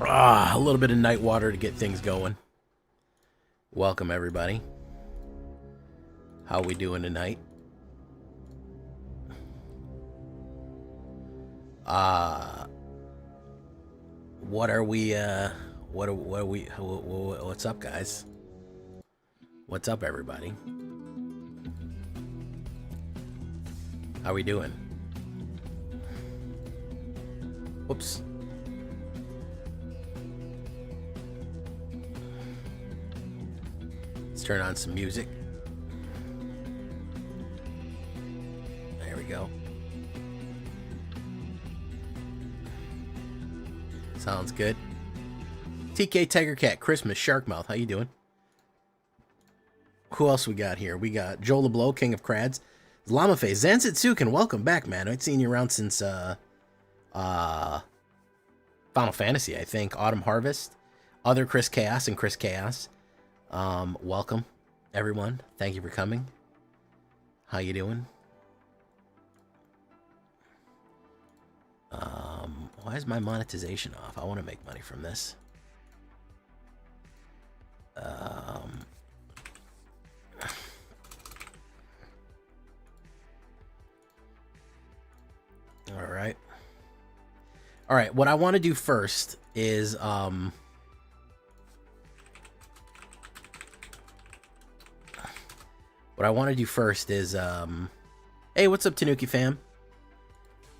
A little bit of night water to get things going. Welcome, everybody. How we doing tonight? What are we, what's up, guys? What's up, everybody? How we doing? Whoops. Let's turn on some music. There we go. Sounds good. TK Tiger Cat, Christmas, Sharkmouth, how you doing? Who else we got here? We got Joe LeBlow, King of Crads. Lamafe, Zanzitsuken, welcome back, man. I'd seen you around since Final Fantasy, I think. Autumn Harvest. Other Chris Chaos and Chris Chaos. Welcome, everyone. Thank you for coming. How you doing? Why is my monetization off? I want to make money from this. All right, what I want to do first is hey, what's up, Tanuki fam?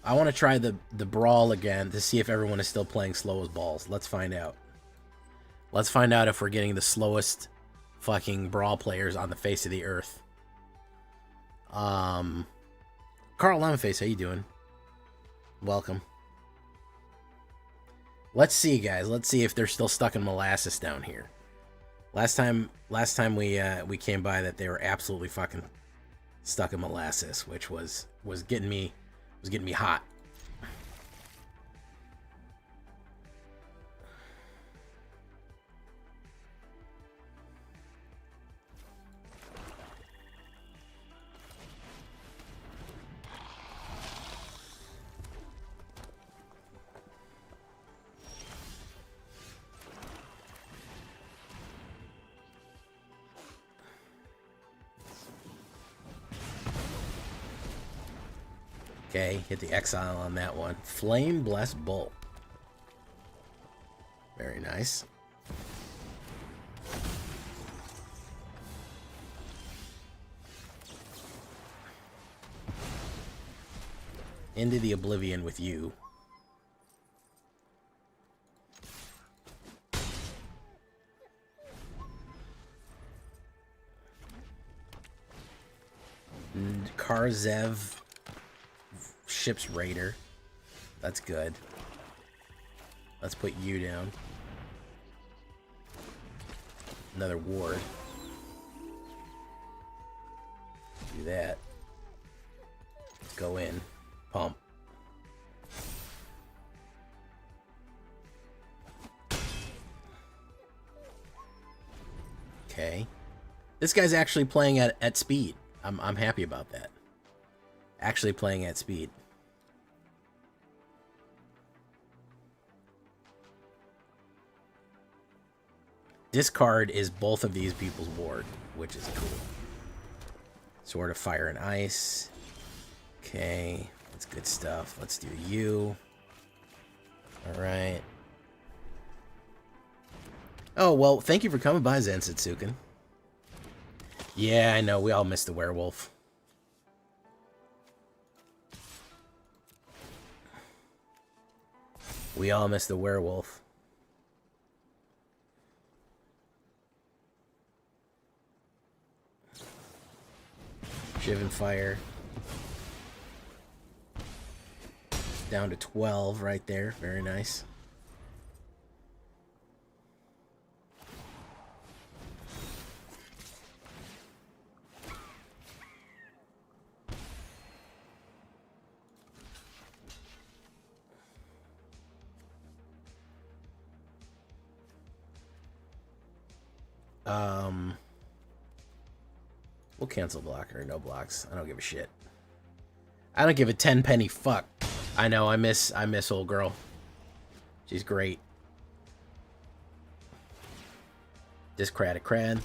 I want to try the brawl again to see if everyone is still playing slow as balls. Let's find out. Let's find out if we're getting the slowest fucking brawl players on the face of the earth. Karl Lamaface, how you doing? Welcome. Let's see, guys. Let's see if they're still stuck in molasses down here. Last time we came by that they were absolutely fucking stuck in molasses, which was getting me hot. Okay, hit the exile on that one. Flame Blessed Bull. Very nice. Into the oblivion with you. Karzev Ship's Raider. That's good. Let's put you down. Another ward. Do that. Let's go in. Pump. Okay. This guy's actually playing at speed. I'm happy about that. Actually playing at speed. Discard is both of these people's ward, which is cool. Sword of Fire and Ice. Okay, that's good stuff. Let's do you. Alright. Oh, well, thank you for coming by, Zanzitsuken. Yeah, I know, we all missed the werewolf. We all missed the werewolf. Shivan Fire. Down to 12 right there. Very nice. We'll cancel blocker, no blocks. I don't give a shit. I don't give a 10 penny fuck. I know, I miss old girl. She's great. Discrad a crad.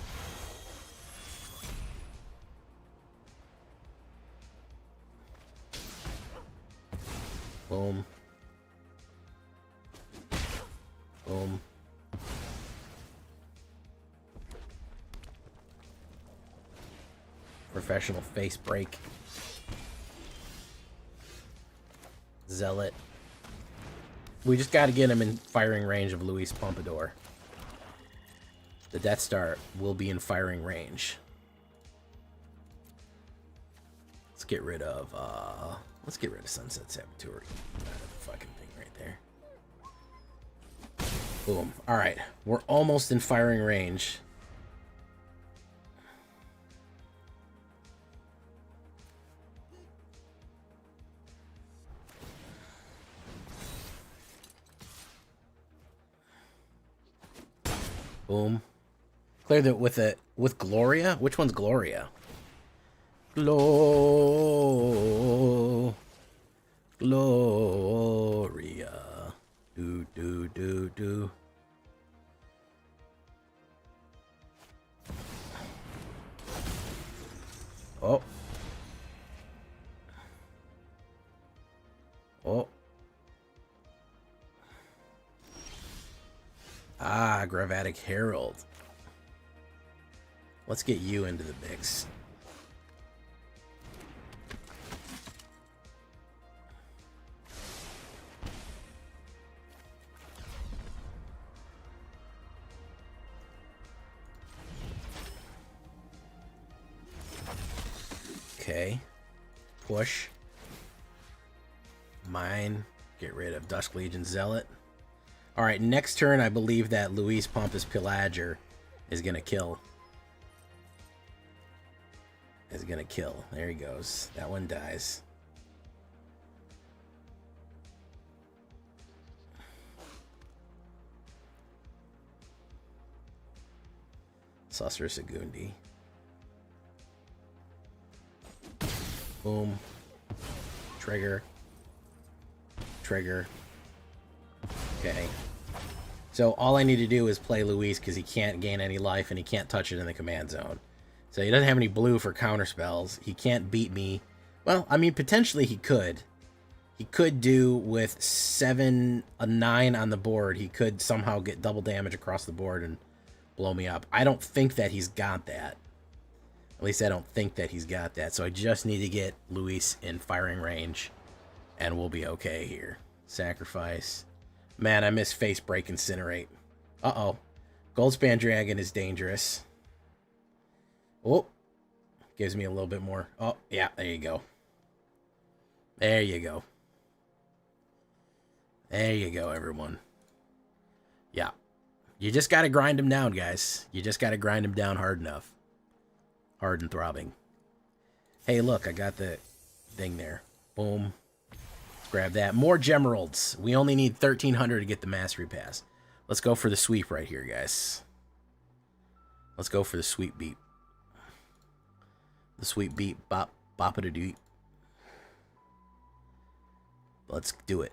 Boom. Boom. Professional face break. Zealot. We just got to get him in firing range of Luis Pompadour. The Death Star will be in firing range. Let's get rid of Sunset Saboteur. The fucking thing right there. Boom. All right, we're almost in firing range. Boom. Cleared it with Gloria. Which one's Gloria? Gloria. Do do do do. Oh. Oh. Ah, Gravatic Herald. Let's get you into the mix. Okay. Push. Mine. Get rid of Dusk Legion Zealot. Alright, next turn I believe that Luis Pompous Pillager is gonna kill. There he goes. That one dies. Susser Segundi. Boom. Trigger. Trigger. Okay. So all I need to do is play Luis because he can't gain any life and he can't touch it in the command zone. So he doesn't have any blue for counter spells. He can't beat me. Well, I mean, potentially he could. He could do with a 9 on the board. He could somehow get double damage across the board and blow me up. I don't think that he's got that. At least I don't think that he's got that. So I just need to get Luis in firing range and we'll be okay here. Sacrifice. Man, I miss Face Break Incinerate. Uh-oh. Goldspan Dragon is dangerous. Oh. Gives me a little bit more. Oh, yeah, there you go. There you go. There you go, everyone. Yeah. You just got to grind him down, guys. You just got to grind him down hard enough. Hard and throbbing. Hey, look, I got the thing there. Boom. Grab that. More Gemeralds. We only need 1,300 to get the Mastery Pass. Let's go for the sweep right here, guys. Let's go for the sweep beat. The sweep beat. Bop. Bop it a doot. Let's do it.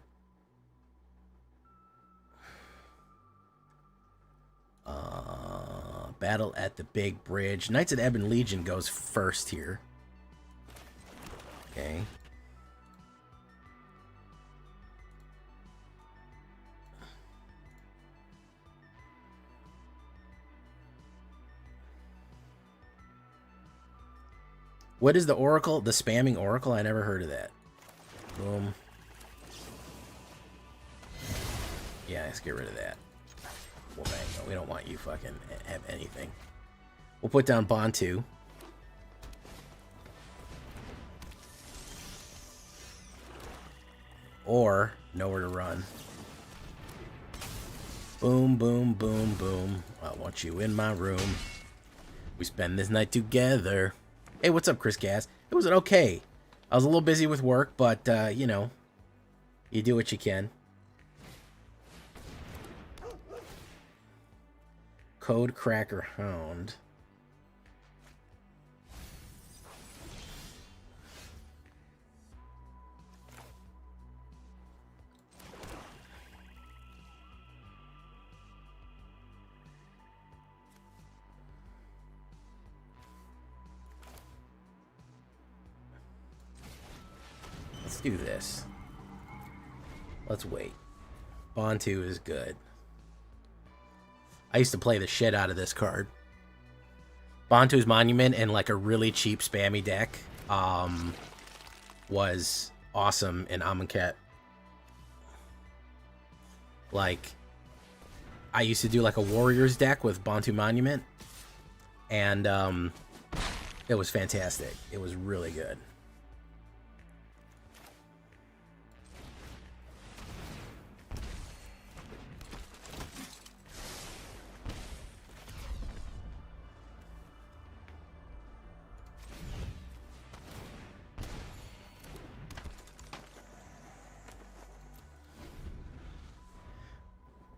Battle at the Big Bridge. Knights of the Ebon Legion goes first here. Okay. What is the Oracle? The spamming Oracle? I never heard of that. Boom. Yeah, let's get rid of that. Well, no, we don't want you fucking have anything. We'll put down Bond 2. Or nowhere to run. Boom, boom, boom, boom. I want you in my room. We spend this night together. Hey, what's up, Chris Gass? It was okay. I was a little busy with work, but, you know, you do what you can. Code Cracker Hound. do this. Let's wait. Bantu is good. I used to play the shit out of this card. Bantu's Monument and like a really cheap spammy deck was awesome in Amonkhet. Like, I used to do like a Warriors deck with Bantu Monument, and it was fantastic. It was really good.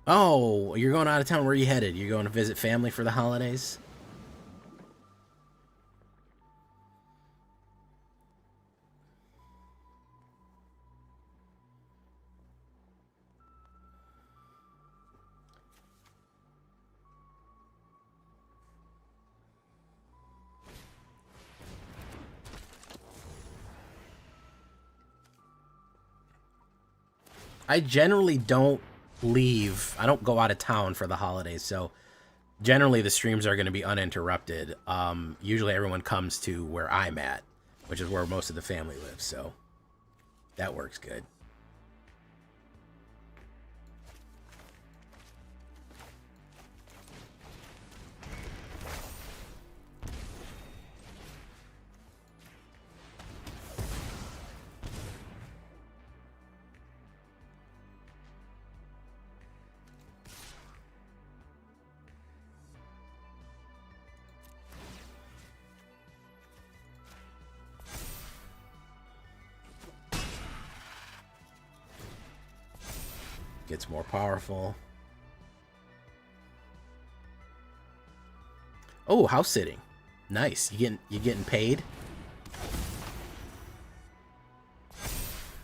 Oh, you're going out of town. Where are you headed? You're going to visit family for the holidays? I generally don't leave. I don't go out of town for the holidays, so generally the streams are going to be uninterrupted. Usually everyone comes to where I'm at, which is where most of the family lives, so that works good. Gets more powerful. Oh, house sitting. Nice. You getting paid?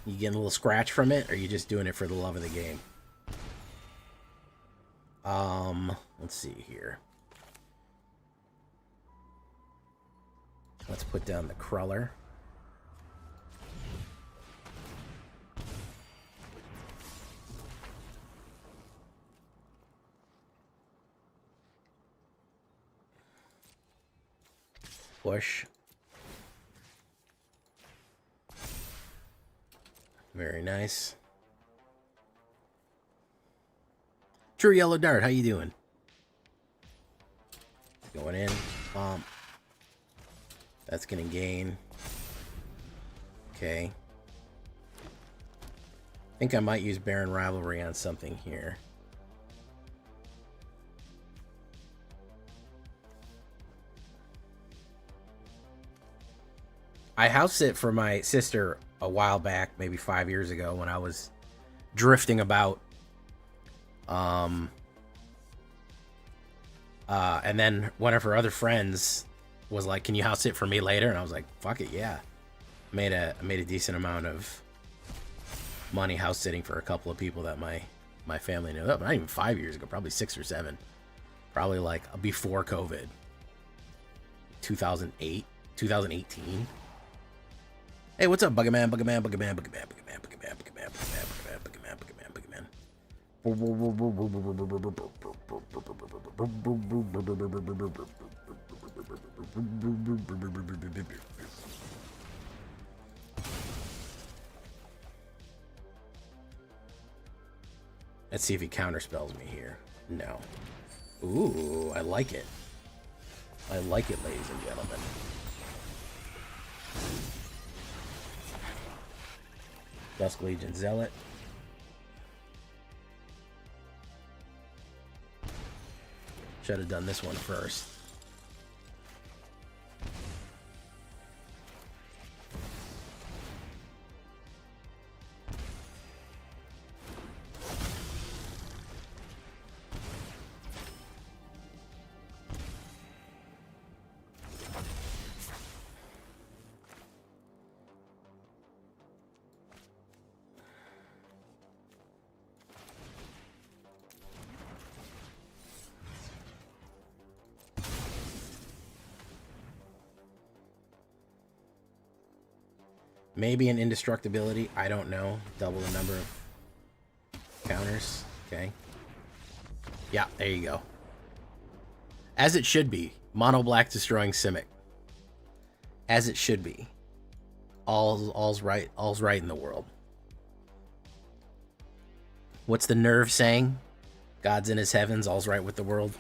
You getting a little scratch from it, or are you just doing it for the love of the game? Let's see here. Let's put down the cruller. Push. Very nice. True Yellow Dart, how you doing? Going in. That's gonna gain. Okay. I think I might use Baron Rivalry on something here. I house sit for my sister a while back, maybe 5 years ago, when I was drifting about. And then one of her other friends was like, "Can you house sit for me later?" And I was like, "Fuck it, yeah." I made a decent amount of money house sitting for a couple of people that my family knew. Not even 5 years ago, probably 6 or 7. Probably like before COVID. 2008, 2018. Hey, what's up, Buggerman, Buggerman, Buggerman, Buggerman, Buggerman, Buggerman, Buggerman, Buggerman, Buggerman, Buggerman, Buggerman. Let's see if he counterspells me here. No. Ooh, I like it. I like it, ladies and gentlemen. Dusk Legion Zealot. Should have done this one first. Maybe an indestructibility. I don't know. Double the number of counters. Okay. Yeah, there you go. As it should be. Mono black destroying Simic. As it should be. All's right in the world. What's the nerve saying? God's in his heavens, all's right with the world.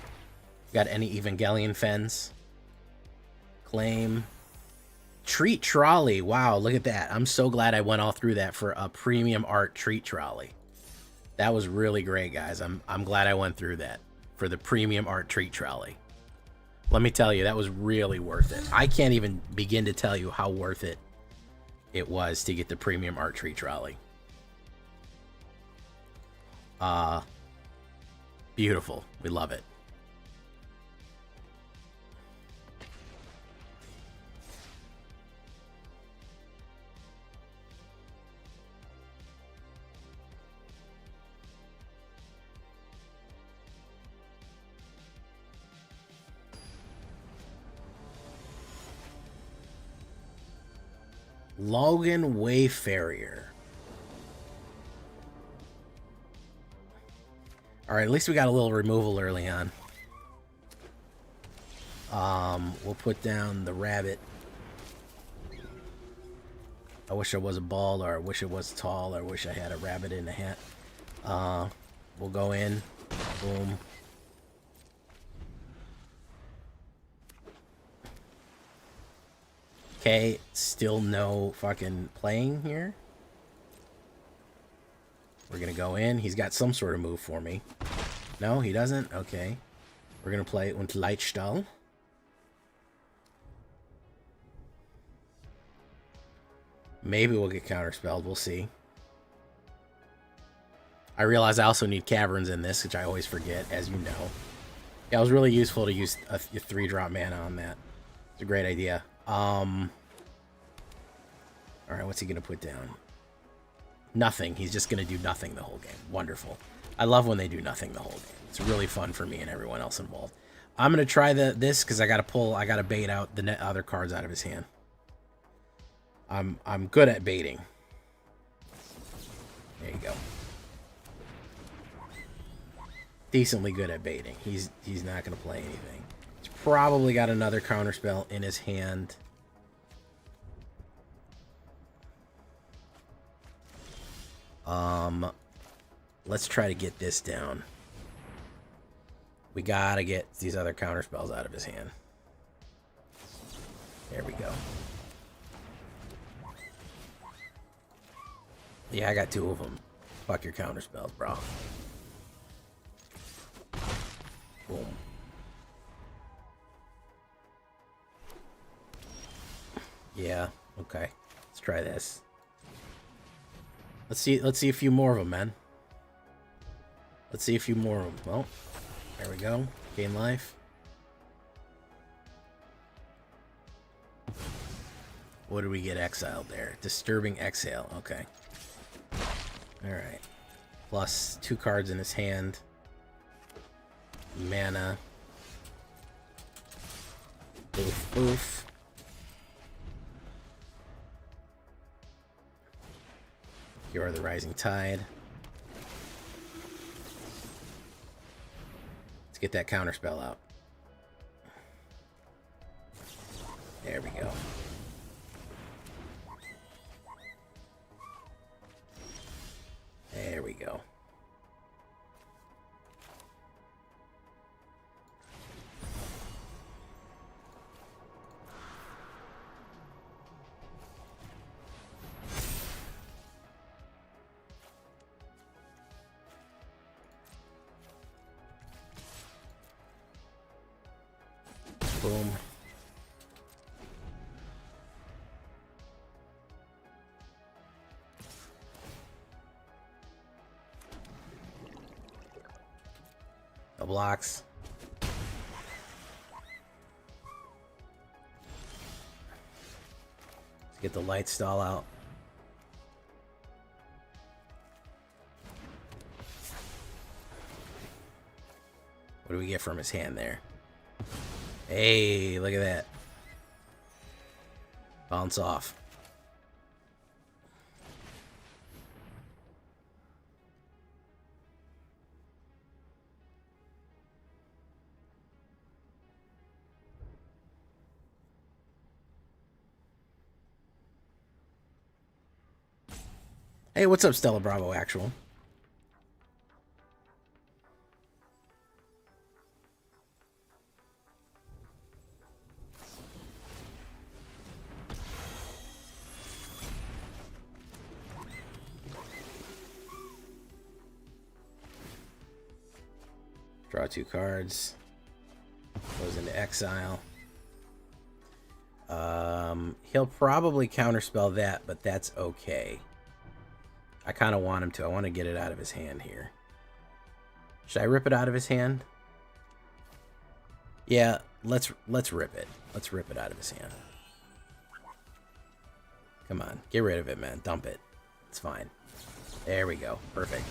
Got any Evangelion fans? Claim. Treat trolley. Wow, look at that. I'm so glad I went all through that for a premium art treat trolley. That was really great, guys. I'm glad I went through that for the premium art treat trolley. Let me tell you, that was really worth it. I can't even begin to tell you how worth it was to get the premium art treat trolley. Beautiful. We love it. Logan Wayfarrier. Alright, at least we got a little removal early on. We'll put down the rabbit. I wish I was a bald, or I wish it was tall, or I wish I had a rabbit in a hat. We'll go in. Boom. Okay, still no fucking playing here. We're gonna go in. He's got some sort of move for me. No, he doesn't? Okay. We're gonna play Und Leitstall. Maybe we'll get counterspelled. We'll see. I realize I also need caverns in this, which I always forget, as you know. Yeah, it was really useful to use a 3-drop mana on that. It's a great idea. Alright, what's he gonna put down? Nothing. He's just gonna do nothing the whole game. Wonderful. I love when they do nothing the whole game. It's really fun for me and everyone else involved. I'm gonna try this because I gotta bait out the other cards out of his hand. I'm good at baiting. There you go. Decently good at baiting. He's not gonna play anything. He's probably got another counterspell in his hand. Let's try to get this down. We gotta get these other counterspells out of his hand. There we go. Yeah, I got 2 of them. Fuck your counterspells, bro. Boom. Yeah, okay. Let's try this. Let's see a few more of them, man. Let's see a few more of them. Well, there we go. Gain life. What did we get exiled there? Disturbing Exhale. Okay. Alright. Plus 2 cards in his hand. Mana. Boof, boof. You are the Rising Tide. Let's get that counterspell out. There we go. There we go. Boom. No blocks. Let's get the light stall out. What do we get from his hand there? Hey, look at that. Bounce off. Hey, what's up, Stella Bravo Actual? Draw 2 cards. Goes into exile. He'll probably counterspell that, but that's okay. I kind of want him to. I want to get it out of his hand here. Should I rip it out of his hand? Yeah, let's rip it. Let's rip it out of his hand. Come on, get rid of it, man. Dump it. It's fine. There we go. Perfect.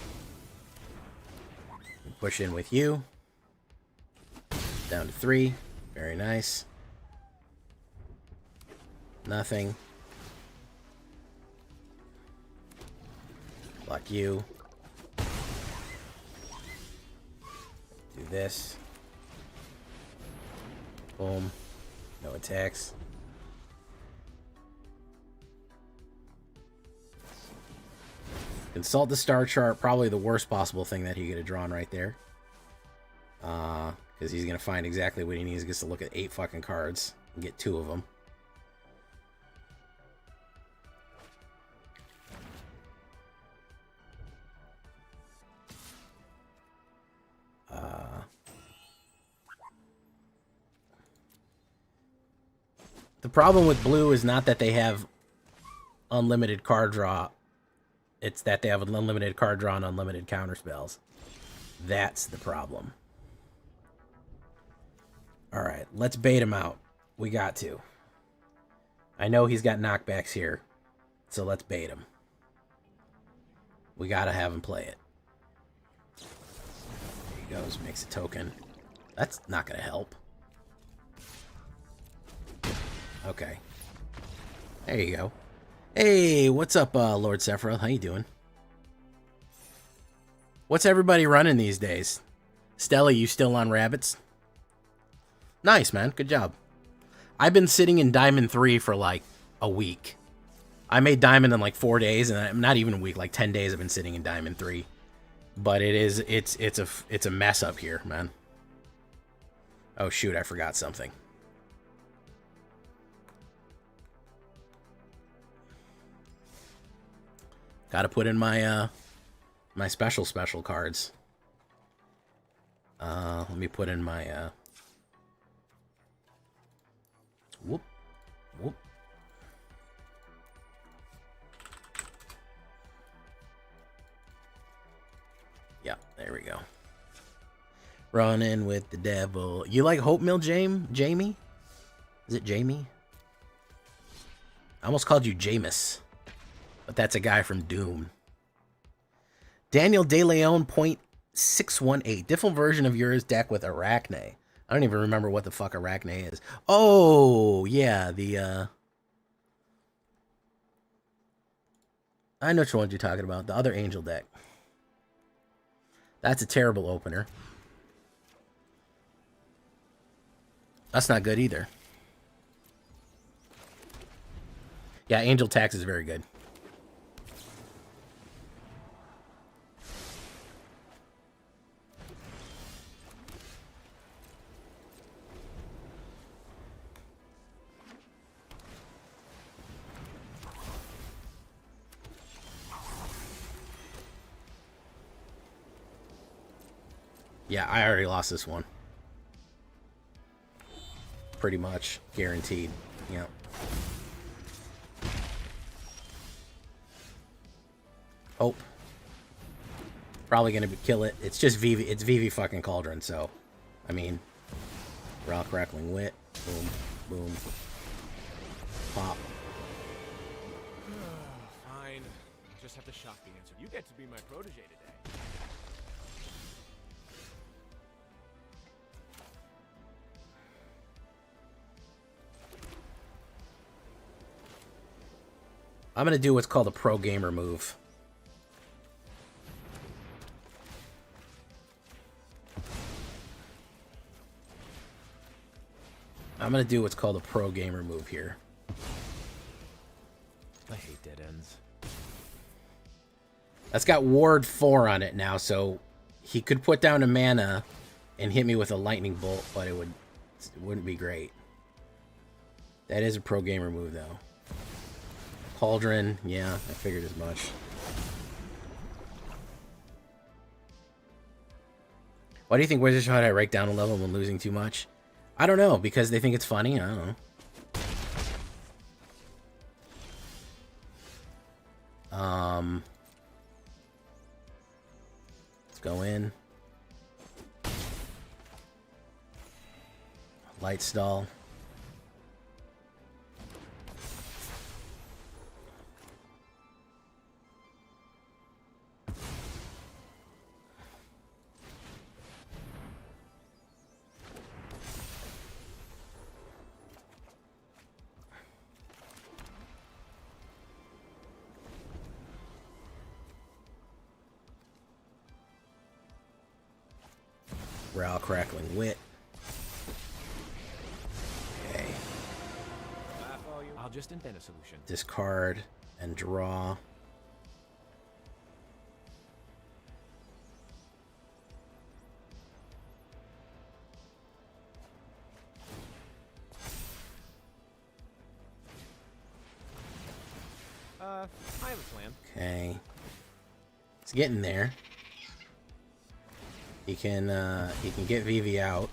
Push in with you. Down to 3. Very nice. Nothing. Block you. Do this. Boom. No attacks. Consult the star chart. Probably the worst possible thing that he could have drawn right there. Because he's going to find exactly what he needs. He gets to look at 8 fucking cards and get 2 of them. The problem with blue is not that they have unlimited card draw. It's that they have an unlimited card draw and unlimited counterspells. That's the problem. Alright, let's bait him out. We got to. I know he's got knockbacks here, so let's bait him. We gotta have him play it. There he goes, makes a token. That's not gonna help. Okay. There you go. Hey, what's up, Lord Sephiroth? How you doing? What's everybody running these days? Stella, you still on rabbits? Nice, man. Good job. I've been sitting in Diamond 3 for like a week. I made Diamond in like 4 days, and not even a week, like 10 days I've been sitting in Diamond 3. But it's a mess up here, man. Oh shoot, I forgot something. Gotta put in my my special cards. Let me put in my whoop. Yeah, there we go. Running with the devil. You like Hope Mill, Jamie? Is it Jamie? I almost called you Jameis. But that's a guy from Doom. Daniel DeLeon .618. Different version of yours deck with Arachne. I don't even remember what the fuck Arachne is. Oh, yeah, the I know which one you're talking about. The other Angel deck. That's a terrible opener. That's not good either. Yeah, Angel Tax is very good. Yeah, I already lost this one. Pretty much. Guaranteed. Yeah. Hope. Probably gonna kill it. It's just Vivi. It's Vivi fucking Cauldron, so. I mean. Rock Crackling Wit. Boom. Boom. Pop. Fine. Just have to shock the answer. You get to be my protege today. I'm going to do what's called a pro gamer move. I'm going to do what's called a pro gamer move here. I hate dead ends. That's got Ward 4 on it now, so he could put down a mana and hit me with a lightning bolt, but it wouldn't be great. That is a pro gamer move, though. Cauldron, yeah, I figured as much. Why do you think Wizards try to write down a level when losing too much? I don't know, because they think it's funny? I don't know. Let's go in. Light stall. Growl, crackling wit. Okay. I'll just invent a solution. Discard and draw. I have a plan. Okay. It's getting there. He can get Vivi out.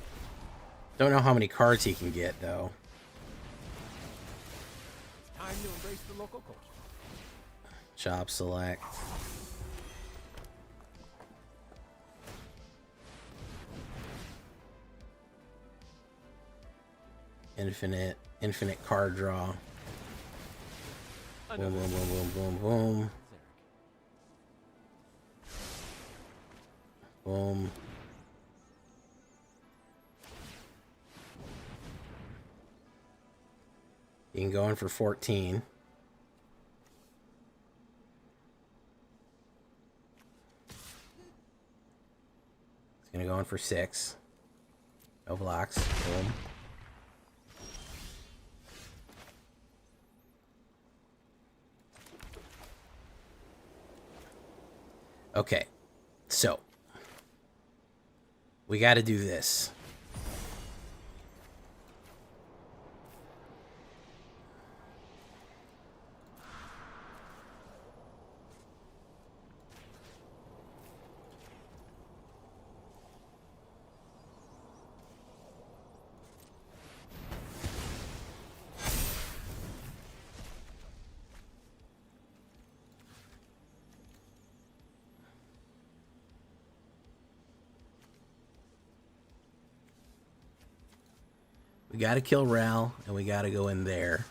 Don't know how many cards he can get though. It's time to embrace the local culture. Chop select. Infinite card draw. Boom, boom, boom, boom, boom, boom. Boom. You can go in for 14. It's gonna go in for 6. No blocks. Boom. Okay, so we got to do this. We gotta kill Ral, and we gotta go in there.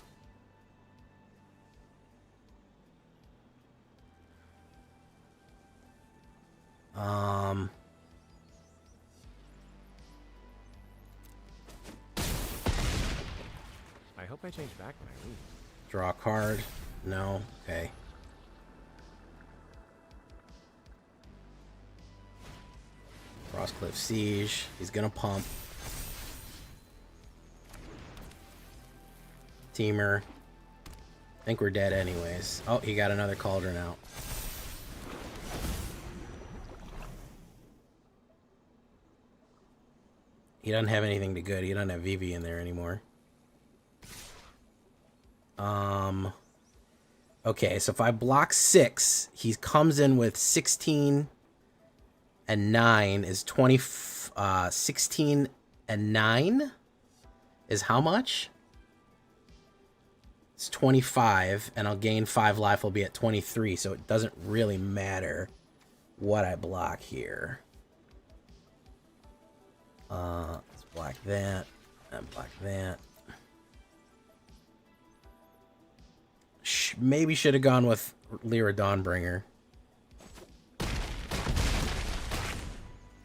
I hope I change back when I leave. Draw a card. No. Okay. Frostcliff Siege. He's gonna pump. Teamer. I think we're dead anyways. Oh, he got another cauldron out. He doesn't have anything to good. He doesn't have VV in there anymore. Okay, so if I block 6, he comes in with 16 and 9 is 20. 16 and 9 is how much? It's 25, and I'll gain 5 life. I'll be at 23, so it doesn't really matter what I block here. Let's block that, and block that. Maybe should have gone with Lyra Dawnbringer.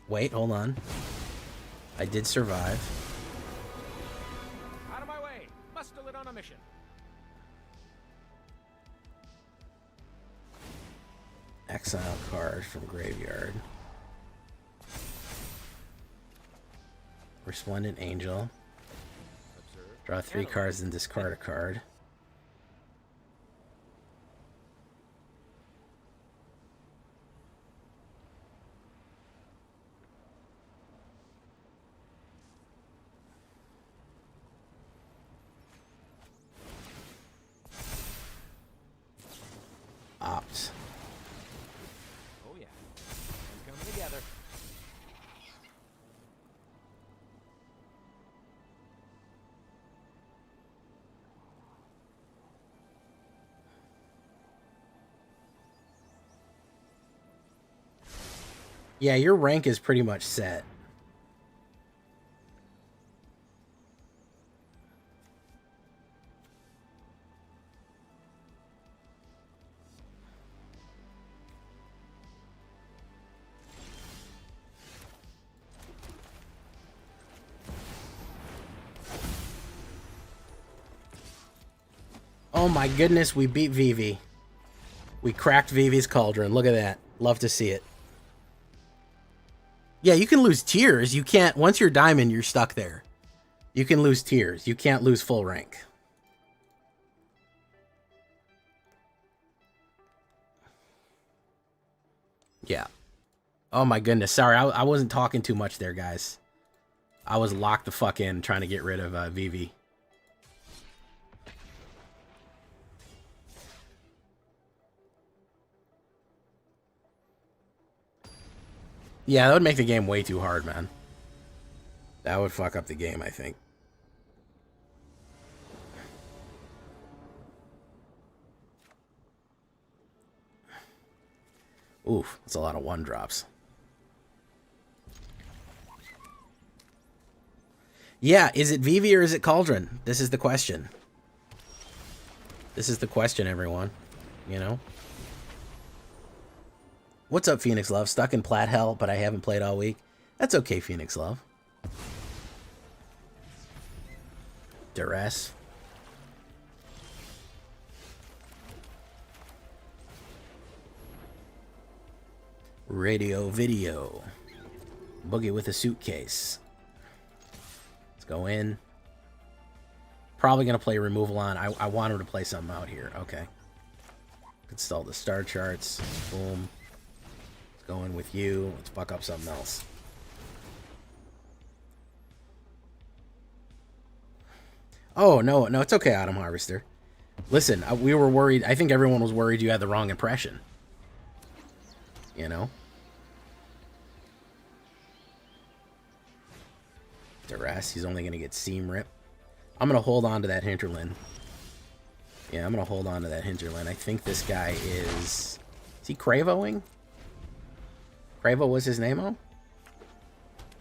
Wait, hold on. I did survive. Out of my way! Muscle it on a mission. Exile card from graveyard. Resplendent Angel. Observe. Draw 3 cards and discard a card. Oh yeah. They're coming together. Yeah, your rank is pretty much set. Oh my goodness, we beat Vivi. We cracked Vivi's cauldron. Look at that. Love to see it. Yeah, you can lose tiers. You can't, once you're diamond, you're stuck there. You can lose tiers. You can't lose full rank. Yeah. Oh my goodness. Sorry, I wasn't talking too much there, guys. I was locked the fuck in trying to get rid of Vivi. Yeah, that would make the game way too hard, man. That would fuck up the game, I think. Oof, that's a lot of one drops. Yeah, is it Vivi or is it Cauldron? This is the question. This is the question, everyone. You know? What's up, Phoenix Love? Stuck in plat hell, but I haven't played all week. That's okay, Phoenix Love. Duress. Radio video. Boogie with a suitcase. Let's go in. Probably going to play removal on. I want him to play something out here. Okay. Install the star charts. Boom. Let's go in with you. Let's fuck up something else. Oh, no, it's okay, Autumn Harvester. Listen, we were worried. I think everyone was worried you had the wrong impression. You know? Duress, he's only going to get Seam Rip. I'm going to hold on to that Hinterland. Yeah, I'm going to hold on to that Hinterland. I think this guy is he Cravoing? Cravo was his name-o?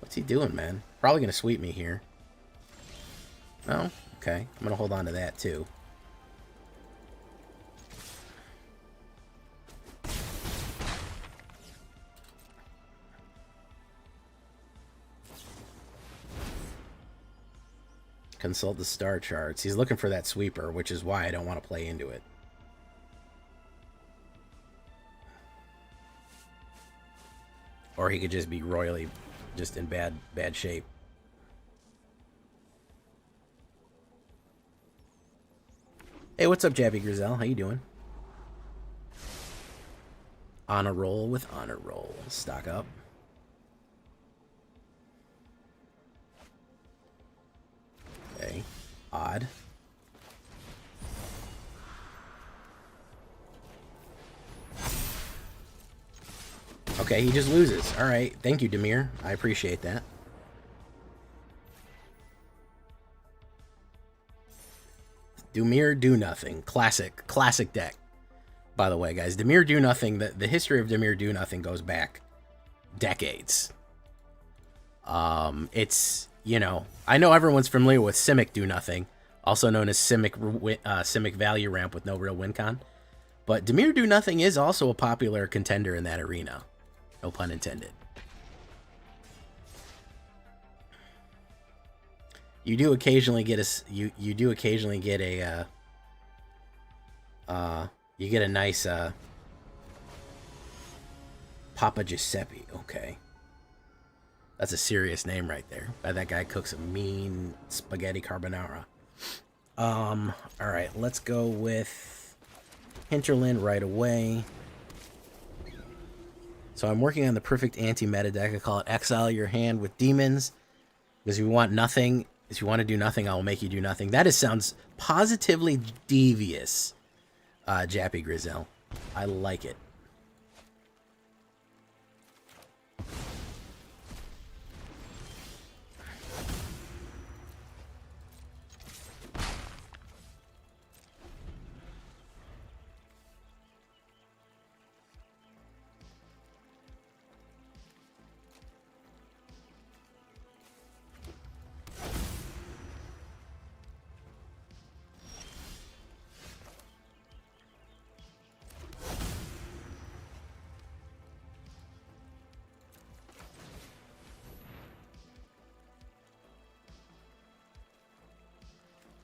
What's he doing, man? Probably going to sweep me here. No? Okay. I'm going to hold on to that, too. Consult the star charts. He's looking for that sweeper, which is why I don't want to play into it. Or he could just be royally just in bad shape. Hey, what's up, Jabby Grizel? How you doing? On a roll with honor roll. Stock up. Okay. Odd. Okay, he just loses. All right. Thank you, Demir. I appreciate that. Demir Do Nothing. Classic deck. By the way, guys, Demir Do Nothing, the history of Demir Do Nothing goes back decades. It's, you know, I know everyone's familiar with Simic Do Nothing, also known as Simic Value Ramp with no real win con. But Demir Do Nothing is also a popular contender in that arena. No pun intended. You do occasionally get a you do occasionally get a you get a nice Papa Giuseppe. Okay. That's a serious name right there. That guy cooks a mean spaghetti carbonara. All right, let's go with Hinterland right away. So I'm working on the perfect anti-meta deck. I call it Exile Your Hand with Demons. Because if you want nothing, if you want to do nothing, I'll make you do nothing. That sounds positively devious, Jappy Grizel. I like it.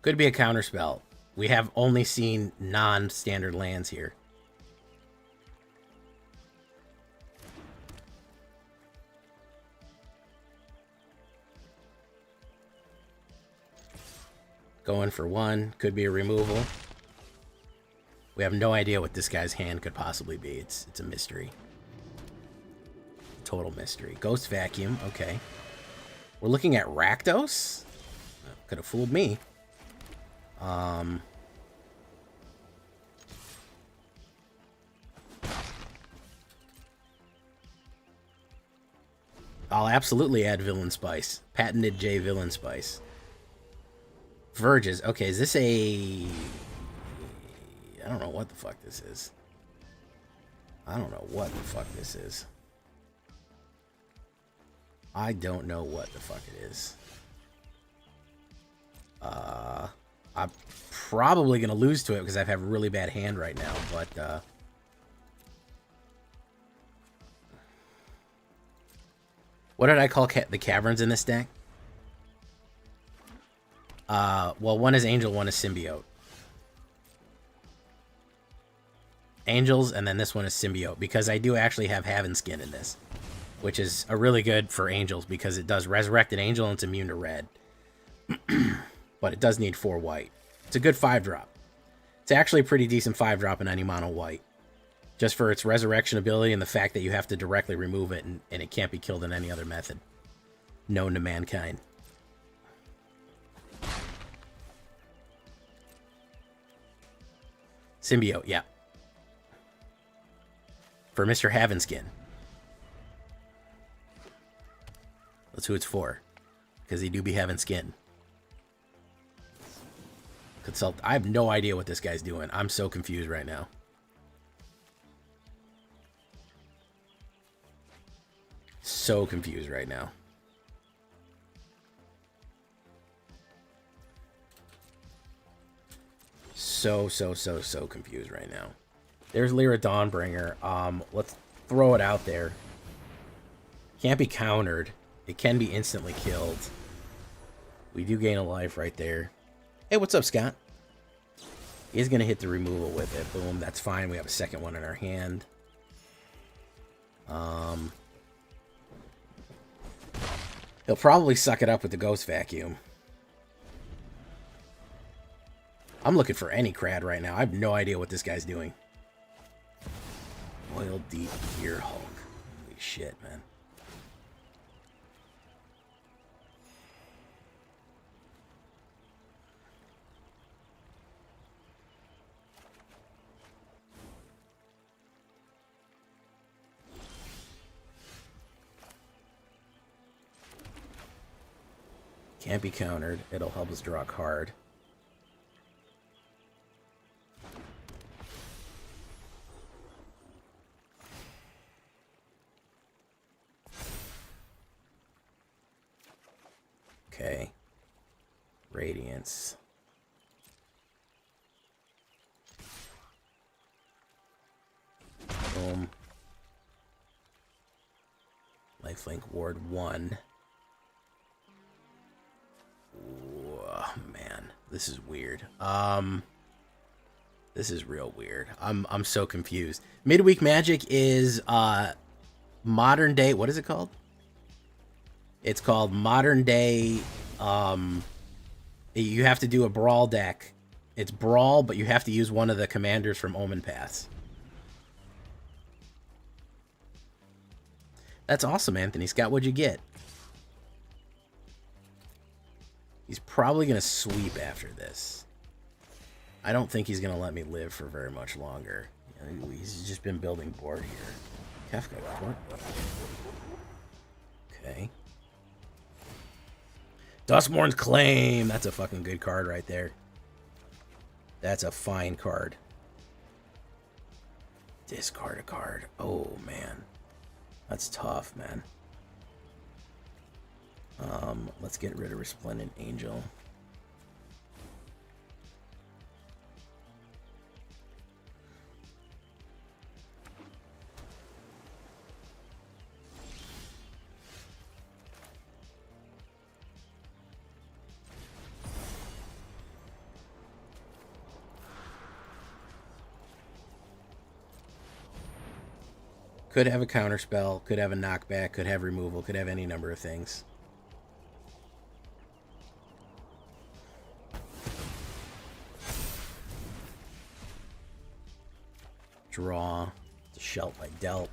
Could be a counterspell. We have only seen non-standard lands here. Going for one. Could be a removal. We have no idea what this guy's hand could possibly be. It's a mystery. Total mystery. Ghost Vacuum. Okay. We're looking at Rakdos? Could have fooled me. I'll absolutely add Villain Spice. Patented J Villain Spice. Verges. Okay, is this a... I don't know what the fuck this is. I don't know what the fuck this is. I don't know what the fuck it is. I'm probably going to lose to it because I have a really bad hand right now, but... what did I call the caverns in this deck? Well, one is Angel, one is Symbiote. Angels, and then this one is Symbiote, because I do actually have Haven Skin in this, which is a really good for Angels, because it does resurrect an Angel and it's immune to red. But it does need 4 white. It's a good 5-drop. It's actually a pretty decent 5-drop in any mono white, just for its resurrection ability and the fact that you have to directly remove it, and it can't be killed in any other method known to mankind. Symbiote, yeah. For Mr. Havenskin. That's who it's for. Because he do be having skin. Consult. I have no idea what this guy's doing. I'm so confused right now. So confused right now. So confused right now. There's Lyra Dawnbringer. Let's throw it out there. Can't be countered. It can be instantly killed. We do gain a life right there. Hey, what's up, Scott? He's going to hit the removal with it. Boom, that's fine. We have a second one in our hand. He'll probably suck it up with the Ghost Vacuum. I'm looking for any crad right now. I have no idea what this guy's doing. Oil Deep Gear Hulk. Holy shit, man. Can't be countered. It'll help us draw a card. Okay. Radiance. Boom. Lifelink Ward 1. Oh, man, this is weird. This is real weird. I'm so confused. Midweek Magic is modern day. What is it called? It's called modern day. You have to do a brawl deck. It's brawl, but you have to use one of the commanders from Omenpaths. That's awesome, Anthony Scott. What'd you get? He's probably going to sweep after this. I don't think he's going to let me live for very much longer. You know, he's just been building board here. Kefka, court. Okay. Dustmourn's Claim. That's a fucking good card right there. That's a fine card. Discard a card. Oh, man. That's tough, man. Let's get rid of Resplendent Angel. Could have a counterspell, could have a knockback, could have removal, could have any number of things. Draw. Shelt by dealt.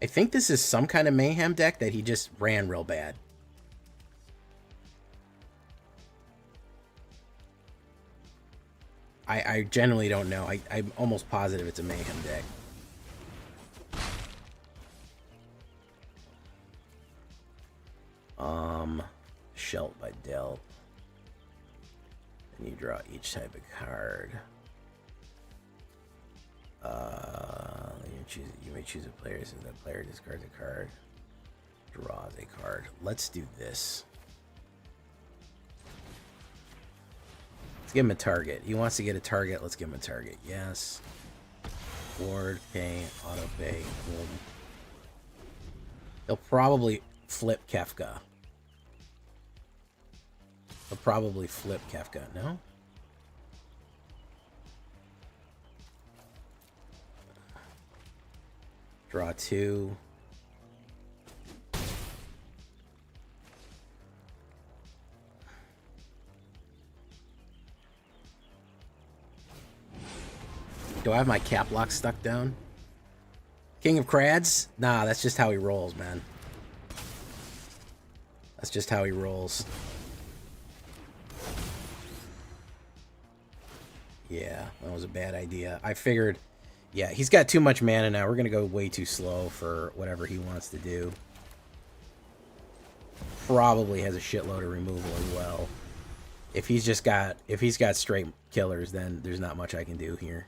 I think this is some kind of mayhem deck that he just ran real bad. I genuinely don't know. I'm almost positive it's a mayhem deck. Shelt by dealt. And you draw each type of card. You may choose a player, so that player discards a card, draws a card. Let's do this. Let's give him a target. He wants to get a target. Let's give him a target. Yes. Board, pay, auto pay. Boom. He'll probably flip Kefka. He'll probably flip Kefka. No? Draw two. Do I have my cap lock stuck down? King of Crads? Nah, that's just how he rolls, man. That's just how he rolls. Yeah, that was a bad idea. I figured... Yeah, he's got too much mana now. We're going to go way too slow for whatever he wants to do. Probably has a shitload of removal as well. If he's got straight killers, then there's not much I can do here.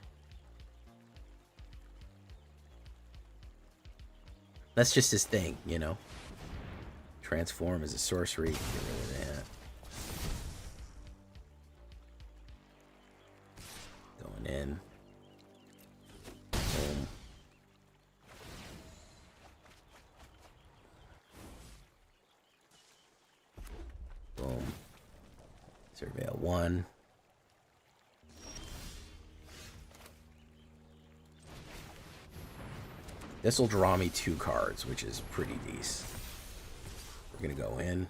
That's just his thing, you know. Transform as a sorcery. Get rid of that. Going in. Boom. Boom. Surveil 1. This will draw me 2 cards, which is pretty decent. We're going to go in.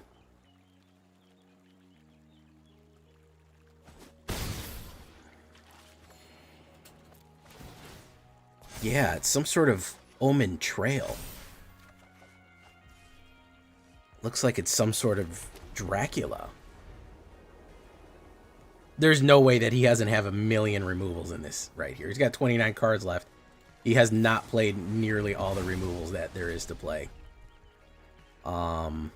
Yeah, it's some sort of Omen Trail. Looks like it's some sort of Dracula. There's no way that he doesn't have a million removals in this right here. He's got 29 cards left. He has not played nearly all the removals that there is to play. Yeah,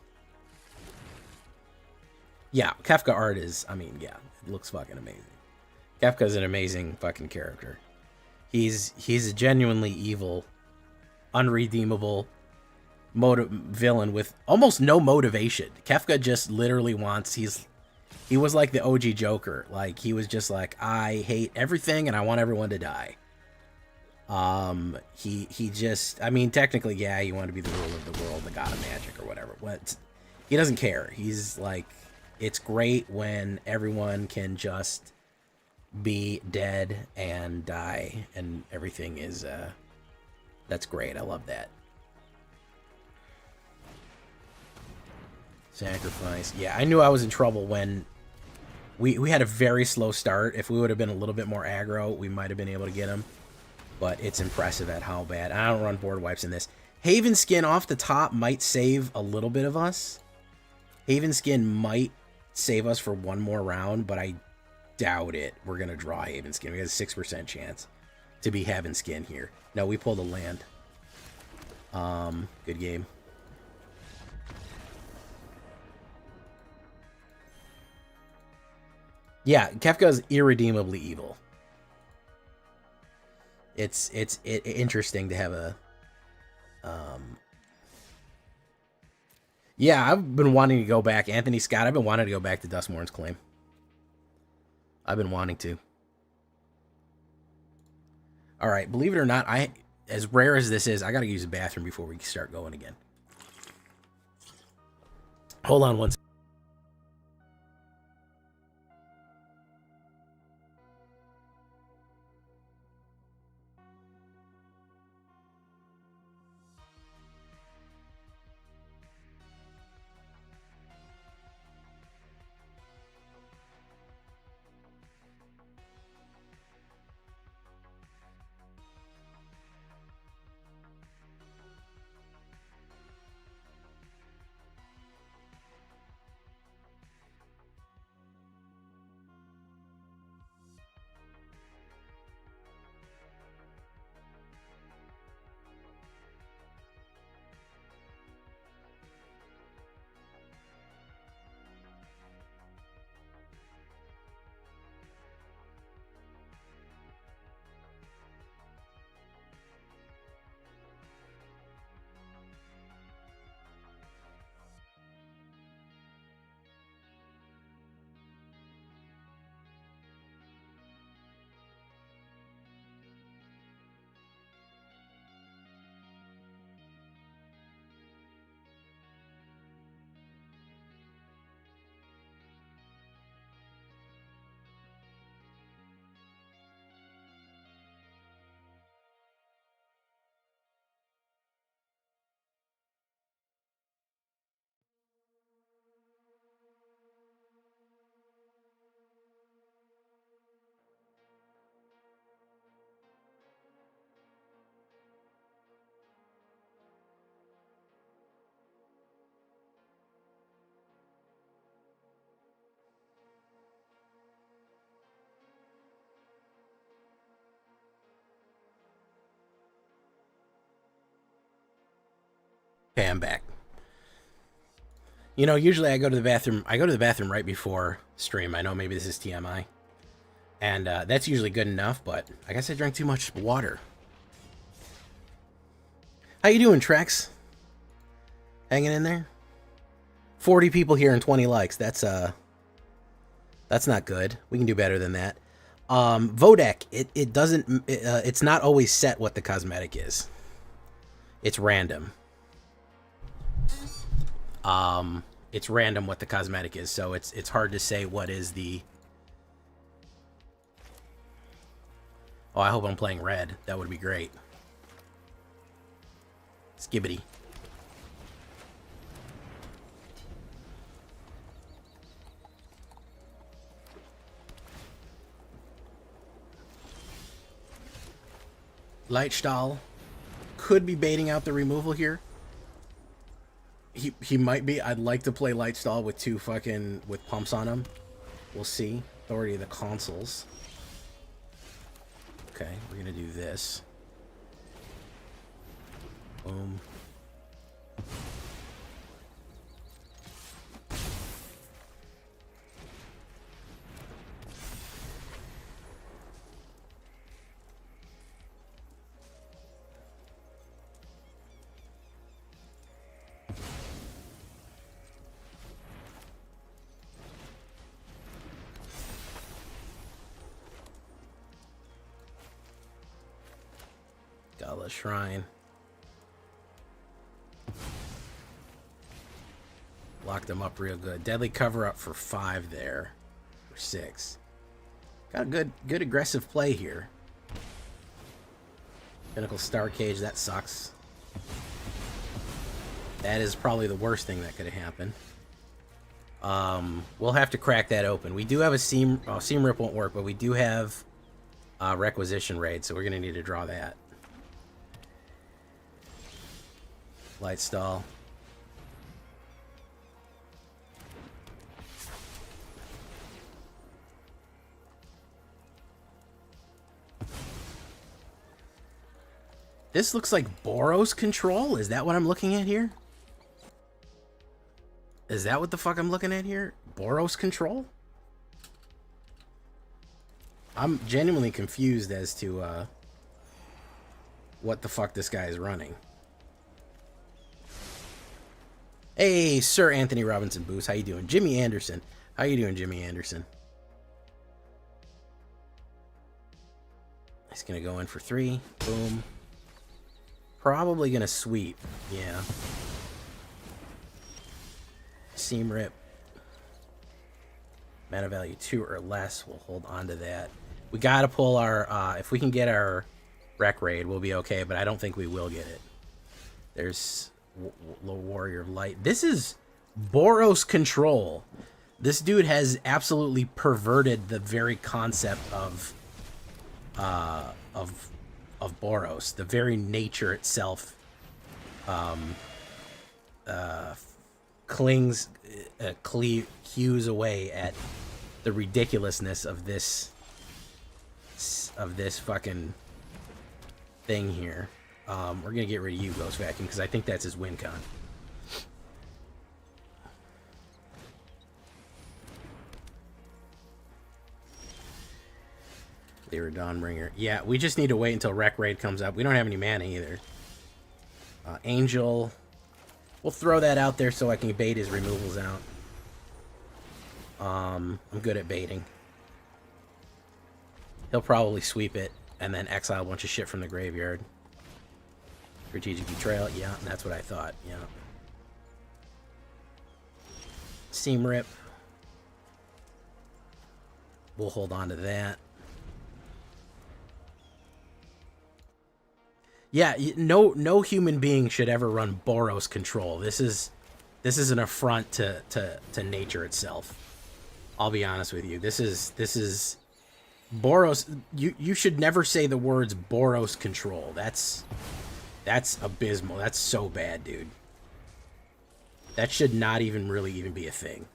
Kefka art is, I mean, yeah, it looks fucking amazing. Kefka's an amazing fucking character. He's a genuinely evil, unredeemable villain with almost no motivation. Kefka just literally wants, he was like the OG Joker. Like, he was just like, I hate everything and I want everyone to die. He just, I mean, technically, yeah, you want to be the ruler of the world, the god of magic or whatever. But he doesn't care. He's like, it's great when everyone can just be dead and die and everything is, that's great. I love that. Sacrifice. Yeah, I knew I was in trouble when we had a very slow start. If we would have been a little bit more aggro, we might have been able to get him. but it's impressive at how bad. I don't run board wipes in this. Haven Skin off the top might save a little bit of us. Haven Skin might save us for one more round, but I doubt it. We're going to draw Haven Skin. We have a 6% chance to be Haven Skin here. No, we pulled a land. Good game. Yeah, Kefka's irredeemably evil. It's interesting to have a... Yeah, I've been wanting to go back. Anthony Scott, I've been wanting to go back to Dustmourn's Claim. I've been wanting to. All right, believe it or not, as rare as this is, I got to use the bathroom before we start going again. Hold on one second. Okay, I'm back. You know, usually I go to the bathroom. I go to the bathroom right before stream. I know maybe this is TMI, and that's usually good enough. But I guess I drank too much water. How you doing, Trex? Hanging in there? 40 people here and 20 likes. That's not good. We can do better than that. Vodek, it doesn't. It's not always set what the cosmetic is. It's random. It's random what the cosmetic is, so it's hard to say what is the... Oh, I hope I'm playing red. That would be great. Skibbity. Lightstall could be baiting out the removal here. He might be. I'd like to play Lightstall with with pumps on him. We'll see. Authority of the Consuls. Okay, we're gonna do this. Boom. Gala Shrine. Locked them up real good. Deadly cover up for 5 there. Or 6. Got a good aggressive play here. Pinnacle Star Cage, that sucks. That is probably the worst thing that could have happened. We'll have to crack that open. We do have a seam rip won't work, but we do have requisition raid, so we're gonna need to draw that. Light stall. This looks like Boros control. Is that what I'm looking at here? Is that what the fuck I'm looking at here? Boros control? I'm genuinely confused as to what the fuck this guy is running. Hey, Sir Anthony Robinson Boost, how you doing? Jimmy Anderson. How you doing, Jimmy Anderson? He's gonna go in for 3. Boom. Probably gonna sweep. Yeah. Seam rip. Mana value 2 or less. We'll hold on to that. We gotta pull our... if we can get our Wreck Raid, we'll be okay, but I don't think we will get it. There's Low Warrior Light. This is Boros control. This dude has absolutely perverted the very concept of Boros. The very nature itself cues away at the ridiculousness of this fucking thing here. We're gonna get rid of you, Ghost Vacuum, because I think that's his win con. Lyra Dawnbringer. Yeah, we just need to wait until Wreck Raid comes up. We don't have any mana either. Angel. We'll throw that out there so I can bait his removals out. I'm good at baiting. He'll probably sweep it and then exile a bunch of shit from the graveyard. Strategic Betrayal. Yeah, that's what I thought. Yeah. Seam Rip. We'll hold on to that. Yeah, no human being should ever run Boros control. This is an affront to nature itself. I'll be honest with you. This is Boros. You should never say the words Boros control. That's abysmal. That's so bad, dude. That should not even really be a thing.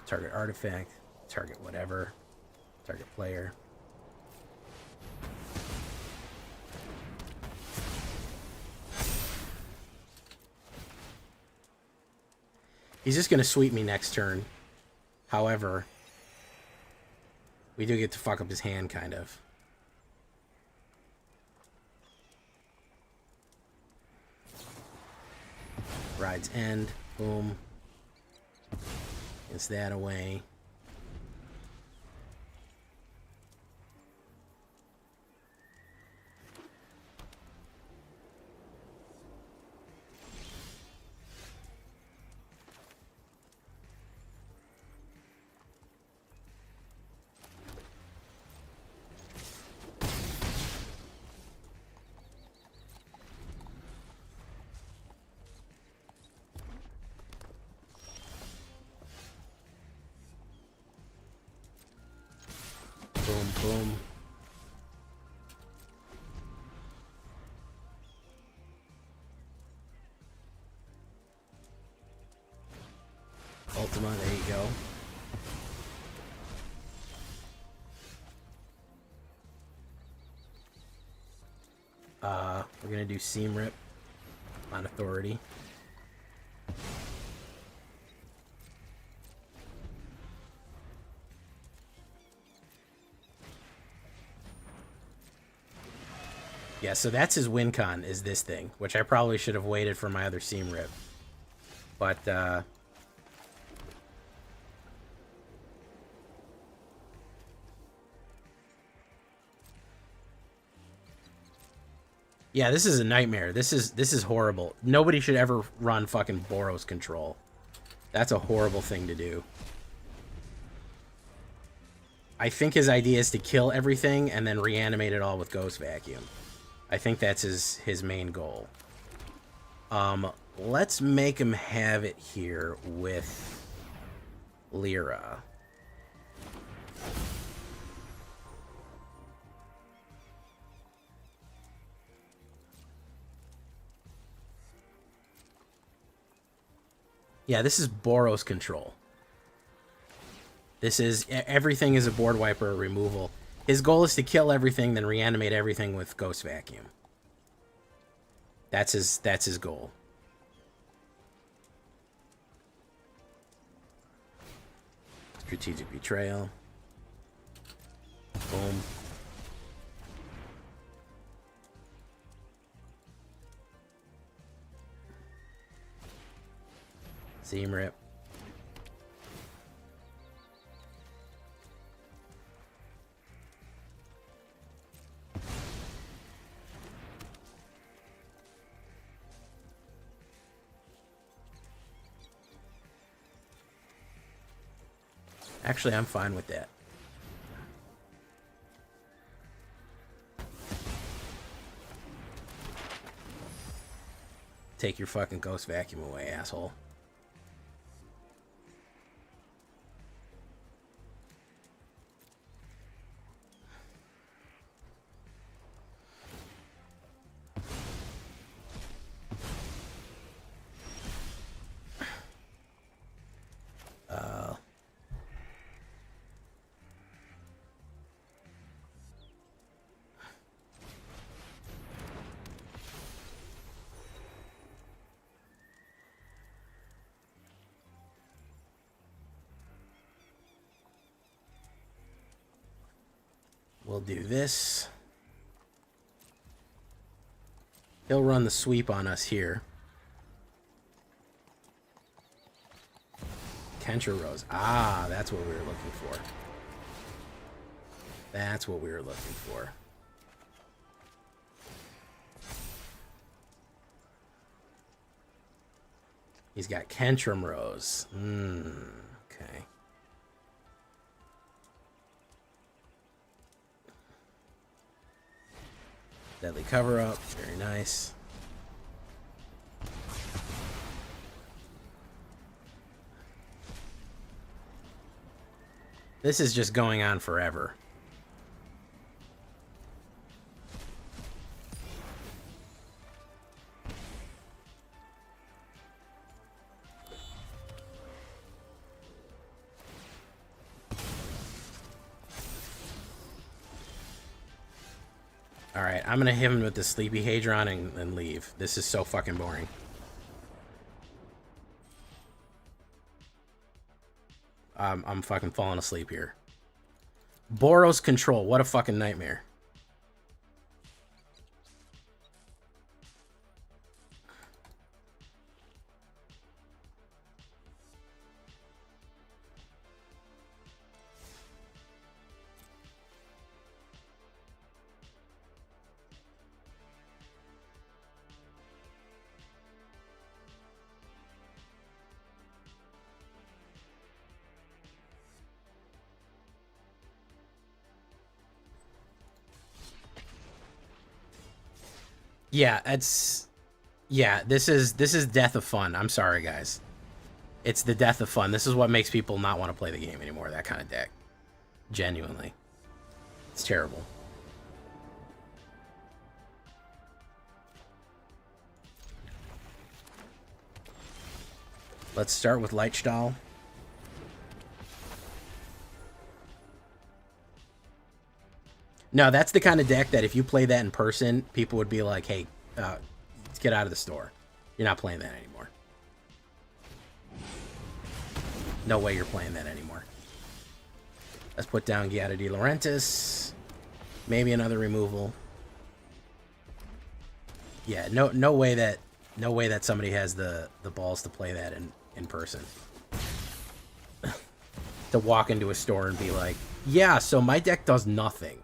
Target artifact, target whatever, target player. He's just going to sweep me next turn. However, we do get to fuck up his hand, kind of. Ride's End, boom. Gets that away. Boom, boom. Ultima, there you go. We're gonna do Seam Rip on Authority. Yeah, so that's his win con, is this thing, which I probably should have waited for my other Seam Rip. But, yeah, this is a nightmare. This is horrible. Nobody should ever run fucking Boros control. That's a horrible thing to do. I think his idea is to kill everything and then reanimate it all with Ghost Vacuum. I think that's his main goal. let's make him have it here with Lyra. Yeah, this is Boros control. This is, everything is a board wiper removal. His goal is to kill everything, then reanimate everything with Ghost Vacuum. That's his goal. Strategic Betrayal. Boom. Seam Rip. Actually, I'm fine with that. Take your fucking Ghost Vacuum away, asshole. We'll do this. He'll run the sweep on us here. Kentra Rose. Ah, that's what we were looking for. That's what we were looking for. He's got Kentrum Rose. Okay. Deadly Cover Up. Very nice. This is just going on forever. Alright, I'm gonna hit him with the Sleepy Hadron and leave. This is so fucking boring. I'm fucking falling asleep here. Boros control, what a fucking nightmare. Yeah, this is death of fun. I'm sorry, guys. It's the death of fun. This is what makes people not want to play the game anymore, that kind of deck. Genuinely. It's terrible. Let's start with Leitstahl. No, that's the kind of deck that if you play that in person, people would be like, hey, let's get out of the store. You're not playing that anymore. No way you're playing that anymore. Let's put down Giada De Laurentiis. Maybe another removal. Yeah, no way that somebody has the balls to play that in person. To walk into a store and be like, yeah, so my deck does nothing.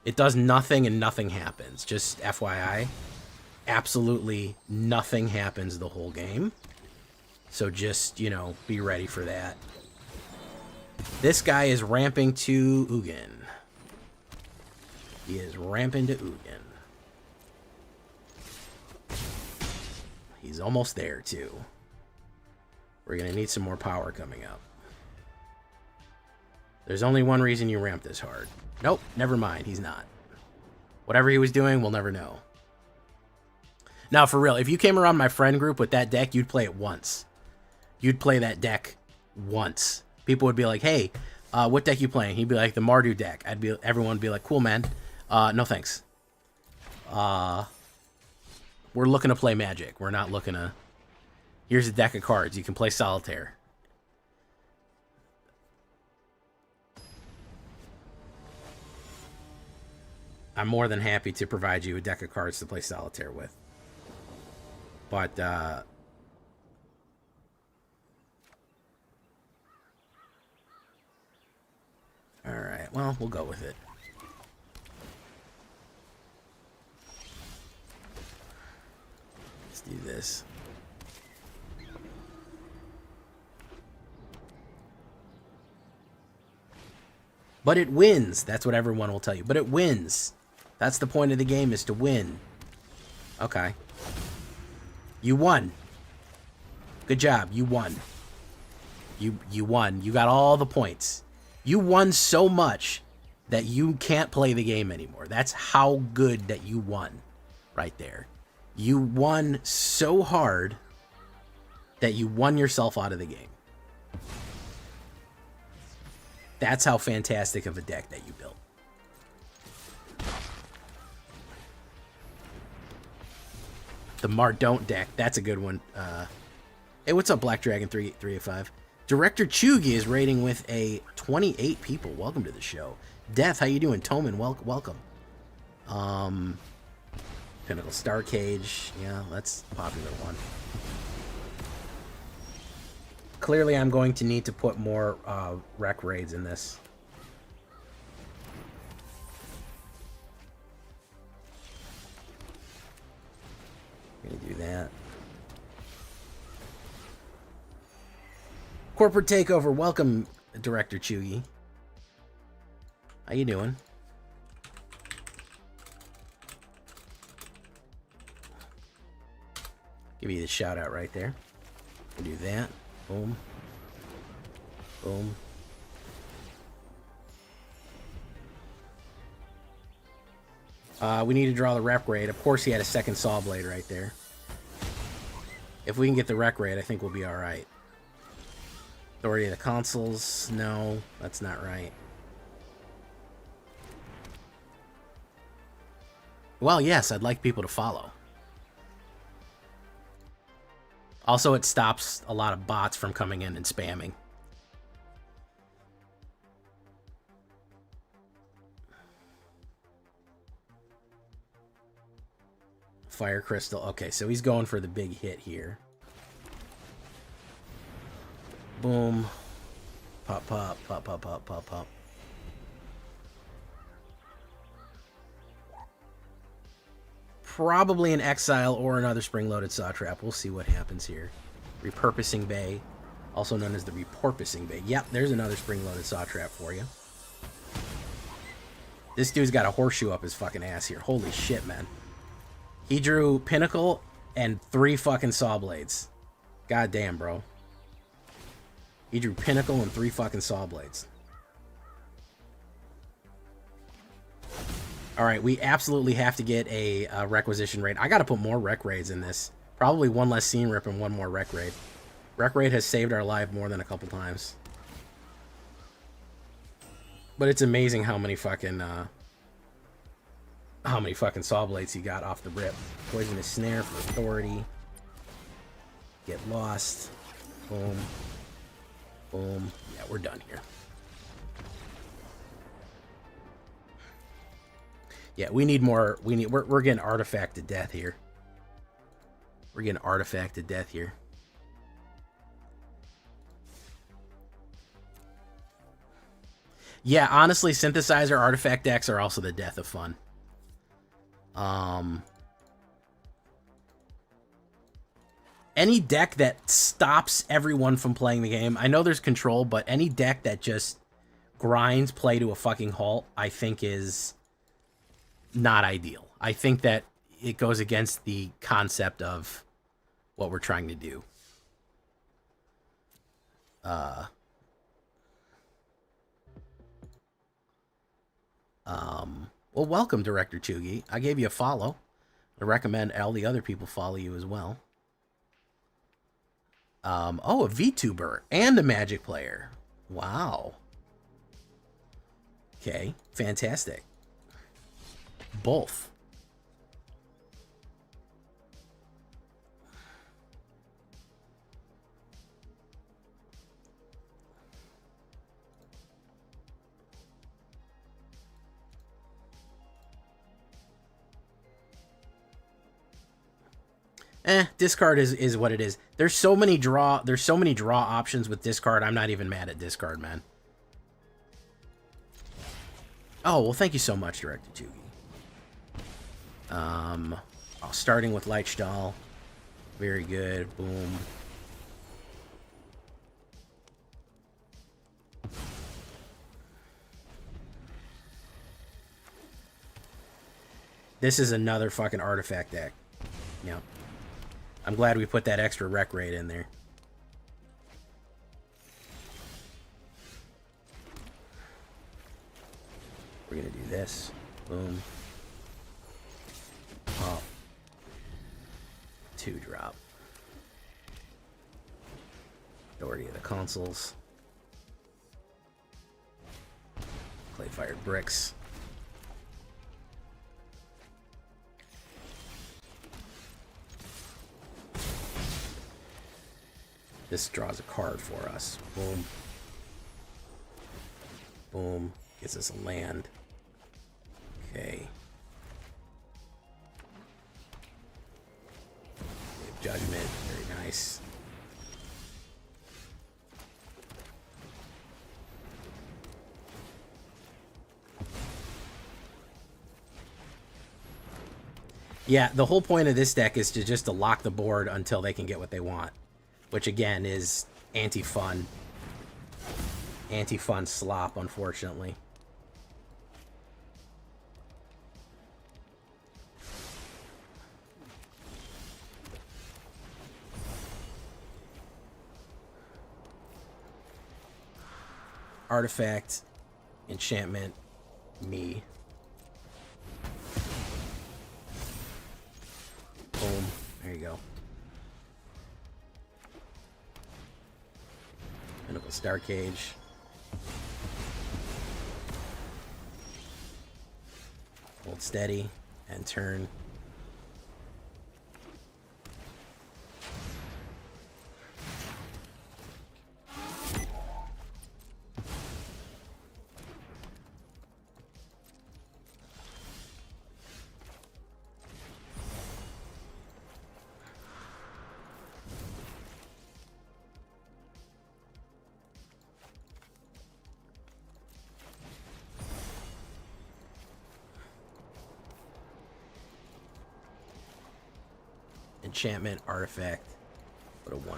It does nothing and nothing happens. Just FYI, absolutely nothing happens the whole game. So just, you know, be ready for that. This guy is ramping to Ugin. He is ramping to Ugin. He's almost there, too. We're going to need some more power coming up. There's only one reason you ramp this hard. Nope, never mind. He's not. Whatever he was doing, we'll never know. Now, for real, if you came around my friend group with that deck, you'd play it once. You'd play that deck once. People would be like, hey, what deck you playing? He'd be like, the Mardu deck. Everyone would be like, cool, man. No thanks. We're looking to play Magic. We're not looking to... Here's a deck of cards. You can play Solitaire. I'm more than happy to provide you a deck of cards to play Solitaire with. But, alright, well, we'll go with it. Let's do this. But it wins. That's what everyone will tell you. But it wins. That's the point of the game, is to win. Okay. You won. Good job. You won. You won. You got all the points. You won so much that you can't play the game anymore. That's how good that you won right there. You won so hard that you won yourself out of the game. That's how fantastic of a deck that you built. The Mardon't deck, that's a good one. Hey, what's up, Black Dragon 385? Director Chugi is raiding with a 28 people. Welcome to the show. Death, how you doing? Toman, welcome. Pinnacle Star Cage, yeah, that's a popular one. Clearly, I'm going to need to put more rec raids in this. Gonna do that. Corporate Takeover, welcome, Director Chugi. How you doing? Give you the shout out right there. We'll do that. Boom. Boom. We need to draw the rep raid. Of course, he had a second saw blade right there. If we can get the rec raid, I think we'll be alright. Authority of the consoles. No, that's not right. Well, yes, I'd like people to follow. Also, it stops a lot of bots from coming in and spamming. Fire Crystal. Okay, so he's going for the big hit here. Boom. Pop, pop, pop, pop, pop, pop, pop. Probably an Exile or another spring-loaded Saw Trap. We'll see what happens here. Repurposing Bay, also known as the Repurposing Bay. Yep, there's another spring-loaded Saw Trap for you. This dude's got a horseshoe up his fucking ass here. Holy shit, man. He drew Pinnacle and 3 fucking Saw Blades. God damn, bro. He drew Pinnacle and 3 fucking Saw Blades. Alright, we absolutely have to get a requisition raid. I gotta put more rec raids in this. Probably one less scene rip and one more rec raid. Rec raid has saved our life more than a couple times. But it's amazing how many fucking Saw Blades he got off the rip. Poisonous Snare for Authority. Get Lost. Boom. Boom. Yeah, we're done here. Yeah, we need more. We're getting artifacted death here. We're getting artifacted death here. Yeah, honestly, synthesizer artifact decks are also the death of fun. Any deck that stops everyone from playing the game. I know there's control, but any deck that just grinds play to a fucking halt, I think is not ideal. I think that it goes against the concept of what we're trying to do. Well, welcome, Director Chugi. I gave you a follow. I recommend all the other people follow you as well. Oh, a VTuber and a Magic player. Wow. Okay, fantastic. Both. Discard is what it is. There's so many draw options with discard. I'm not even mad at discard, man. Oh, well, thank you so much, Director Chugi. Starting with Leichtstahl. Very good. Boom. This is another fucking artifact deck. Yep. I'm glad we put that extra rec rate in there. We're gonna do this. Boom. Oh. 2-drop. Authority of the Consuls. Clay-fired bricks. This draws a card for us. Boom. Boom. Gets us a land. Okay. Judgment. Very nice. Yeah, the whole point of this deck is to just to lock the board until they can get what they want. Which, again, is anti-fun. Anti-fun slop, unfortunately. Artifact. Enchantment. Me. Boom. There you go. Pinnacle Star Cage. Hold steady and turn. Enchantment, artifact, put a 1/1.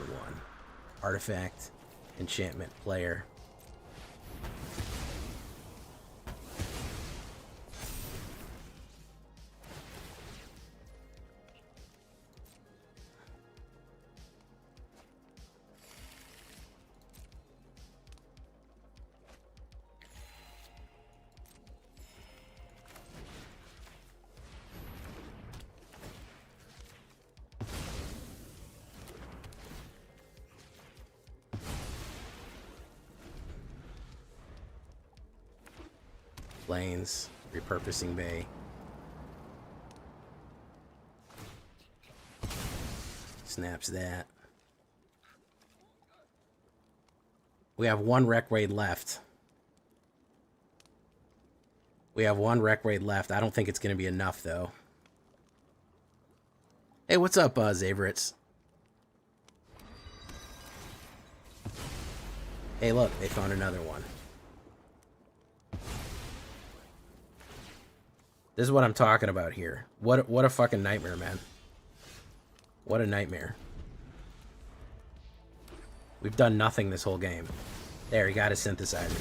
Artifact, enchantment, player. Lanes, repurposing bay. Snaps that. We have one rec raid left. We have one rec raid left. I don't think it's going to be enough, though. Hey, what's up, Zaveritz? Hey, look, they found another one. This is what I'm talking about here. What a fucking nightmare, man. What a nightmare. We've done nothing this whole game. There, he got a synthesizer.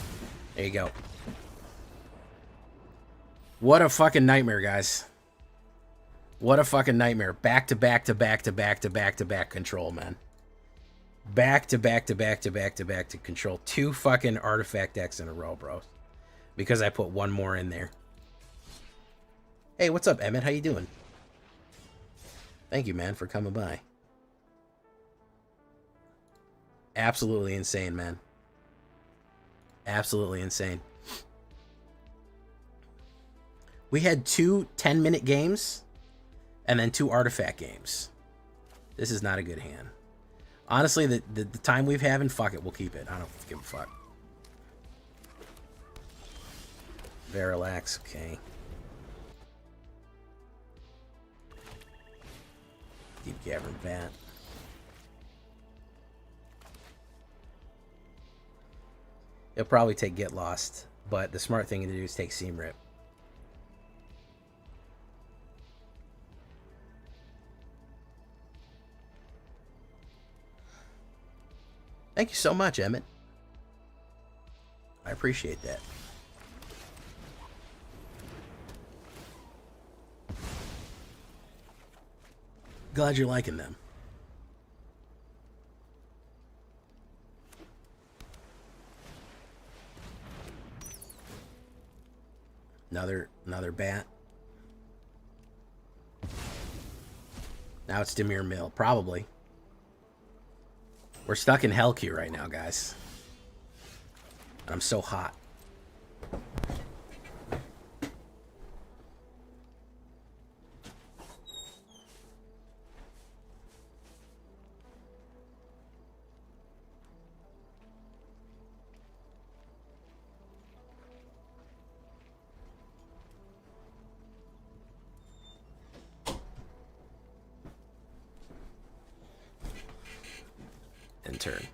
There you go. What a fucking nightmare, guys. What a fucking nightmare. Back to back to back to back to back to back control, man. Back to back to back to back to back to control. 2 fucking artifact decks in a row, bro. Because I put 1 more in there. Hey, what's up, Emmett? How you doing? Thank you, man, for coming by. Absolutely insane, man. Absolutely insane. We had 2 10-minute games and then 2 artifact games. This is not a good hand. Honestly, the time we've having, fuck it, we'll keep it. I don't give a fuck. Verilax, okay. Deep Cavern Bat. It'll probably take Get Lost, but the smart thing to do is take Seam Rip. Thank you so much, Emmett. I appreciate that. Glad you're liking them. Another bat. Now it's Demir Mill, probably. We're stuck in Hell Queue right now, guys. And I'm so hot. Turn.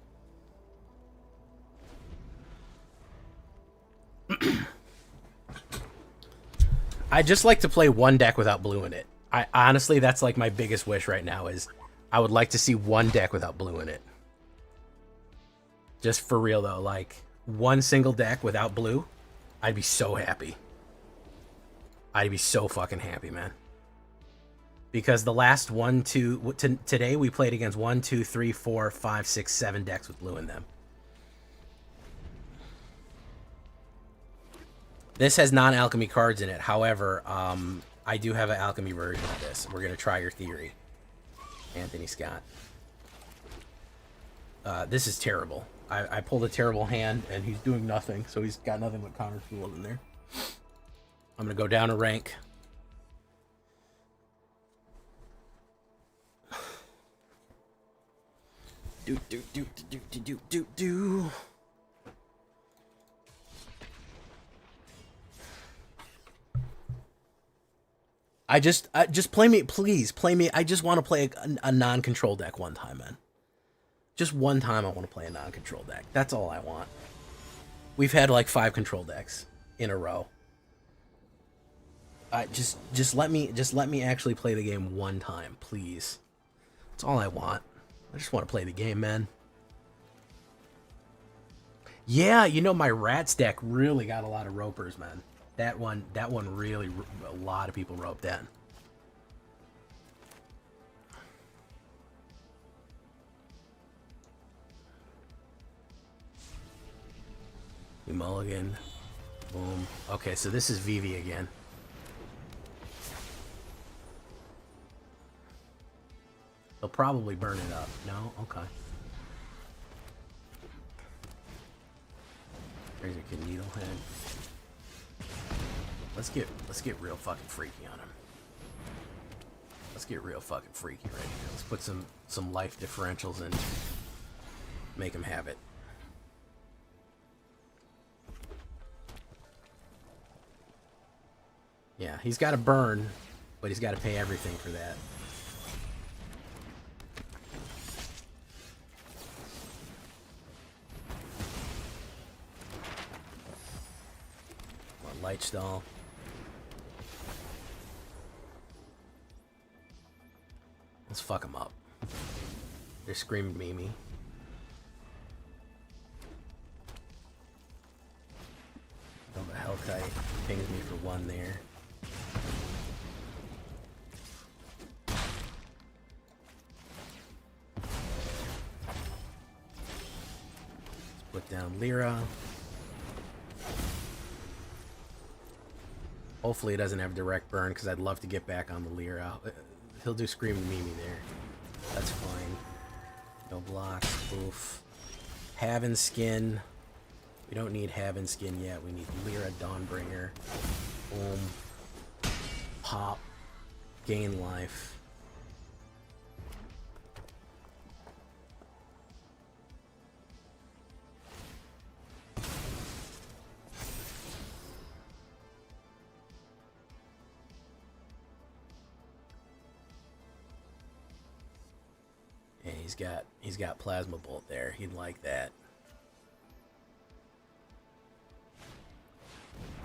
I just like to play one deck without blue in it. I honestly, that's like my biggest wish right now is I would like to see one deck without blue in it. Just for real though, like one single deck without blue, I'd be so happy. I'd be so fucking happy, man. Because the last today we played against 1, 2, 3, 4, 5, 6, 7 decks with blue in them. This has non-alchemy cards in it. However, I do have an alchemy version of this. We're gonna try your theory, Anthony Scott. This is terrible. I pulled a terrible hand and he's doing nothing, so he's got nothing but counter fuel in there. I'm gonna go down a rank. Do. I just play me, please play me. I just want to play a non-control deck one time, man. Just one time I want to play a non-control deck. That's all I want. We've had like 5 control decks in a row. Just let me actually play the game one time, please. That's all I want. I just want to play the game, man. Yeah, you know, my Rats deck really got a lot of ropers, man. That one really, a lot of people roped in. We mulligan. Boom. Okay, so this is Vivi again. They'll probably burn it up. No? Okay. There's a kid Needlehead. Let's get real fucking freaky on him. Let's get real fucking freaky right here. Let's put some life differentials in. Make him have it. Yeah, he's got to burn, but he's got to pay everything for that. Light stall. Let's fuck him up. They're screaming Mimi. Oh, the Hellkite pings me for 1 there. Lyra. Hopefully it doesn't have direct burn, because I'd love to get back on the Lyra. He'll do Screaming Mimi there. That's fine. No blocks. Oof. Haven Skin. We don't need Haven Skin yet. We need Lyra Dawnbringer. Boom. Pop. Gain life. He's got Plasma Bolt there. He'd like that.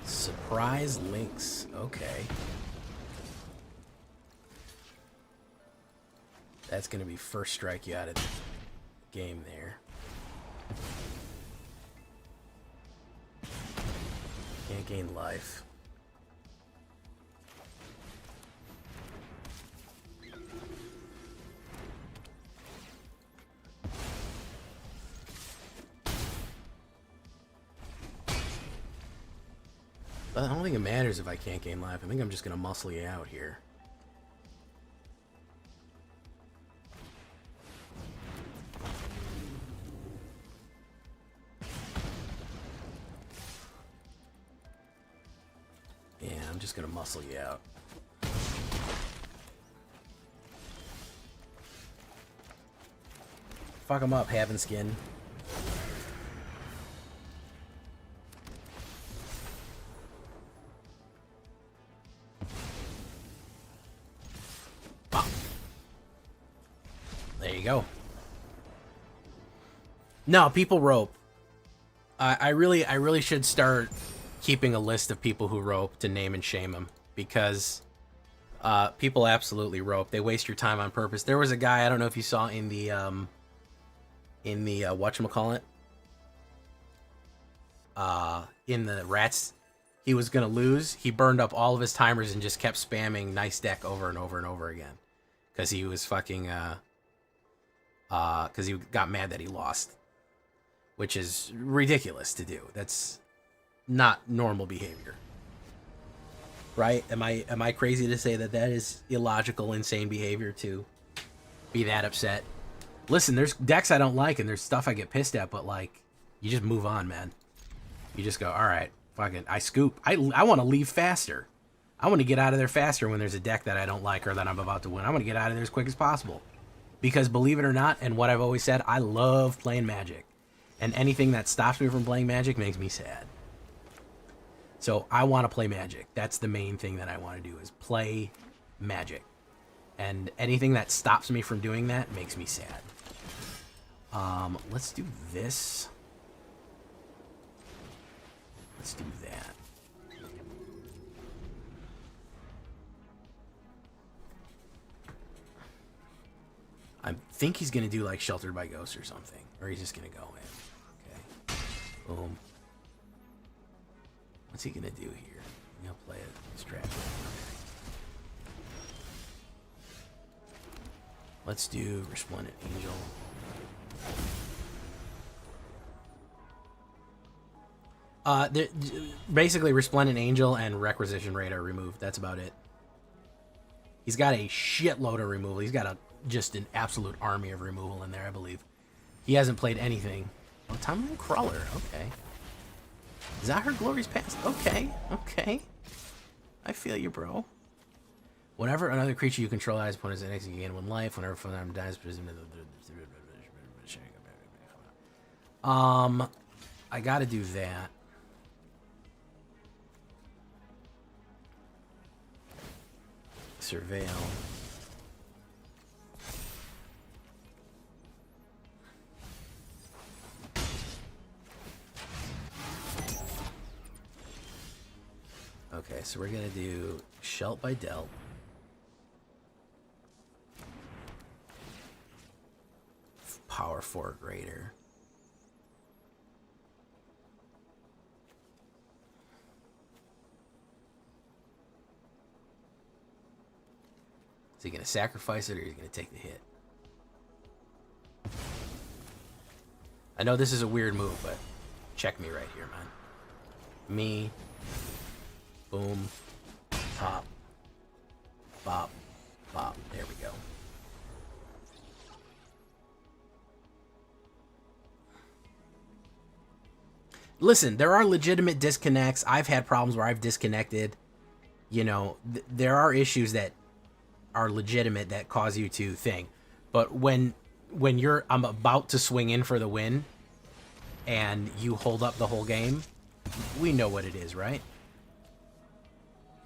Surprise Lynx. Okay. That's going to be first strike you out of the game there. Can't gain life. I don't think it matters if I can't gain life. I think I'm just going to muscle you out here. Yeah, I'm just going to muscle you out. Fuck him up, Haven Skin. Go. No, people rope. I really should start keeping a list of people who rope to name and shame them, because people absolutely rope. They waste your time on purpose. There was a guy, I don't know if you saw in the whatchamacallit, in the rats, he was gonna lose. He burned up all of his timers and just kept spamming nice deck over and over and over again, because he was fucking because he got mad that he lost, which is ridiculous to do. That's not normal behavior, right? Am I crazy to say that that is illogical, insane behavior to be that upset? Listen, there's decks I don't like and there's stuff I get pissed at, but like, you just move on, man. You just go, all right, fucking, I scoop. I want to leave faster. I want to get out of there faster when there's a deck that I don't like or that I'm about to win. I want to get out of there as quick as possible. Because believe it or not, and what I've always said, I love playing Magic. And anything that stops me from playing Magic makes me sad. So I want to play Magic. That's the main thing that I want to do, is play Magic. And anything that stops me from doing that makes me sad. Let's do this. Let's do that. I think he's going to do like Sheltered by Ghosts or something. Or he's just going to go in. Okay. Boom. What's he going to do here? He'll play a strat. Let's do Resplendent Angel. Basically, Resplendent Angel and Requisition Rate are removed. That's about it. He's got a shitload of removal. He's got just an absolute army of removal in there, I believe. He hasn't played anything. Oh, Time Crawler. Okay. Zahir Glory's Past. Okay. Okay. I feel you, bro. Whenever another creature you control has opponent's next, you gain 1 life. Whenever one of them dies, I gotta do that. Surveil. Okay, so we're gonna do Shelt by Delt. Power 4 greater. Is he gonna sacrifice it or is he gonna take the hit? I know this is a weird move, but check me right here, man. Me. Boom. Pop. Bop. Bop. There we go. Listen, there are legitimate disconnects. I've had problems where I've disconnected. You know, there are issues that are legitimate that cause you to think. But when I'm about to swing in for the win and you hold up the whole game, we know what it is, right?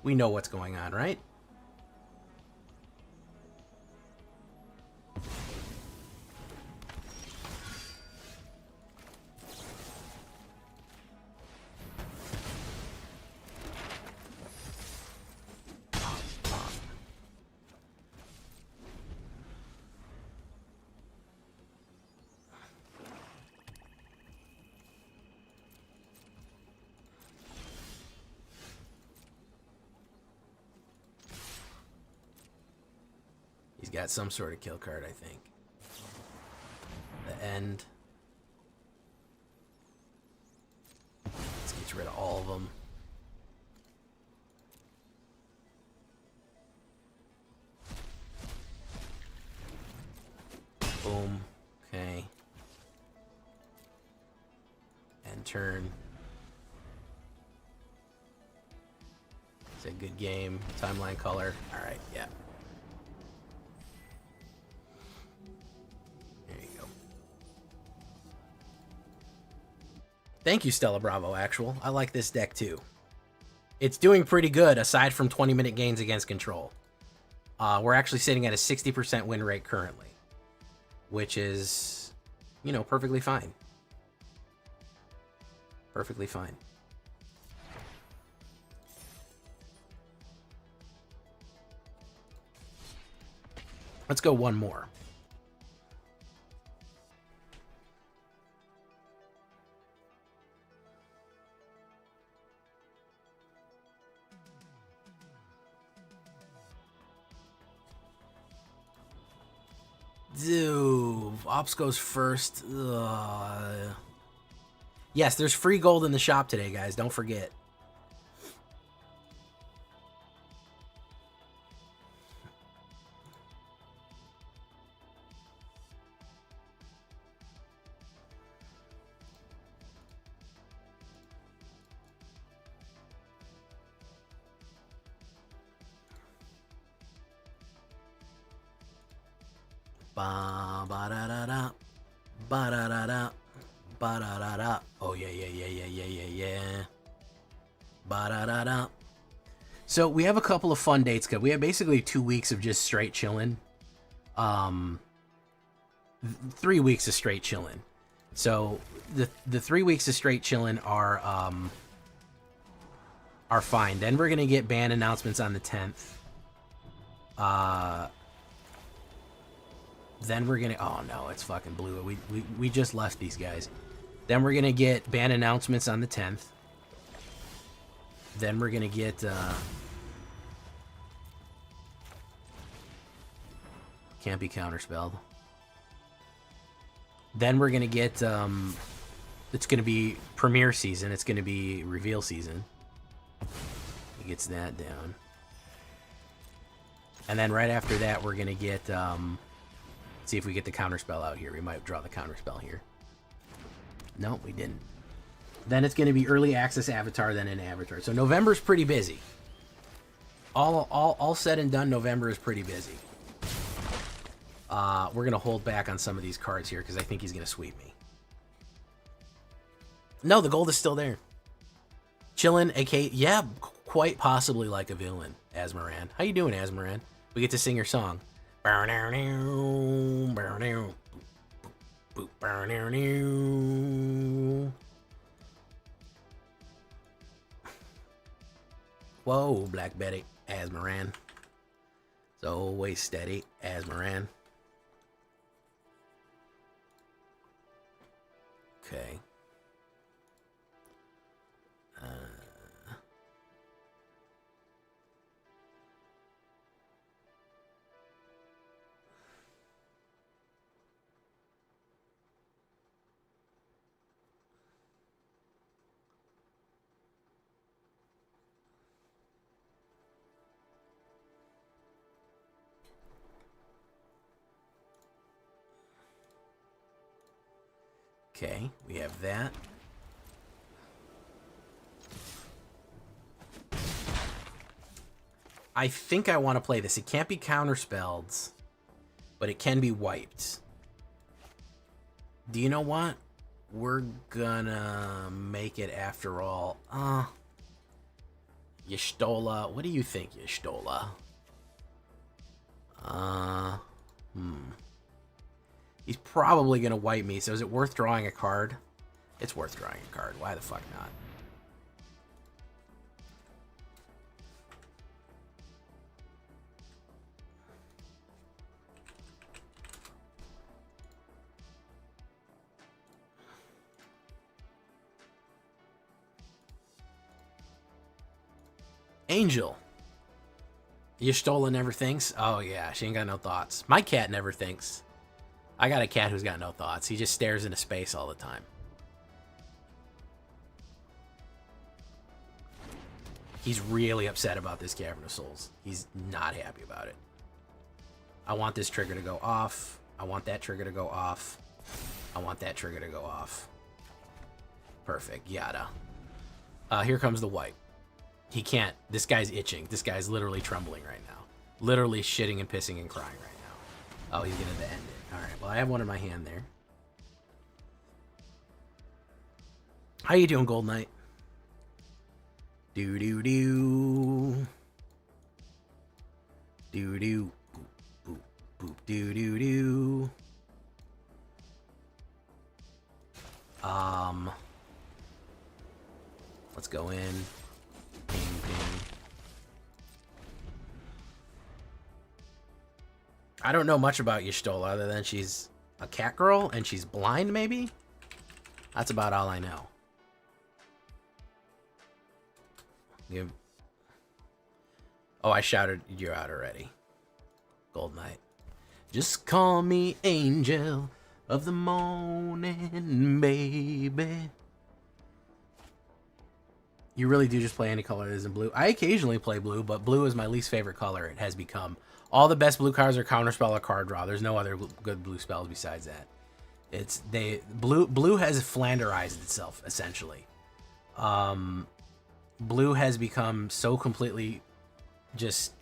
We know what's going on, right? He's got some sort of kill card, I think. The end. Let's get rid of all of them. Boom. Okay. And turn. It's a good game. Timeline color. Alright, yeah. Thank you, Stella Bravo Actual. I like this deck too. It's doing pretty good aside from 20-minute gains against control. We're actually sitting at a 60% win rate currently, which is, you know, perfectly fine. Perfectly fine. Let's go one more. Dude, Ops goes first. Yes, there's free gold in the shop today, guys. Don't forget. Ba ba da da da, ba da da da, ba da da da. Oh yeah, yeah, yeah, yeah, yeah, yeah, yeah. Ba da da da. So we have a couple of fun dates. We have basically 2 weeks of just straight chilling. 3 weeks of straight chilling. So the 3 weeks of straight chilling are fine. Then we're gonna get ban announcements on the 10th. Then we're gonna... Oh, no, it's fucking blue. We just left these guys. Then we're gonna get ban announcements on the 10th. Then we're gonna get... Can't be counterspelled. Then we're gonna get... It's gonna be premiere season. It's gonna be reveal season. He gets that down. And then right after that, we're gonna get... see if we get the counterspell out here. We might draw the counterspell here. No, we didn't. Then it's going to be early access Avatar, then an Avatar. So November's pretty busy. All said and done, November is pretty busy. We're going to hold back on some of these cards here because I think he's going to sweep me. No, the gold is still there. Chillin', aka, yeah, quite possibly like a villain, Asmaran. How you doing, Asmaran? We get to sing your song. Whoa, Black Betty, Asmaran. It's always steady, Asmaran. Okay. Okay, we have that. I think I want to play this. It can't be counterspelled, but it can be wiped. Do you know what? We're gonna make it after all. Y'shtola. What do you think, Y'shtola? He's probably gonna wipe me, so is it worth drawing a card? It's worth drawing a card. Why the fuck not? Angel. Y'shtola never thinks? Oh yeah, she ain't got no thoughts. My cat never thinks. I got a cat who's got no thoughts. He just stares into space all the time. He's really upset about this Cavern of Souls. He's not happy about it. I want this trigger to go off. I want that trigger to go off. I want that trigger to go off. Perfect. Yada. Here comes the wipe. He can't. This guy's itching. This guy's literally trembling right now. Literally shitting and pissing and crying right now. Oh, he's going to end it. All right. Well, I have one in my hand there. How you doing, Gold Knight? Do-do-do. Do-do. Boop, boop, boop. Do-do-do. Let's go in. Ping, ping. I don't know much about Y'shtola other than she's a cat girl and she's blind, maybe? That's about all I know. Oh, I shouted you out already. Gold Knight. Just call me Angel of the Morning, baby. You really do just play any color that isn't blue. I occasionally play blue, but blue is my least favorite color. It has become. All the best blue cards are counterspell or card draw. There's no other good blue spells besides that. Blue has flanderized itself essentially. Blue has become so completely just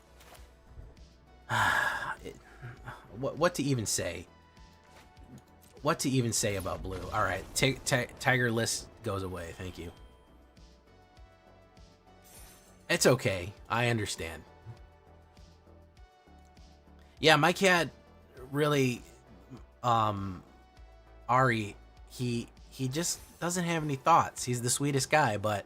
what to even say? What to even say about blue? All right, Tiger List goes away. Thank you. It's okay. I understand. Yeah, my cat really, Ari, he just doesn't have any thoughts. He's the sweetest guy, but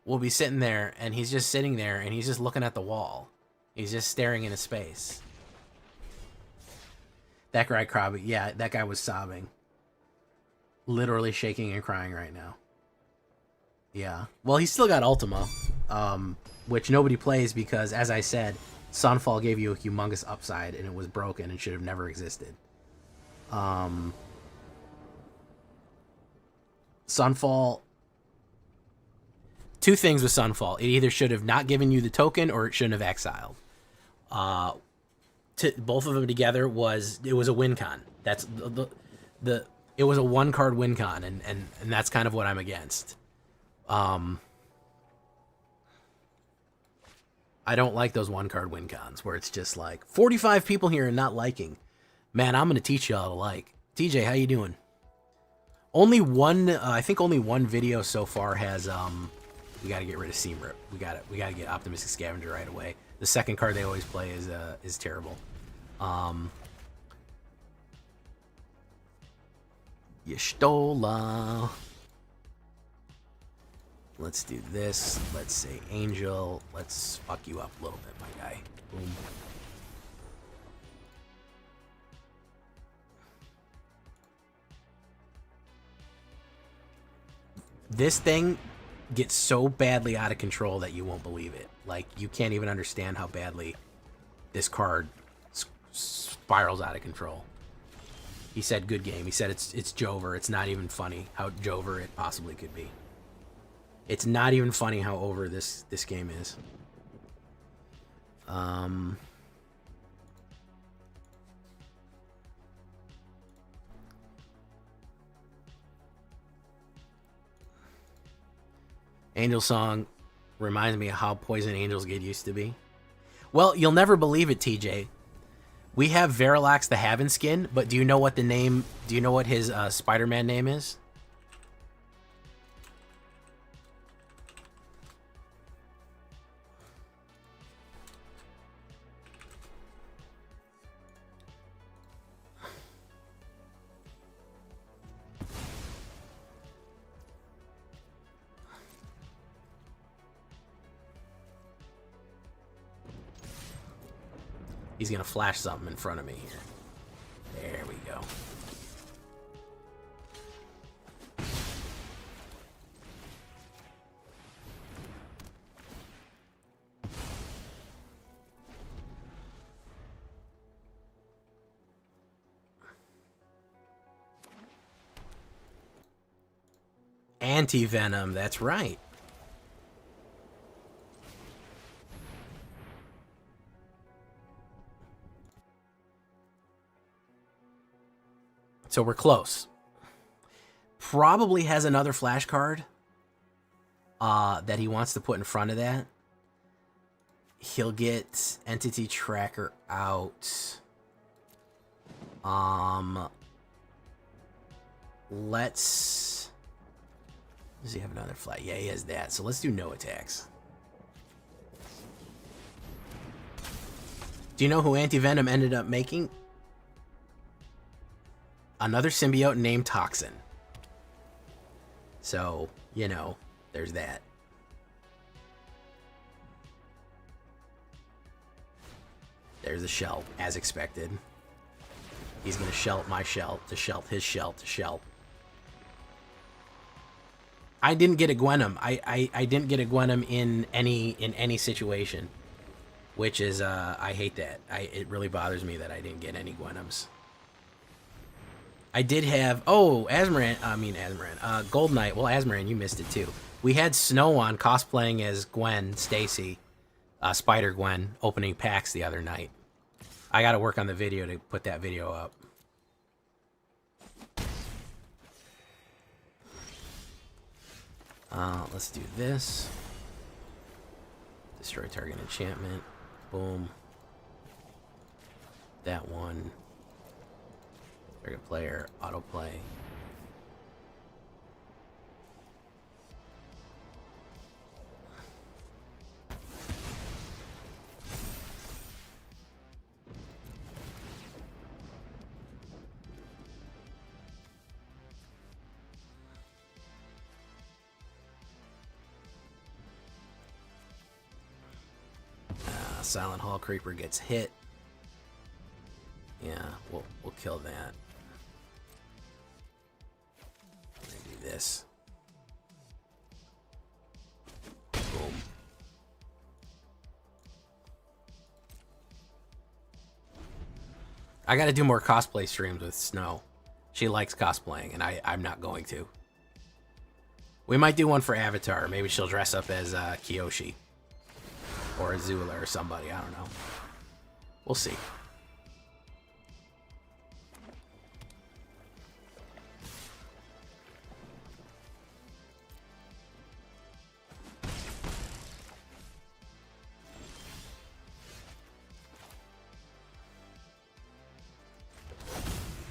we'll be sitting there and he's just sitting there and he's just looking at the wall. He's just staring into space. That guy cried. Yeah, that guy was sobbing. Literally shaking and crying right now. Yeah. Well, he's still got Ultima, which nobody plays because, as I said, Sunfall gave you a humongous upside and it was broken and should have never existed. Sunfall... Two things with Sunfall. It either should have not given you the token or it shouldn't have exiled. Both of them together it was a win con. That's it was a one card win con, and that's kind of what I'm against. I don't like those one card win cons where it's just like 45 people here and not liking. Man, I'm gonna teach y'all to like. TJ, how you doing? Only one, I think only one video so far has we gotta get rid of Seam Rip. We gotta get Optimistic Scavenger right away. The second card they always play is terrible. Y'shtola. Let's do this. Let's say Angel. Let's fuck you up a little bit, my guy. Boom. This thing gets so badly out of control that you won't believe it. Like, you can't even understand how badly this card spirals out of control. He said good game. He said it's Jover. It's not even funny how Jover it possibly could be. It's not even funny how over this game is. Angel Song reminds me of how Poison Angels get used to be. Well, you'll never believe it, TJ. We have Verilax the Haven skin, but do you know what the name, do you know what his Spider-Man name is? He's gonna flash something in front of me here. There we go. Anti-venom, that's right. So we're close. Probably has another flash card that he wants to put in front of that. He'll get Entity Tracker out. Does he have another flag? Yeah, he has that. So let's do no attacks. Do you know who Anti-Venom ended up making? Another symbiote named Toxin. So, you know, there's that. There's the shell, as expected. He's gonna shelt my shell, to shelt his shell, to shelt. I didn't get a Gwenum. I didn't get a Gwenum in any situation. Which is, I hate that. It really bothers me that I didn't get any Gwenums. I did have, Asmaran, Gold Knight. Well, Asmaran, you missed it too. We had Snow on cosplaying as Gwen Stacy, Spider-Gwen, opening packs the other night. I gotta work on the video to put that video up. Let's do this. Destroy target enchantment. Boom. That one. Target player, autoplay. Silent Hall Creeper gets hit. Yeah, we'll kill that. Do this. Boom. I gotta do more cosplay streams with Snow. She likes cosplaying, and I'm not going to. We might do one for Avatar. Maybe she'll dress up as Kyoshi. Or Azula or somebody, I don't know. We'll see.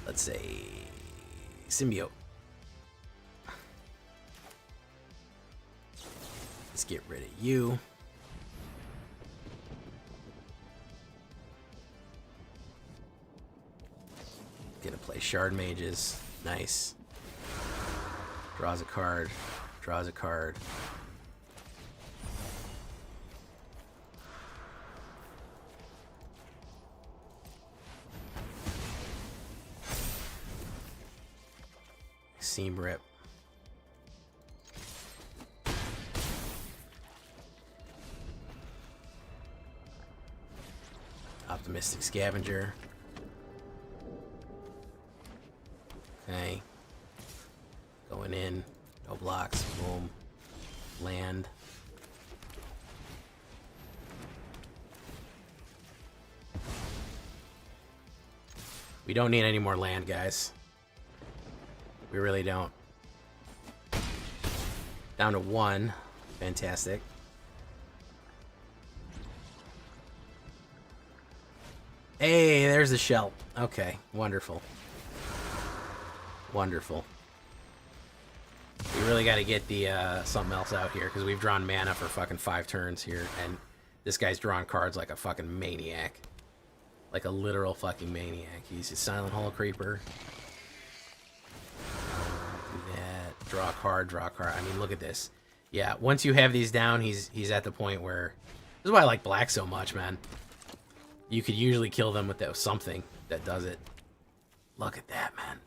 Let's say symbiote. Let's get rid of you. Gonna play Shard Mages. Nice. Draws a card. Draws a card. Seam Rip. Optimistic Scavenger. Okay. Going in. No blocks. Boom. Land. We don't need any more land, guys. We really don't. Down to 1. Fantastic. Hey, there's the shell. Okay, wonderful. Wonderful. We really got to get the something else out here, because we've drawn mana for fucking 5 turns here, and this guy's drawing cards like a fucking maniac. Like a literal fucking maniac. He's a Silent Hall Creeper. Do that. Draw a card, draw a card. I mean, look at this. Yeah, once you have these down, he's at the point where... This is why I like black so much, man. You could usually kill them with something that does it. Look at that, man.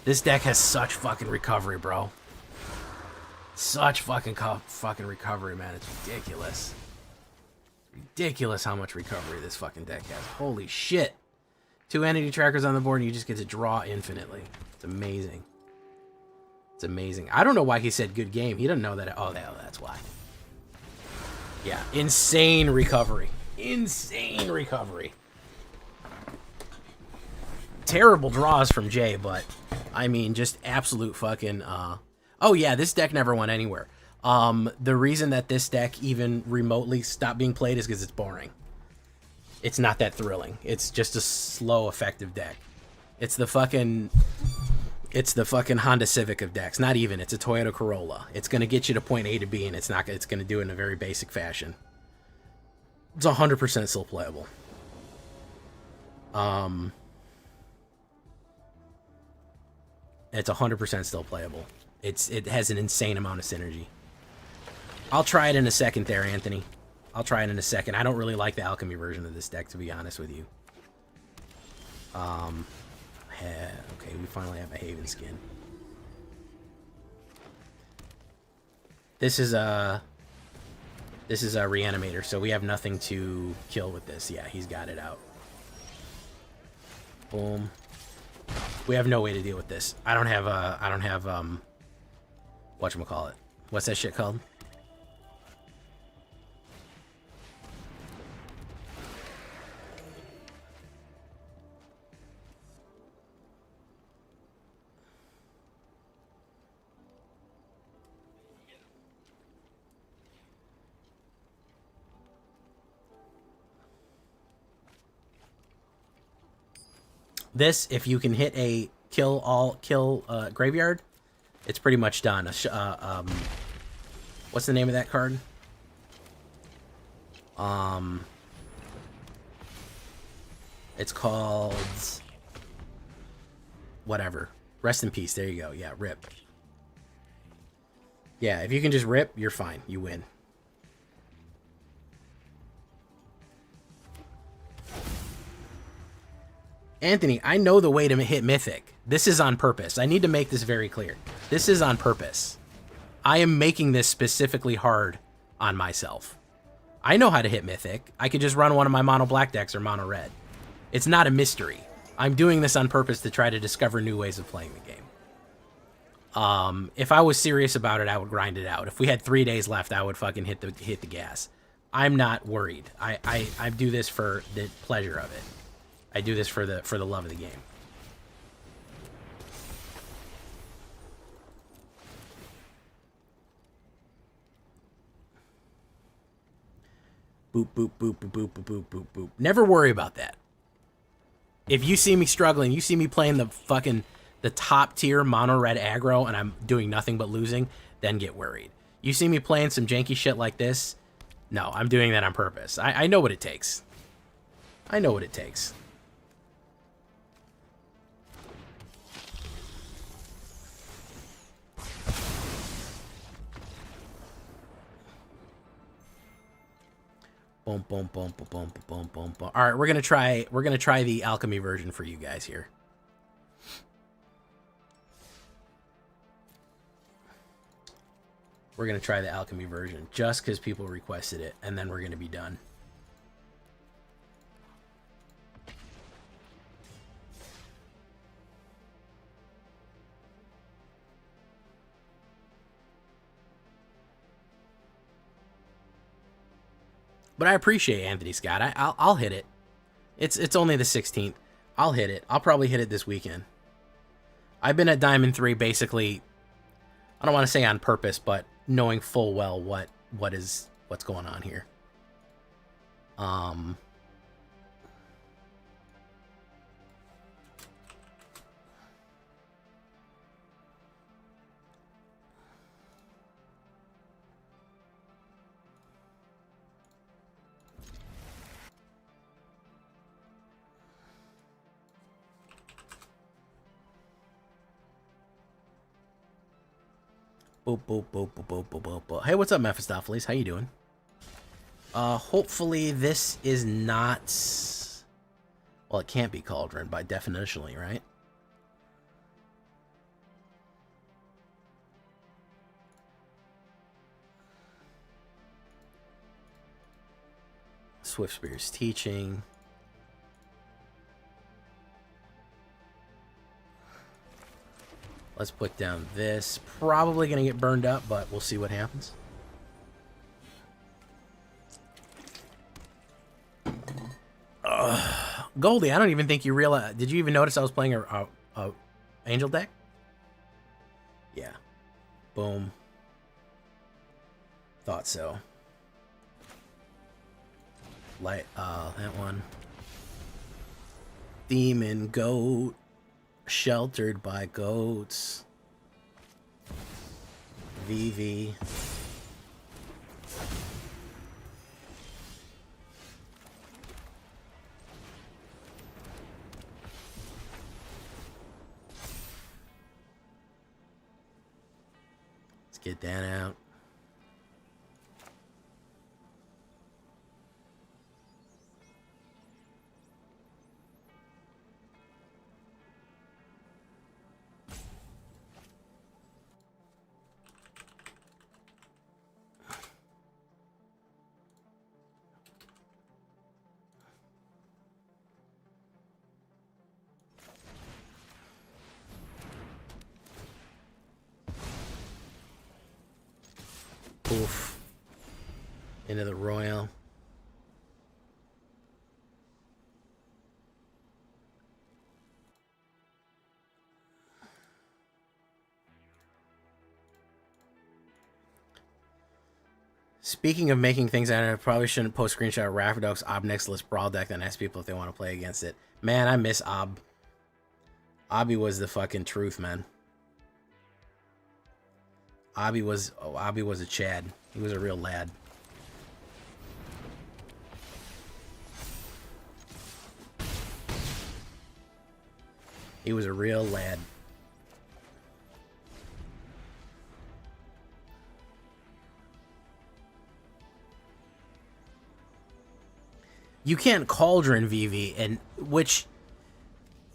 This deck has such fucking recovery, bro. Such fucking recovery, man. It's ridiculous. Ridiculous how much recovery this fucking deck has. Holy shit. 2 entity trackers on the board and you just get to draw infinitely. It's amazing. It's amazing. I don't know why he said good game. He doesn't know that. Oh, that's why. Yeah, insane recovery. Insane recovery. Terrible draws from Jay, but I mean, just absolute fucking... Oh yeah, this deck never went anywhere. The reason that this deck even remotely stopped being played is because it's boring. It's not that thrilling. It's just a slow, effective deck. It's the fucking Honda Civic of decks. Not even. It's a Toyota Corolla. It's gonna get you to point A to B, and it's gonna do it in a very basic fashion. It's 100% still playable. It's 100% still playable. It has an insane amount of synergy. I'll try it in a second there, Anthony. I'll try it in a second. I don't really like the alchemy version of this deck, to be honest with you. Okay, we finally have a Haven skin. This is a reanimator, so we have nothing to kill with this. Yeah, he's got it out. Boom. We have no way to deal with this. I don't have whatchamacallit. What's that shit called? This, if you can hit a kill graveyard, it's pretty much done. What's the name of that card? It's called whatever. Rest in peace. There you go. Yeah, rip. Yeah, if you can just rip, you're fine. You win. Anthony, I know the way to hit Mythic. This is on purpose. I need to make this very clear. This is on purpose. I am making this specifically hard on myself. I know how to hit Mythic. I could just run one of my mono black decks or mono red. It's not a mystery. I'm doing this on purpose to try to discover new ways of playing the game. If I was serious about it, I would grind it out. If we had 3 days left, I would fucking hit the gas. I'm not worried. I do this for the pleasure of it. I do this for the love of the game. Boop, boop, boop, boop, boop, boop, boop, boop, boop. Never worry about that. If you see me struggling, you see me playing the top tier mono red aggro and I'm doing nothing but losing, then get worried. You see me playing some janky shit like this? No, I'm doing that on purpose. I know what it takes. I know what it takes. Boom, boom, boom, boom, boom, boom, boom, boom. All right, we're gonna try the alchemy version for you guys here. We're gonna try the alchemy version just because people requested it, and then we're gonna be done. But I appreciate Anthony Scott. I'll hit it. It's only the 16th. I'll hit it. I'll probably hit it this weekend. I've been at Diamond 3 basically, I don't want to say on purpose, but knowing full well what what's going on here. Boop, boop, boop, boop, boop, boop, boop, boop. Hey, what's up, Mephistopheles? How you doing? Hopefully this is not... Well, it can't be Cauldron by definitionally, right? Swiftspear's teaching. Let's put down this. Probably going to get burned up, but we'll see what happens. Goldie, I don't even think you realize... Did you even notice I was playing a Angel deck? Yeah. Boom. Thought so. Light, that one. Demon Goat. Sheltered by goats. VV. Let's get that out. Oof. Into the Royal. Speaking of making things out, I probably shouldn't post screenshot of Rapidox Obnix list brawl deck and ask people if they want to play against it. Man, I miss Ob. Obby was the fucking truth, man. Obby was a Chad. He was a real lad. He was a real lad. You can't Cauldron VV, and which...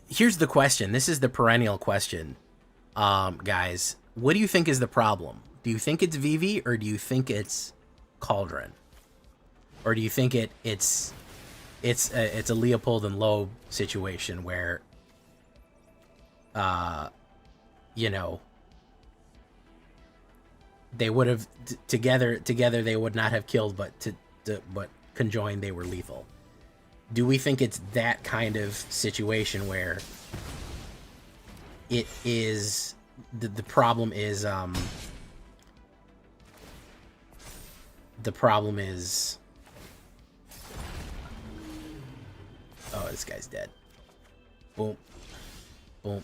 Here's the question. This is the perennial question, guys. What do you think is the problem? Do you think it's VV, or do you think it's Cauldron? Or do you think it's a Leopold and Loeb situation where, you know, they would have together they would not have killed, but conjoined they were lethal. Do we think it's that kind of situation where it is the problem is oh, this guy's dead. Boom. Boom.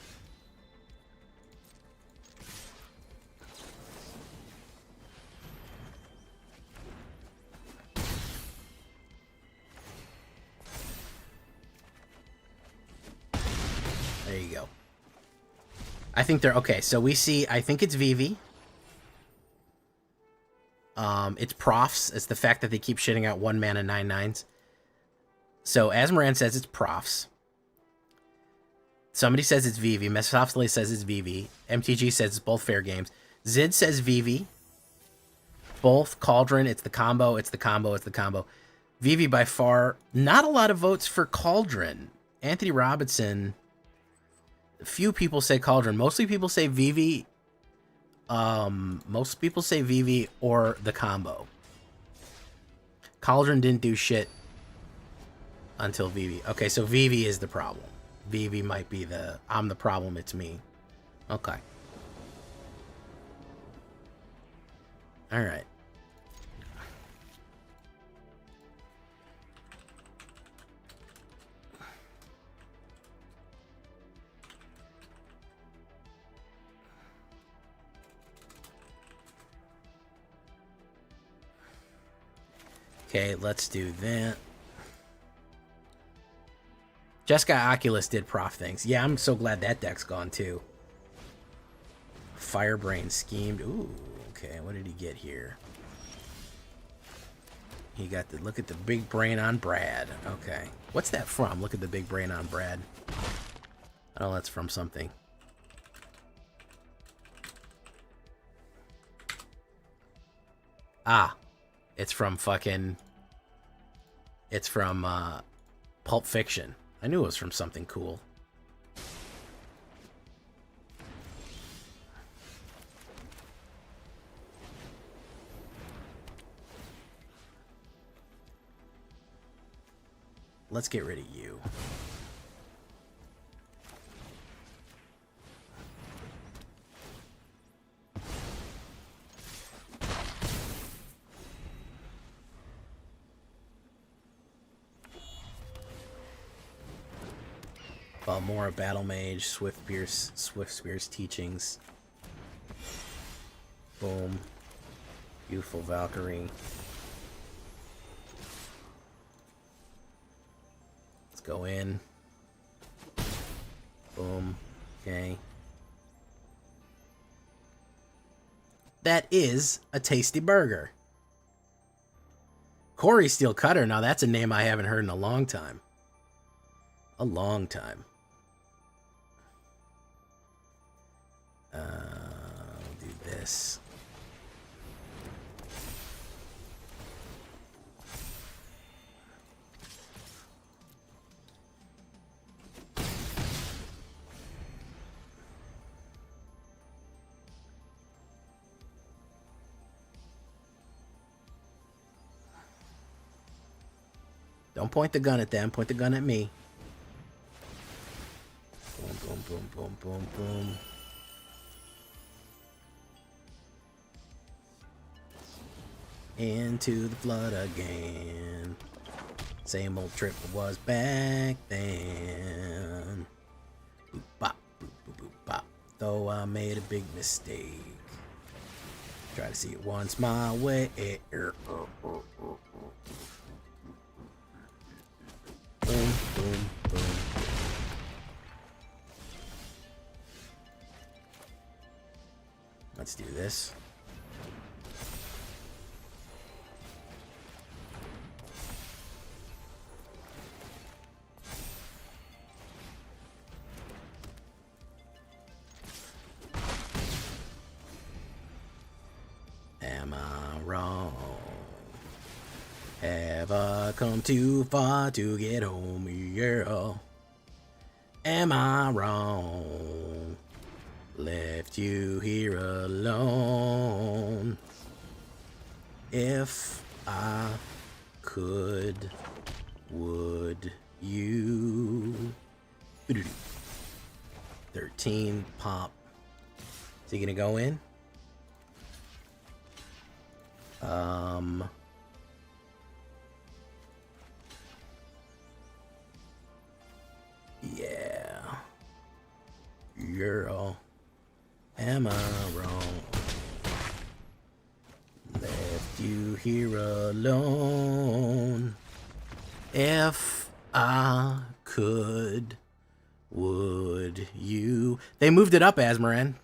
There you go. I think they're okay. So we see, I think it's VV. It's Profs. It's the fact that they keep shitting out 1-mana 9/9s. So Asmoran says it's Profs. Somebody says it's VV. Mephistopheles says it's VV. MTG says it's both fair games. Zid says VV. Both Cauldron. It's the combo. It's the combo. It's the combo. VV by far. Not a lot of votes for Cauldron. Anthony Robinson. Few people say Cauldron. Mostly people say VV. Most people say VV or the combo. Cauldron didn't do shit until VV. Okay, so VV is the problem. VV might be the... I'm the problem, it's me. Okay. Alright. Okay, let's do that. Jessica Oculus did prof things. Yeah, I'm so glad that deck's gone too. Firebrain schemed. Ooh, okay, what did he get here? He got the look at the big brain on Brad. Okay. What's that from? Look at the big brain on Brad. Oh, that's from something. Ah. It's from fucking... It's from, Pulp Fiction. I knew it was from something cool. Let's get rid of you. Balmora, Battle Mage, Swift Spear's Teachings. Boom. Beautiful Valkyrie. Let's go in. Boom. Okay. That is a tasty burger. Corey Steel Cutter. Now that's a name I haven't heard in a long time. A long time. I'll do this. Don't point the gun at them. Point the gun at me. Boom, boom, boom, boom, boom, boom. Into the flood again. Same old trip was back then. Boop, bop, boop, boop, boop, bop. Though I made a big mistake. Try to see it once my way. Boom, boom, boom. Let's do this. Am I wrong? Have I come too far to get home, yeah? Am I wrong? Left you here alone. If I could, would you? 13 pop. Is he gonna go in? Yeah. Girl, am I wrong? Left you here alone. If I could, would you? They moved it up, Asmaran.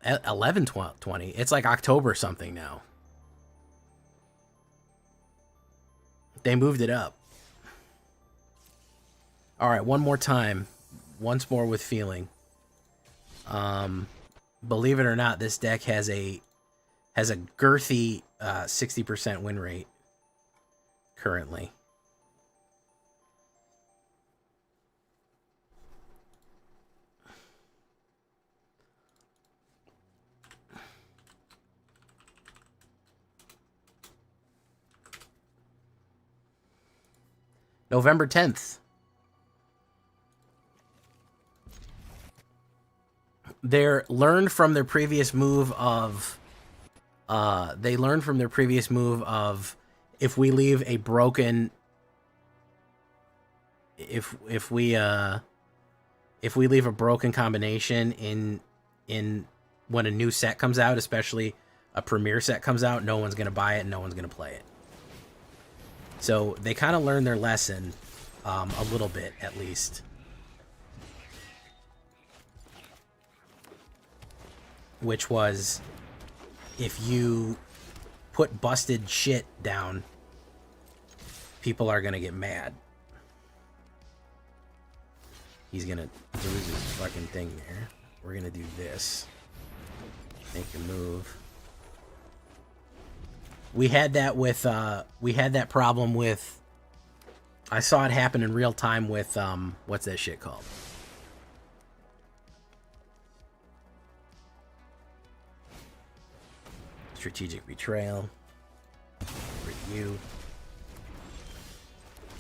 11:20. It's like October something now. They moved it up. All right, one more time. Once more with feeling. Believe it or not, this deck has a girthy 60% win rate currently. November 10th. They learned from their previous move of if we leave a broken if we leave a broken combination in when a new set comes out, especially a premiere set comes out, no one's going to buy it and no one's going to play it. So they kind of learned their lesson a little bit, at least. Which was, if you put busted shit down, people are going to get mad. He's going to lose his fucking thing there. We're going to do this. Make a move. We had that with, we had that problem with, I saw it happen in real time with, what's that shit called? Strategic Betrayal. Review.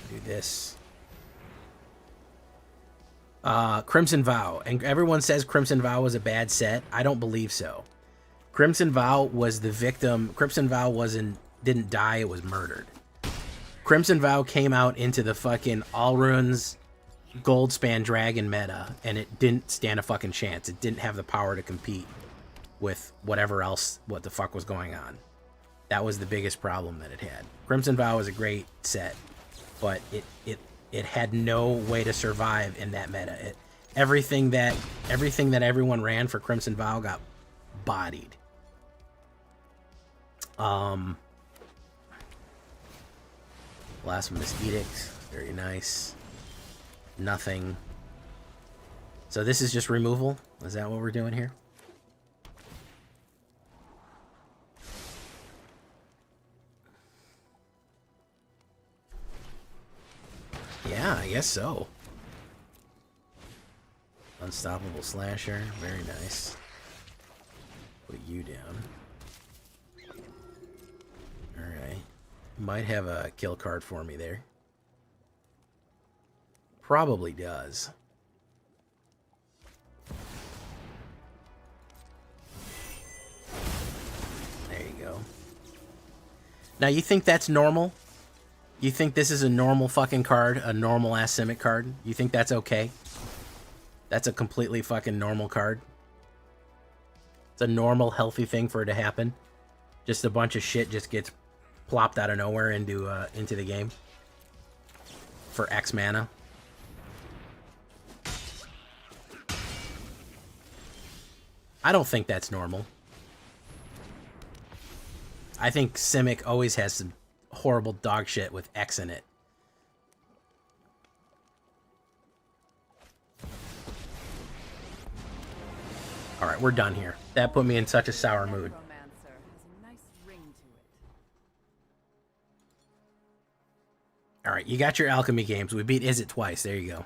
Do this. Crimson Vow. And everyone says Crimson Vow was a bad set. I don't believe so. Crimson Vow was the victim. Crimson Vow didn't die, it was murdered. Crimson Vow came out into the fucking All Runes Goldspan Dragon meta, and it didn't stand a fucking chance. It didn't have the power to compete with whatever else, what the fuck was going on. That was the biggest problem that it had. Crimson Vow was a great set, but it had no way to survive in that meta. Everything that everyone ran for Crimson Vow got bodied. Blasphemous Edict, very nice. Nothing. So this is just removal? Is that what we're doing here? Yeah, I guess so. Unstoppable Slasher, very nice. Put you down. Alright. Might have a kill card for me there. Probably does. There you go. Now, you think that's normal? You think this is a normal fucking card? A normal ass Simic card? You think that's okay? That's a completely fucking normal card? It's a normal, healthy thing for it to happen? Just a bunch of shit just gets plopped out of nowhere into the game? For X mana? I don't think that's normal. I think Simic always has some horrible dog shit with X in it. Alright, we're done here. That put me in such a sour mood. Alright, you got your alchemy games. We beat Is It twice. There you go.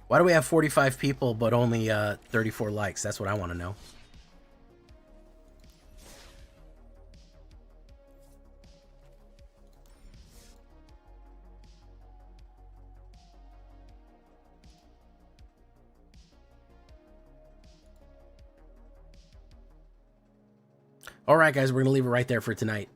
Why do we have 45 people but only 34 likes? That's what I want to know. Alright guys, we're going to leave it right there for tonight.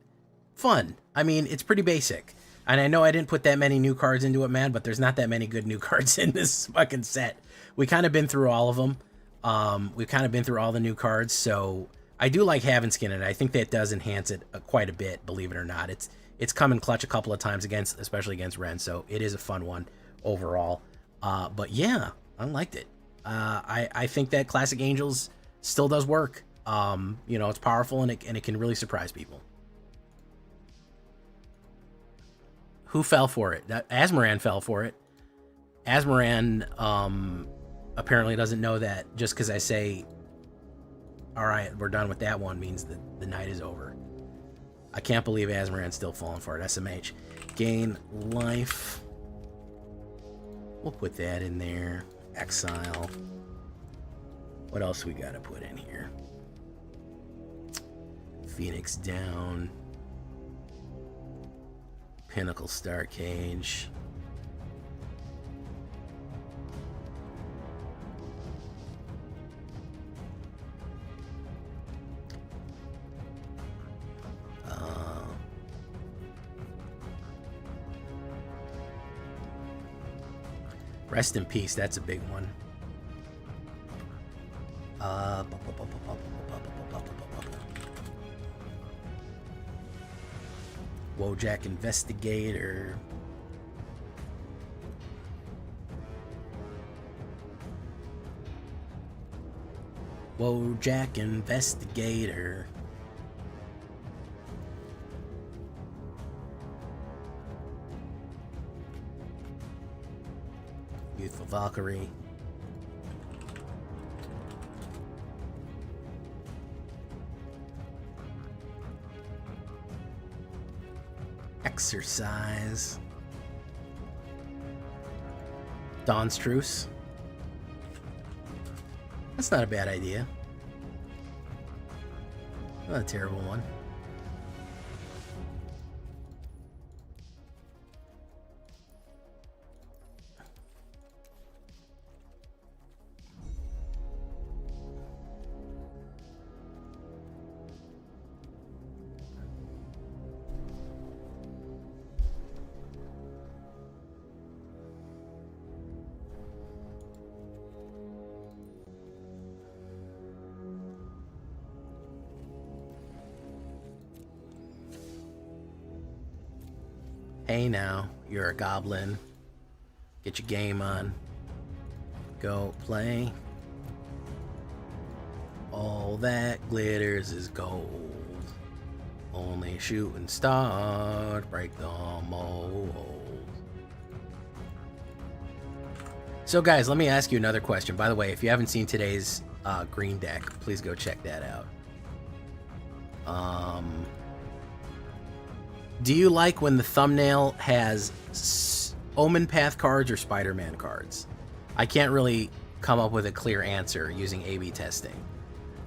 Fun. I mean, it's pretty basic. And I know I didn't put that many new cards into it, man, but there's not that many good new cards in this fucking set. We kind of been through all of them. We've kind of been through all the new cards, so I do like having skin in it. I think that does enhance it quite a bit, believe it or not. It's come in clutch a couple of times, especially against Ren, so it is a fun one overall. But yeah, I liked it. I think that Classic Angels still does work. You know, it's powerful and it can really surprise people. Who fell for it? Azmoran fell for it. Azmoran apparently doesn't know that just because I say, all right, we're done with that one, means that the night is over. I can't believe Azmoran's still falling for it. SMH. Gain life. We'll put that in there. Exile. What else we got to put in here? Phoenix down. Pinnacle Star Cage. Rest in peace. That's a big one. Wojak Investigator. Wojak Investigator. Youthful Valkyrie. Exercise. Dawn's Truce. That's not a bad idea. Not a terrible one. Hey now, you're a goblin. Get your game on. Go play. All that glitters is gold. Only shooting stars break the mold. So guys, let me ask you another question. By the way, if you haven't seen today's green deck, please go check that out. Do you like when the thumbnail has Omenpath cards or Spider-Man cards? I can't really come up with a clear answer using A/B testing.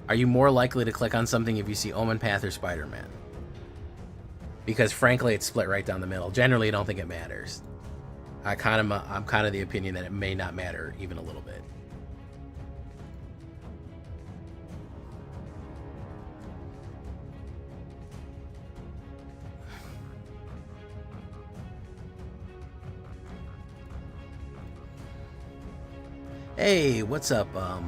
Are you more likely to click on something if you see Omenpath or Spider-Man? Because frankly, it's split right down the middle. Generally, I don't think it matters. I'm kind of the opinion that it may not matter even a little bit. Hey, what's up? I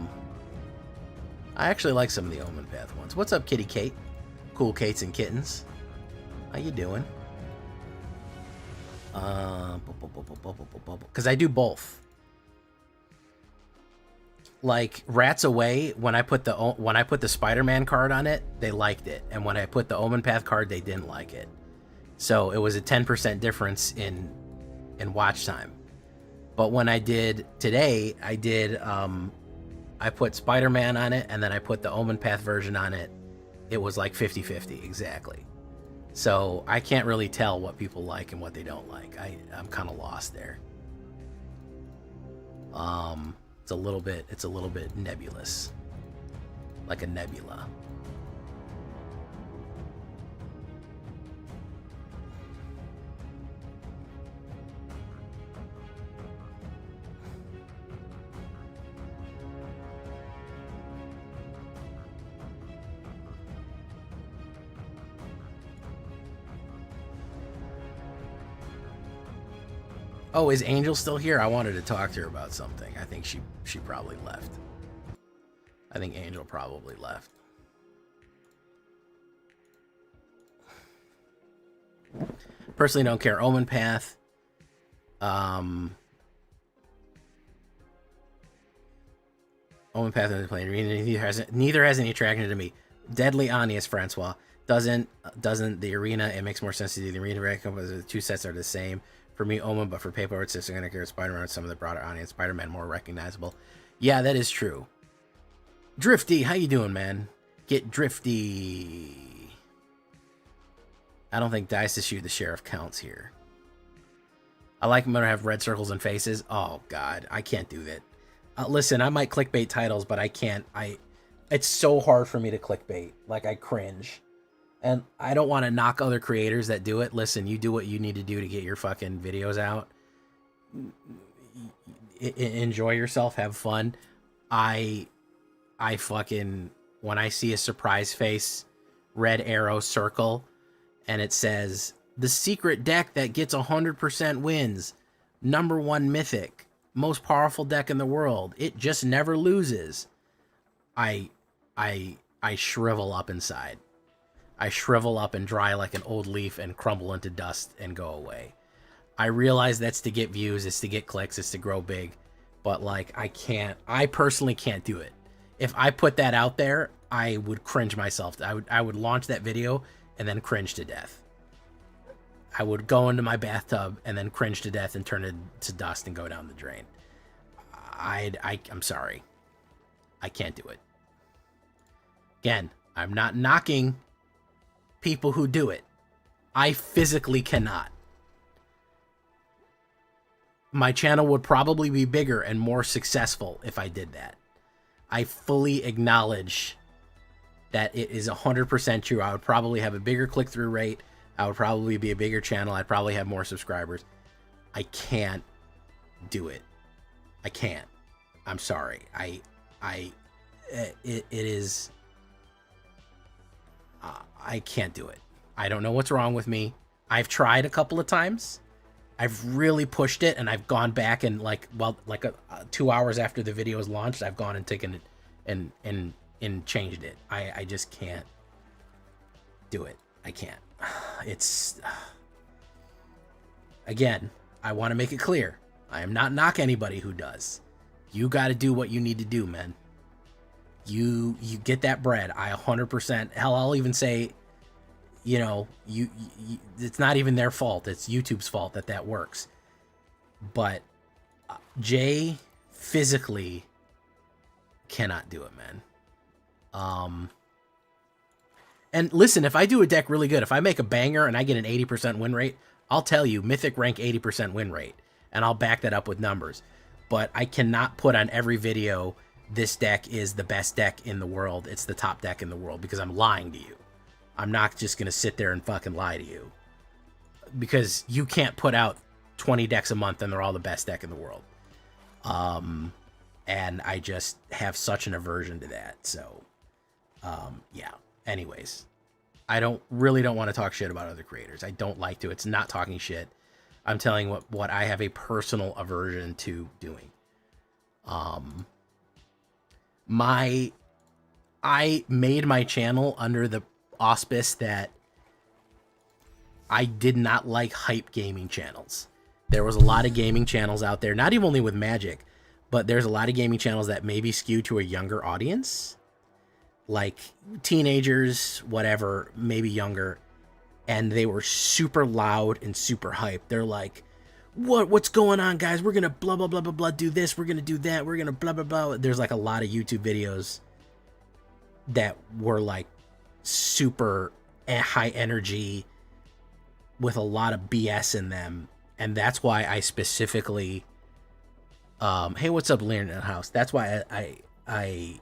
actually like some of the Omenpath ones. What's up, Kitty Kate? Cool Kates and Kittens. How you doing? Because I do both. Like Rats Away, when I put the Spider-Man card on it, they liked it, and when I put the Omenpath card, they didn't like it. So it was a 10% difference in watch time. But when I did today, I put Spider-Man on it, and then I put the Omenpath version on it. It was like 50-50, exactly. So I can't really tell what people like and what they don't like. I'm kind of lost there. It's a little bit nebulous, like a nebula. Oh, is Angel still here? I wanted to talk to her about something. I think she probably left. I think Angel probably left. Personally, don't care. Omenpath. Omenpath in the plane. Neither has any attraction to me. Deadly honest, Francois. Doesn't the arena? It makes more sense to do the arena. The two sets are the same. For me, Omen, but for paper arts, it's going to care Spider-Man with some of the broader audience. Spider-Man more recognizable. Yeah, that is true. Drifty, how you doing, man? Get drifty. I don't think Dice to shoot the sheriff counts here. I like them to have red circles and faces. Oh, God, I can't do that. Listen, I might clickbait titles, but I can't. It's so hard for me to clickbait. Like, I cringe. And I don't want to knock other creators that do it. Listen, you do what you need to do to get your fucking videos out. Enjoy yourself. Have fun. I fucking... When I see a surprise face, red arrow circle, and it says, the secret deck that gets 100% wins. #1 mythic. most powerful deck in the world. It just never loses. I shrivel up inside. I shrivel up and dry like an old leaf and crumble into dust and go away. I realize that's to get views, it's to get clicks, it's to grow big, but like I personally can't do it. If I put that out there, I would cringe myself. I would launch that video and then cringe to death. I would go into my bathtub and then cringe to death and turn it to dust and go down the drain. I'm sorry. I can't do it. Again, I'm not knocking people who do it. I physically cannot. My channel would probably be bigger and more successful if I did that. I fully acknowledge that it is 100% true. I would probably have a bigger click-through rate. I would probably be a bigger channel. I'd probably have more subscribers. I can't do it. I can't. I'm sorry. It is... I can't do it. I don't know what's wrong with me. I've tried a couple of times. I've really pushed it, and I've gone back and 2 hours after the video is launched, I've gone and taken it and changed it. I just can't do it. I can't. It's again, I want to make it clear. I am not knocking anybody who does. You got to do what you need to do, man. You get that bread. I 100%. Hell, I'll even say, you it's not even their fault. It's YouTube's fault that works. But Jay physically cannot do it, man. And listen, if I do a deck really good, if I make a banger and I get an 80% win rate, I'll tell you, Mythic rank 80% win rate, and I'll back that up with numbers. But I cannot put on every video, this deck is the best deck in the world, it's the top deck in the world, because I'm lying to you. I'm not just going to sit there and fucking lie to you. Because you can't put out 20 decks a month and they're all the best deck in the world. And I just have such an aversion to that. So, yeah. Anyways, I really don't want to talk shit about other creators. I don't like to. It's not talking shit. I'm telling what I have a personal aversion to doing. I made my channel under the auspice that I did not like hype gaming channels. There was a lot of gaming channels out there, not even only with Magic, but there's a lot of gaming channels that maybe skew to a younger audience, like teenagers, whatever, maybe younger, and they were super loud and super hyped. They're like, what's going on, guys? We're gonna blah blah blah blah blah do this, we're gonna do that, we're gonna blah blah blah. There's like a lot of YouTube videos that were like super high energy with a lot of BS in them, and that's why I specifically hey, what's up, Leonard in the house? That's why I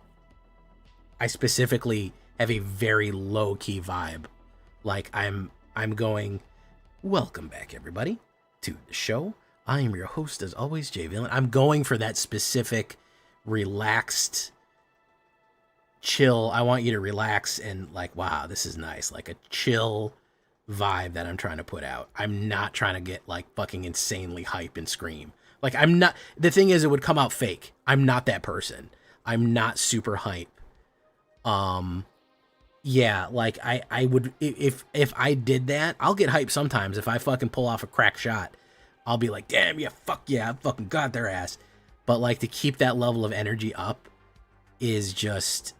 specifically have a very low-key vibe. Like I'm going, welcome back everybody to the show. I am your host as always, Jay Villainy. I'm going for that specific relaxed chill. I want you to relax and like, wow, this is nice. Like a chill vibe that I'm trying to put out. I'm not trying to get like fucking insanely hype and scream. Like I'm not, the thing is it would come out fake. I'm not that person. I'm not super hype. Yeah, like I would, if I did that, I'll get hyped sometimes. If I fucking pull off a crack shot, I'll be like, damn, yeah, fuck yeah, I fucking got their ass. But like to keep that level of energy up is just,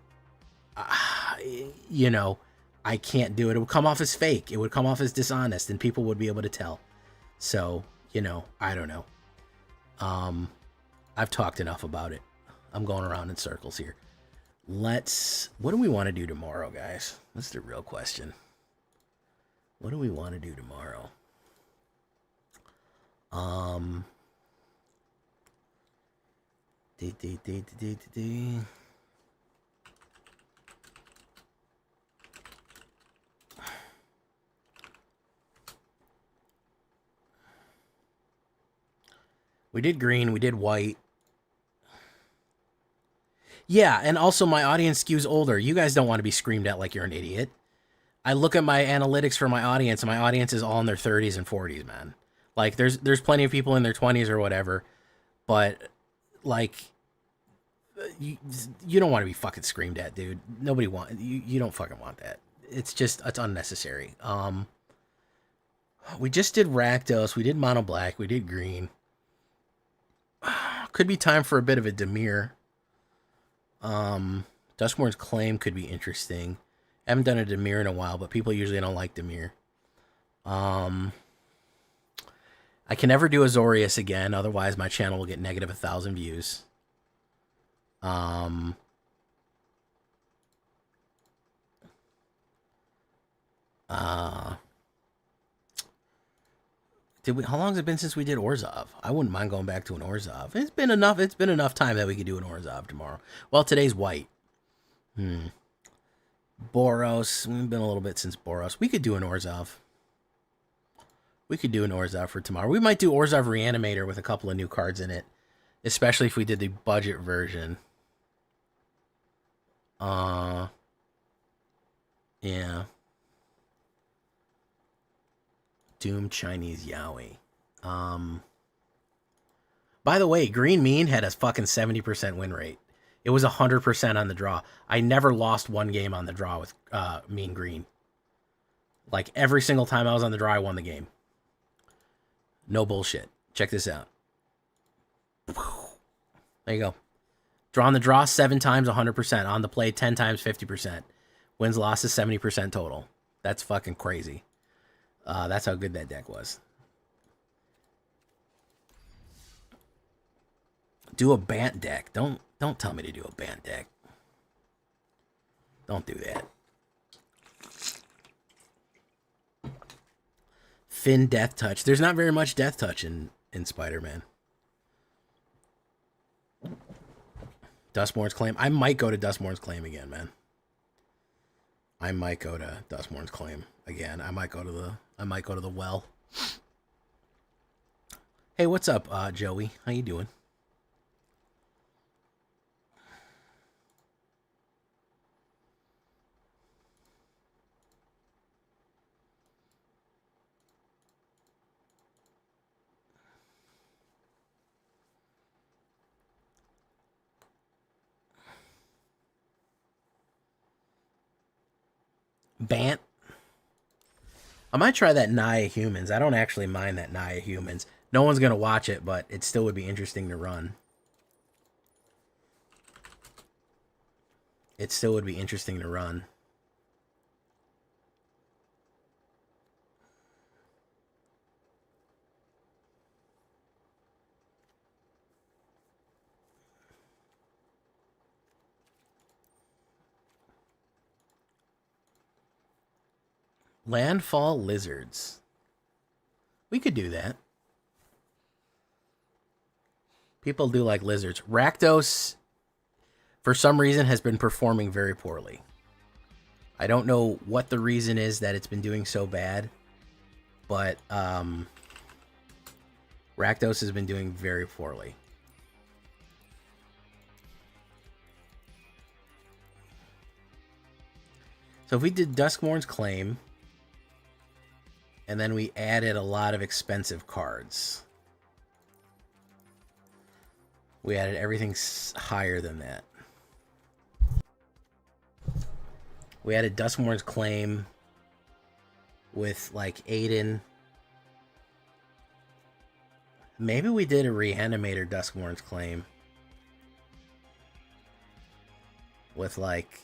you know, I can't do it. It would come off as fake. It would come off as dishonest and people would be able to tell. So, you know, I don't know. I've talked enough about it. I'm going around in circles here. What do we want to do tomorrow, guys? That's the real question. What do we want to do tomorrow? We did green, we did white. Yeah, and also my audience skews older. You guys don't want to be screamed at like you're an idiot. I look at my analytics for my audience, and my audience is all in their 30s and 40s, man. Like, there's plenty of people in their 20s or whatever, But, like, you don't want to be fucking screamed at, dude. Nobody you don't fucking want that. It's unnecessary. We just did Rakdos, we did Mono Black, we did Green. Could be time for a bit of a Dimir. Duskmourn's Claim could be interesting. Haven't done a Dimir in a while, but people usually don't like Dimir. I can never do Azorius again, otherwise my channel will get negative 1,000 views. How long has it been since we did Orzhov? I wouldn't mind going back to an Orzhov. It's been enough time that we could do an Orzhov tomorrow. Well, today's white. Boros. We've been a little bit since Boros. We could do an Orzhov. We could do an Orzhov for tomorrow. We might do Orzhov Reanimator with a couple of new cards in it. Especially if we did the budget version. Yeah. Doom Chinese Yaoi. By the way, Green Mean had a fucking 70% win rate. It was 100% on the draw. I never lost one game on the draw with Mean Green. Like, every single time I was on the draw, I won the game. No bullshit. Check this out. There you go. Draw on the draw 7 times, 100%. On the play 10 times, 50%. Wins, losses, 70% total. That's fucking crazy. That's how good that deck was. Do a Bant deck. Don't tell me to do a Bant deck. Don't do that. Finn Death Touch. There's not very much Death Touch in Spider-Man. Duskmourn's Claim. I might go to Duskmourn's Claim again, man. I might go to Duskmourn's Claim again. I might go to the well. Hey, what's up, Joey? How you doing? Bant. I might try that Naya Humans. I don't actually mind that Naya Humans. No one's going to watch it, but it still would be interesting to run. It still would be interesting to run. Landfall Lizards. We could do that. People do like lizards. Rakdos, for some reason, has been performing very poorly. I don't know what the reason is that it's been doing so bad, but Rakdos has been doing very poorly. So if we did Duskmourn's Claim, and then we added a lot of expensive cards. We added everything higher than that. We added Duskmourn's Claim with, like, Aiden. Maybe we did a Reanimator Duskmourn's Claim with, like,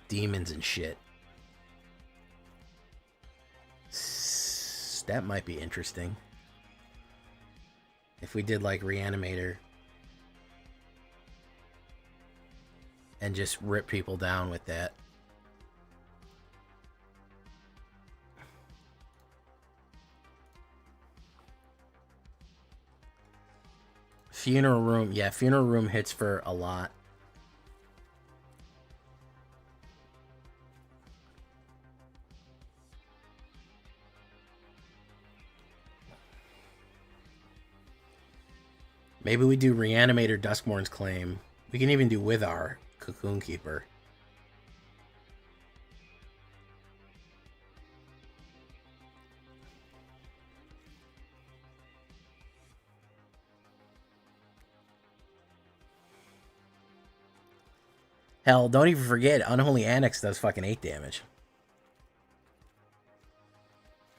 demons and shit. That might be interesting. If we did, like, Reanimator and just rip people down with that. Funeral Room. Yeah, Funeral Room hits for a lot. Maybe we do Reanimator Duskmourn's Claim. We can even do with our Cocoon Keeper. Hell, don't even forget, Unholy Annex does fucking 8 damage.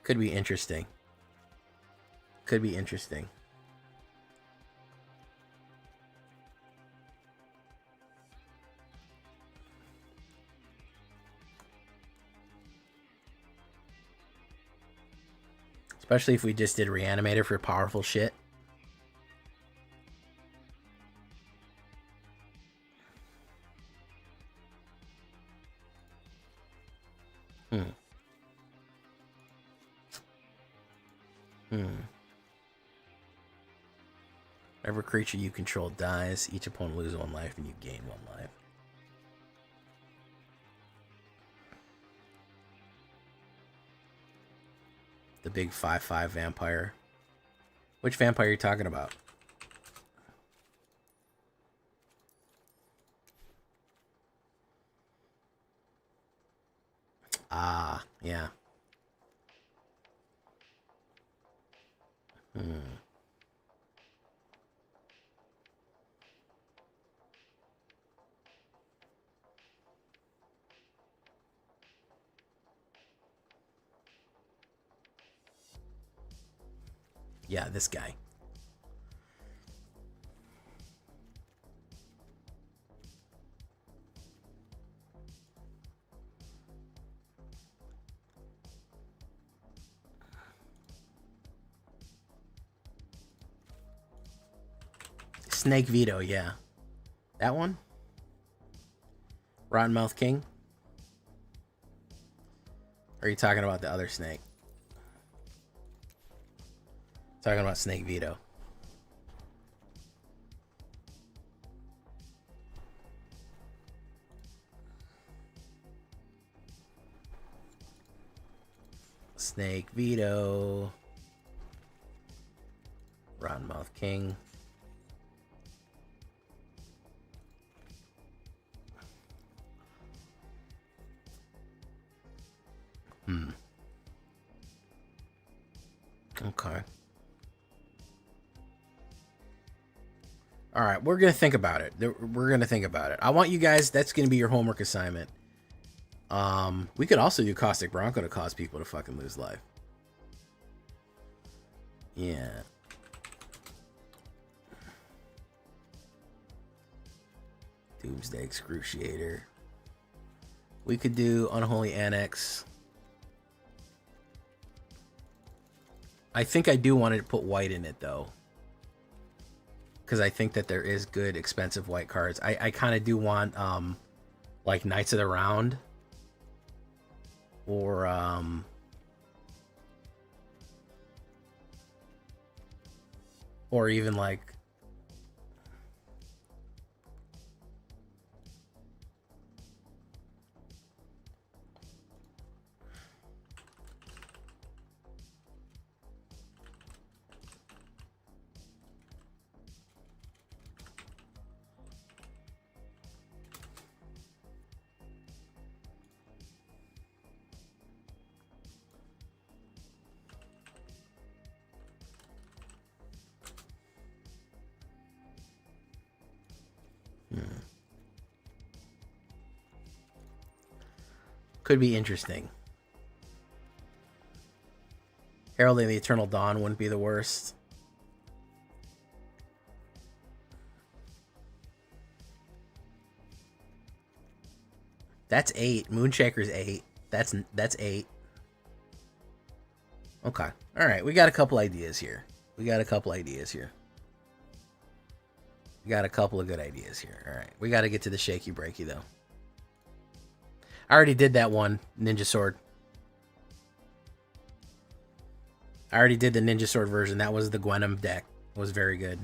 Could be interesting. Could be interesting. Especially if we just did Reanimator for powerful shit. Every creature you control dies. Each opponent loses 1 life and you gain 1 life. The big 5/5 vampire. Which vampire are you talking about? Ah, yeah. Yeah, this guy. Snake Veto, yeah. That one? Rotten Mouth King? Or are you talking about the other snake? Talking about Snake Veto. Snake Veto. Rotten Mouth King. Okay. All right, we're going to think about it. We're going to think about it. I want you guys, that's going to be your homework assignment. We could also do Caustic Bronco to cause people to fucking lose life. Yeah. Doomsday Excruciator. We could do Unholy Annex. I think I do want to put white in it, though. Because I think that there is good, expensive white cards. I kind of do want, like, Knights of the Round. Or, even, like... Could be interesting. Heralding the Eternal Dawn wouldn't be the worst. That's 8. Moonshaker's 8. That's 8. Okay. All right. We got a couple ideas here. We got a couple of good ideas here. All right. We got to get to the shaky breaky, though. I already did that one, Ninja Sword. I already did the Ninja Sword version. That was the Gwenom deck. It was very good.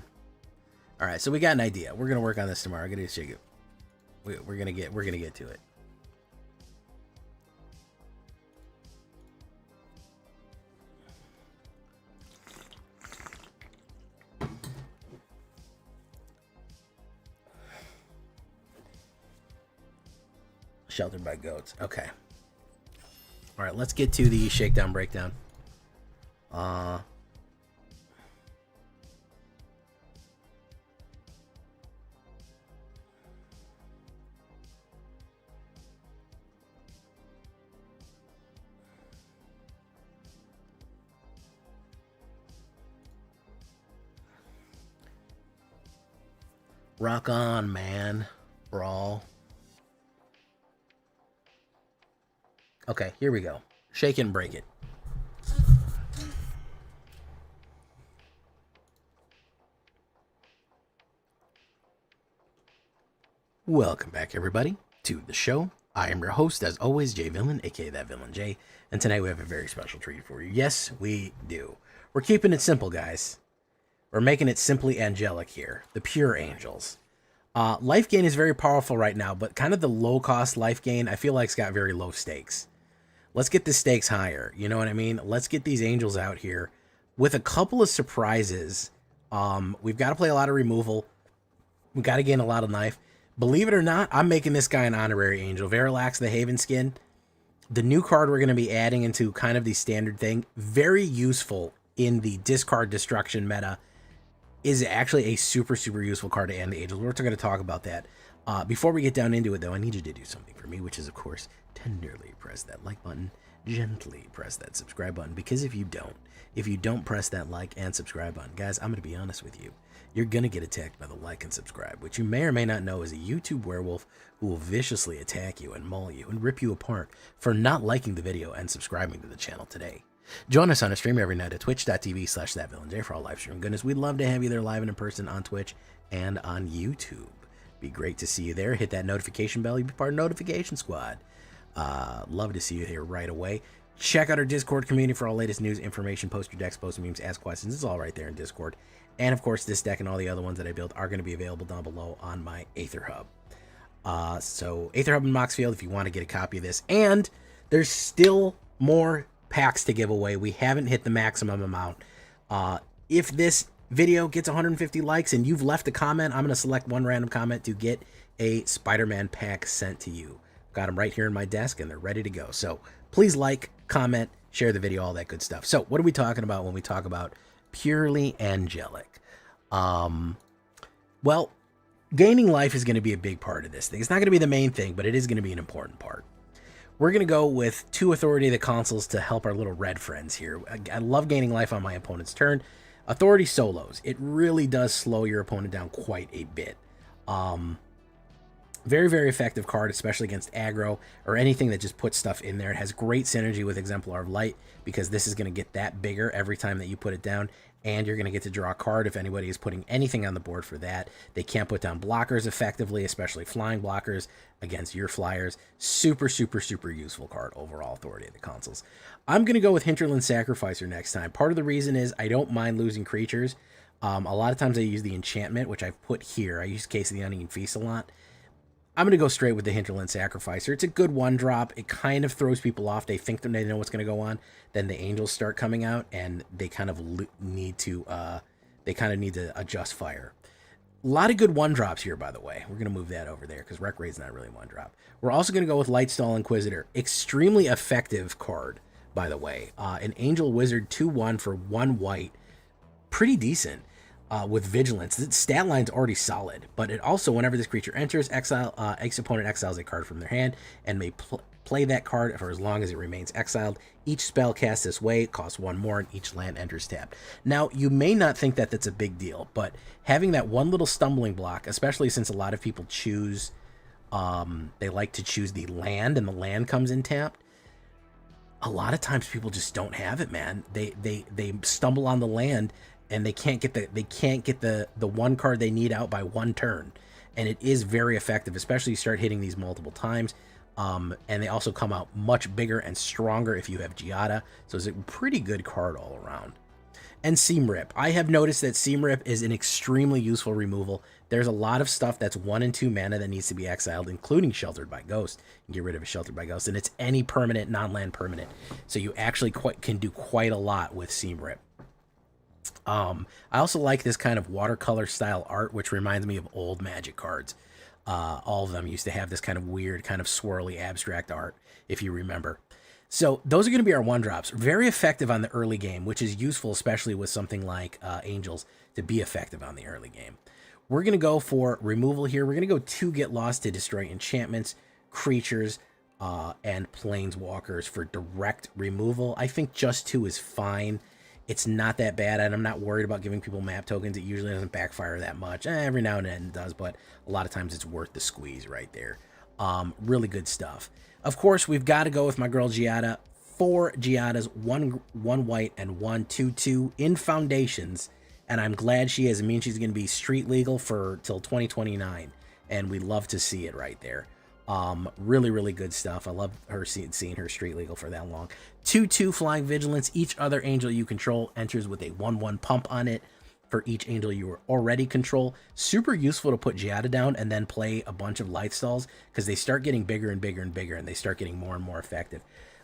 All right, so we got an idea. We're gonna work on this tomorrow. We're gonna shake it. We're gonna get to it. Sheltered by goats. Okay. All right, let's get to the shakedown breakdown. Rock on, man. Brawl. Okay, here we go. Shake it and break it. Welcome back, everybody, to the show. I am your host, as always, Jay Villain, aka That Villain Jay, and tonight we have a very special treat for you. Yes, we do. We're keeping it simple, guys. We're making it simply angelic here. The pure angels. Life gain is very powerful right now, but kind of the low-cost life gain, I feel like it's got very low stakes. Let's get the stakes higher, you know what I mean? Let's get these angels out here with a couple of surprises. We've got to play a lot of removal. We've got to gain a lot of life. Believe it or not, I'm making this guy an honorary angel. Verilax the Haven skin. The new card we're going to be adding into kind of the standard thing. Very useful in the discard destruction meta. Is actually a super, super useful card to end the angels. We're going to talk about that. Before we get down into it, though, I need you to do something for me, which is, of course, tenderly press that like button. Gently press that subscribe button. Because if you don't press that like and subscribe button, guys, I'm going to be honest with you. You're going to get attacked by the like and subscribe, which you may or may not know is a YouTube werewolf who will viciously attack you and maul you and rip you apart for not liking the video and subscribing to the channel today. Join us on a stream every night at twitch.tv/thatvillainj for all live stream goodness. We'd love to have you there live and in person on Twitch and on YouTube. Be great to see you there. Hit that notification bell. You'll be part of Notification Squad. Love to see you here right away. Check out our Discord community for all latest news, information, post your decks, post memes, ask questions. It's all right there in Discord. And, of course, this deck and all the other ones that I built are going to be available down below on my AetherHub. So, AetherHub and Moxfield if you want to get a copy of this. And there's still more packs to give away. We haven't hit the maximum amount. If this video gets 150 likes and you've left a comment, I'm going to select one random comment to get a Spider-Man pack sent to you. Got them right here in my desk, and they're ready to go. So, please like, comment, share the video, all that good stuff. So, what are we talking about when we talk about purely angelic? Well, gaining life is going to be a big part of this thing. It's not going to be the main thing, but it is going to be an important part. We're going to go with 2 Authority of the Consuls to help our little red friends here. I love gaining life on my opponent's turn. Authority solos. It really does slow your opponent down quite a bit. Very, very effective card, especially against aggro or anything that just puts stuff in there. It has great synergy with Exemplar of Light because this is going to get that bigger every time that you put it down. And you're going to get to draw a card if anybody is putting anything on the board for that. They can't put down blockers effectively, especially flying blockers against your flyers. Super, super, super useful card overall, Authority of the Consuls. I'm going to go with Hinterland Sacrificer next time. Part of the reason is I don't mind losing creatures. A lot of times I use the enchantment, which I've put here. I use Case of the Onion Feast a lot. I'm going to go straight with the Hinterland Sacrificer. It's a good 1-drop. It kind of throws people off. They think that they know what's going to go on. Then the angels start coming out, and they kind of need to adjust fire. A lot of good 1-drops here, by the way. We're going to move that over there because Wreck Raid's not really 1-drop. We're also going to go with Lightstall Inquisitor. Extremely effective card, by the way. An Angel Wizard 2/1 for 1 white. Pretty decent. With Vigilance. The stat line's already solid, but it also, whenever this creature enters, each opponent exiles a card from their hand and may play that card for as long as it remains exiled. Each spell cast this way costs 1 more, and each land enters tapped. Now, you may not think that that's a big deal, but having that one little stumbling block, especially since a lot of people choose, they like to choose the land, and the land comes in tapped. A lot of times people just don't have it, man. They stumble on the land, and they can't get the 1 card they need out by 1 turn. And it is very effective, especially you start hitting these multiple times. And they also come out much bigger and stronger if you have Giada. So it's a pretty good card all around. And Seam Rip. I have noticed that Seam Rip is an extremely useful removal. There's a lot of stuff that's 1 and 2 mana that needs to be exiled, including Sheltered by Ghost. You can get rid of a Sheltered by Ghost, and it's any permanent, non-land permanent. So you actually can do quite a lot with Seam Rip. I also like this kind of watercolor style art, which reminds me of old Magic cards. All of them used to have this kind of weird, kind of swirly abstract art, if you remember. So those are going to be our 1-drops. Very effective on the early game, which is useful, especially with something like Angels, to be effective on the early game. We're going to go for removal here. We're going to go 2 Get Lost to destroy enchantments, creatures, and planeswalkers for direct removal. I think just 2 is fine. It's not that bad, and I'm not worried about giving people map tokens. It usually doesn't backfire that much. Every now and then it does, but a lot of times it's worth the squeeze right there. Really good stuff. Of course, we've got to go with my girl Giada. 4 Giadas, one white, and 1 2/2 in foundations. And I'm glad she is. It means she's going to be street legal for till 2029. And we love to see it right there. Really, really good stuff. I love her seeing her street legal for that long. 2/2 flying vigilance. Each other angel you control enters with a 1/1 pump on it for each angel you already control. Super useful to put Giada down and then play a bunch of light stalls, because they start getting bigger and bigger and bigger, and they start getting more and more effective.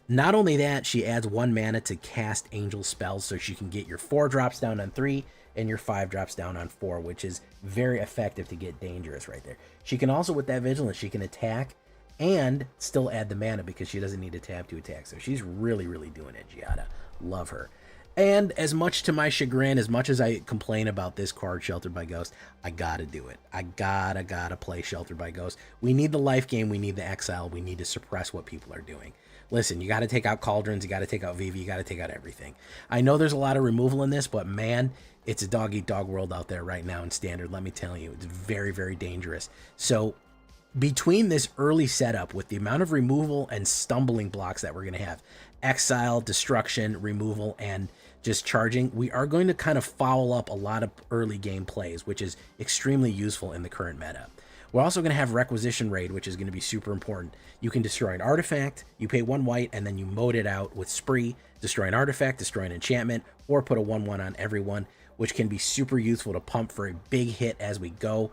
Not only that, she adds 1 mana to cast angel spells, so she can get your 4 drops down on 3 and your 5 drops down on 4, which is very effective to get dangerous right there. She can also, with that vigilance, she can attack and still add the mana because she doesn't need to tap to attack. So she's really, really doing it, Giada. Love her. And as much to my chagrin, as much as I complain about this card, Sheltered by Ghost, I gotta do it. I gotta play Sheltered by Ghost. We need the life game, we need the exile, we need to suppress what people are doing. Listen, you gotta take out Cauldrons, you gotta take out Vivi, you gotta take out everything. I know there's a lot of removal in this, but man, it's a dog-eat-dog world out there right now in Standard, let me tell you. It's very, very dangerous. So between this early setup with the amount of removal and stumbling blocks that we're going to have, exile, destruction, removal, and just charging, we are going to kind of foul up a lot of early game plays, which is extremely useful in the current meta. We're also going to have Requisition Raid, which is going to be super important. You can destroy an artifact, you pay 1 white, and then you mode it out with Spree, destroy an artifact, destroy an enchantment, or put a 1/1 on everyone, which can be super useful to pump for a big hit as we go.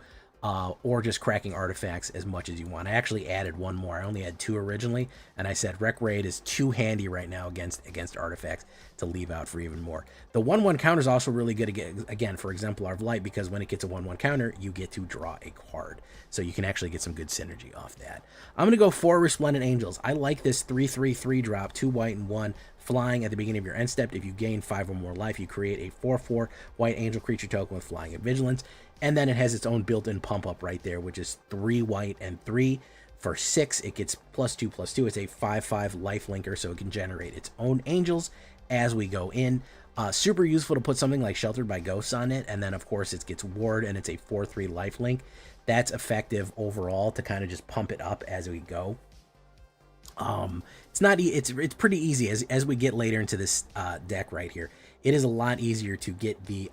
Or just cracking artifacts as much as you want. I actually added 1 more. I only had 2 originally, and I said Rec Raid is too handy right now against artifacts to leave out for even more. The 1/1 counter is also really good again for Exemplar of Light, because when it gets a 1/1 counter, you get to draw a card. So you can actually get some good synergy off that. I'm going to go 4 Resplendent Angels. I like this 3/3 drop, 2 white and 1 flying at the beginning of your end step. If you gain 5 or more life, you create a 4/4 white angel creature token with flying and vigilance. And then it has its own built-in pump up right there, which is 3 white and 3. For 6, it gets +2/+2. It's a 5/5 life linker, so it can generate its own angels as we go in. Super useful to put something like Sheltered by Ghosts on it. And then, of course, it gets Ward, and it's a 4/3 life link. That's effective overall to kind of just pump it up as we go. It's pretty easy as we get later into this deck right here. It is a lot easier to get the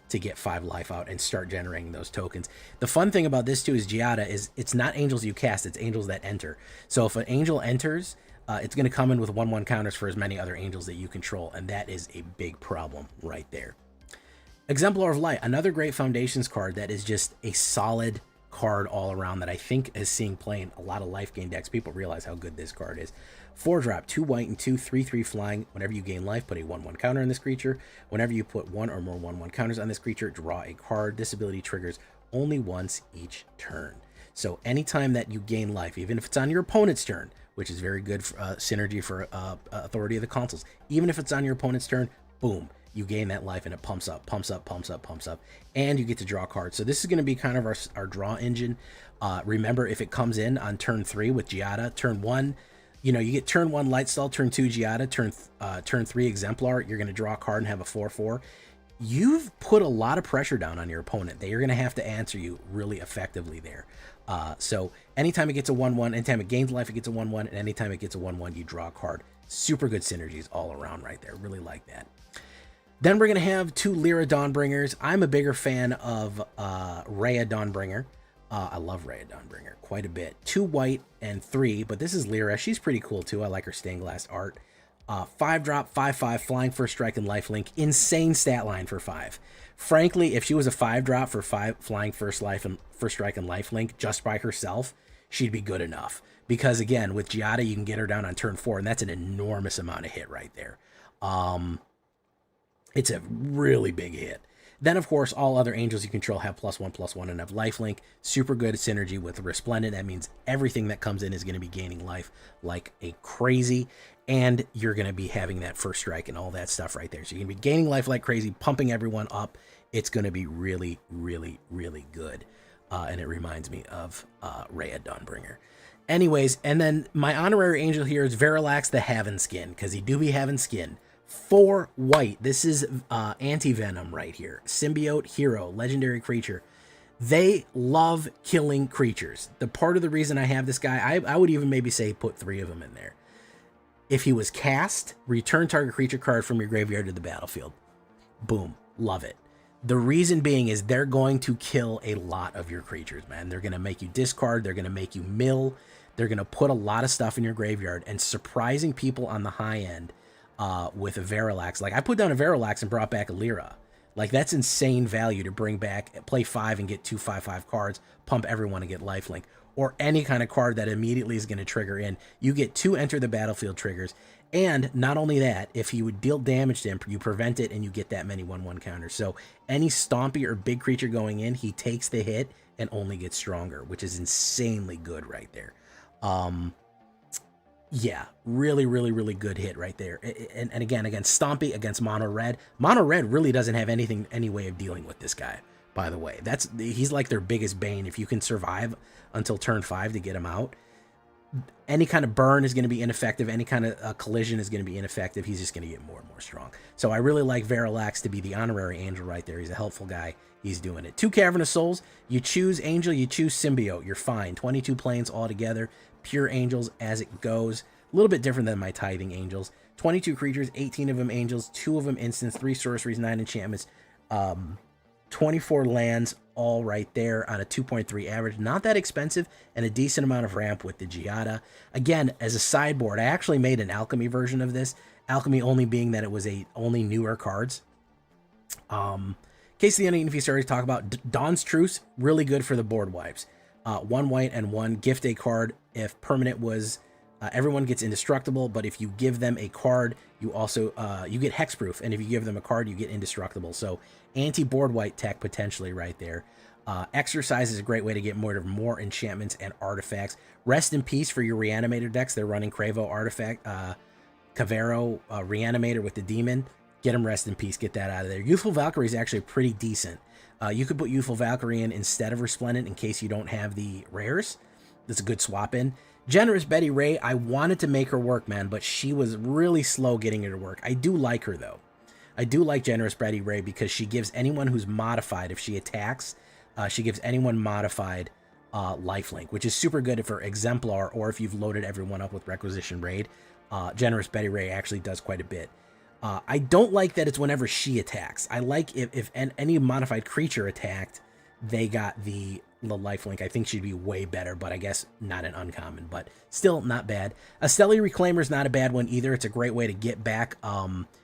to get 5 life out and start generating those tokens. The fun thing about this too is Giada is it's not angels you cast, it's angels that enter. So if an angel enters, it's going to come in with 1/1 counters for as many other angels that you control, and that is a big problem right there. Exemplar of Light, another great Foundations card that is just a solid card all around that I think is seeing play in a lot of life gain decks. People realize how good this card is. 4 drop, 2 white and 2 3/3 flying. Whenever you gain life, put a 1/1 counter on this creature. Whenever you put 1 or more 1/1 counters on this creature, draw a card. This ability triggers only once each turn. So anytime that you gain life, even if it's on your opponent's turn, which is very good for synergy for Authority of the Consuls, even if it's on your opponent's turn, boom, you gain that life and it pumps up, pumps up, pumps up, pumps up, and you get to draw cards. So this is going to be kind of our draw engine. Remember, if it comes in on turn 3 with Giada, turn 1, you know, you get turn 1 Lightstall, turn 2 Giada, turn 3 Exemplar, you're going to draw a card and have a 4/4. You've put a lot of pressure down on your opponent. They are going to have to answer you really effectively there. So anytime it gets a 1/1, anytime it gains life, it gets a 1/1, and anytime it gets a 1/1, you draw a card. Super good synergies all around right there. Really like that. Then we're going to have 2 Lyra Dawnbringers. I'm a bigger fan of Rhea Dawnbringer. I love Rhea Dawnbringer quite a bit. 2 white and 3, but this is Lyra. She's pretty cool too. I like her stained glass art. 5 drop, 5/5, flying first strike and lifelink. Insane stat line for 5. Frankly, if she was a 5 drop for 5 flying first strike and lifelink just by herself, she'd be good enough. Because again, with Giada, you can get her down on turn 4, and that's an enormous amount of hit right there. It's a really big hit. Then, of course, all other angels you control have +1/+1 and have lifelink. Super good synergy with Resplendent. That means everything that comes in is going to be gaining life like a crazy, and you're going to be having that first strike and all that stuff right there. So you're going to be gaining life like crazy, pumping everyone up. It's going to be really, really, really good. And it reminds me of Rhea Dawnbringer. Anyways, and then my honorary angel here is Verilax the Haven Skin, because he do be having skin. 4 white. This is anti-venom right here. Symbiote, hero, legendary creature. They love killing creatures. The part of the reason I have this guy, I would even maybe say put 3 of them in there. If he was cast, return target creature card from your graveyard to the battlefield. Boom. Love it. The reason being is they're going to kill a lot of your creatures, man. They're going to make you discard. They're going to make you mill. They're going to put a lot of stuff in your graveyard, and surprising people on the high end with a Verilax. Like, I put down a Verilax and brought back a Lyra. Like, that's insane value to bring back, play 5 and get 2 5/5 cards, pump everyone and get lifelink. Or any kind of card that immediately is going to trigger in. You get 2 enter the battlefield triggers. And not only that, if you would deal damage to him, you prevent it and you get that many 1/1 counters. So any stompy or big creature going in, he takes the hit and only gets stronger, which is insanely good right there. Yeah, really, really, really good hit right there. And again, against Stompy, against Mono Red. Mono Red really doesn't have any way of dealing with this guy, by the way. He's like their biggest bane. If you can survive until turn 5 to get him out, any kind of burn is going to be ineffective. Any kind of collision is going to be ineffective. He's just going to get more and more strong. So I really like Verilax to be the honorary angel right there. He's a helpful guy. He's doing it. 2 Cavernous Souls. You choose Angel, you choose Symbiote. You're fine. 22 planes altogether. Pure Angels as it goes. A little bit different than my Tithing Angels. 22 creatures, 18 of them Angels, 2 of them Instants, 3 Sorceries, 9 Enchantments, 24 lands, all right there on a 2.3 average. Not that expensive, and a decent amount of ramp with the Giada. Again, as a sideboard, I actually made an Alchemy version of this. Alchemy only being that it was only newer cards. In case the if you started to talk about Dawn's Truce, really good for the board wipes. 1 white and 1 gift a card. If permanent was everyone gets indestructible, but if you give them a card, you also you get hexproof, and if you give them a card, you get indestructible. So anti-board white tech potentially right there. Exercise is a great way to get more enchantments and artifacts. Rest in peace for your reanimator decks. They're running Cravo artifact, Cavero reanimator with the demon. Get them rest in peace. Get that out of there. Youthful Valkyrie is actually pretty decent. You could put Youthful Valkyrie in instead of Resplendent in case you don't have the rares. That's a good swap in. Generous Betty Ray, I wanted to make her work, man, but she was really slow getting her to work. I do like her, though. I do like Generous Betty Ray because she gives anyone who's modified, if she attacks, she gives anyone modified lifelink, which is super good for Exemplar, or if you've loaded everyone up with Requisition Raid. Generous Betty Ray actually does quite a bit. I don't like that it's whenever she attacks. I like if any modified creature attacked, they got the lifelink. I think she'd be way better, but I guess not an uncommon, but still not bad. A Stelly Reclaimer is not a bad one either. It's a great way to get back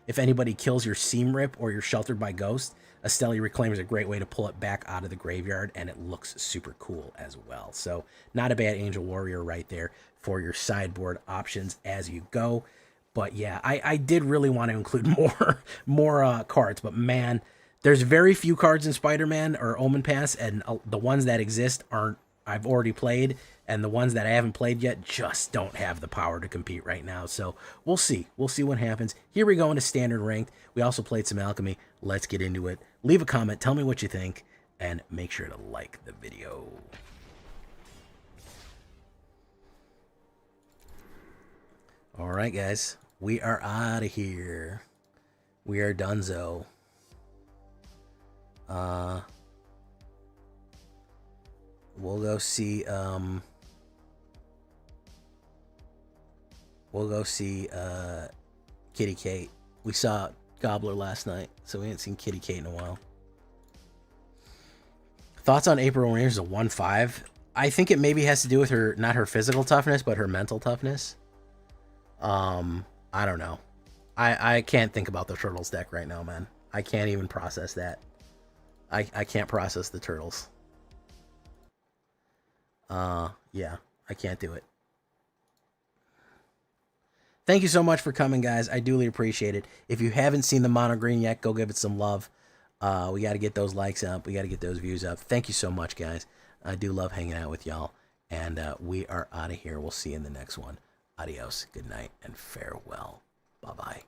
if anybody kills your Seam Rip or you're Sheltered by Ghost. A Stelly Reclaimer is a great way to pull it back out of the graveyard, and it looks super cool as well. So not a bad Angel Warrior right there for your sideboard options as you go. But yeah, I did really want to include more cards, but man, there's very few cards in Spider-Man or Omenpaths, and the ones that exist I've already played, and the ones that I haven't played yet just don't have the power to compete right now. So we'll see. We'll see what happens. Here we go into Standard Ranked. We also played some Alchemy. Let's get into it. Leave a comment. Tell me what you think, and make sure to like the video. All right, guys. We are out of here. We are donezo. We'll go see Kitty Kate. We saw Gobbler last night, so we haven't seen Kitty Kate in a while. Thoughts on April Rangers, a 1/5? I think it maybe has to do with her, not her physical toughness, but her mental toughness. I don't know. I can't think about the Turtles deck right now, man. I can't even process that. I can't process the Turtles. Yeah, I can't do it. Thank you so much for coming, guys. I duly appreciate it. If you haven't seen the Mono Green yet, go give it some love. We got to get those likes up. We got to get those views up. Thank you so much, guys. I do love hanging out with y'all. And we are out of here. We'll see you in the next one. Adios, good night, and farewell. Bye-bye.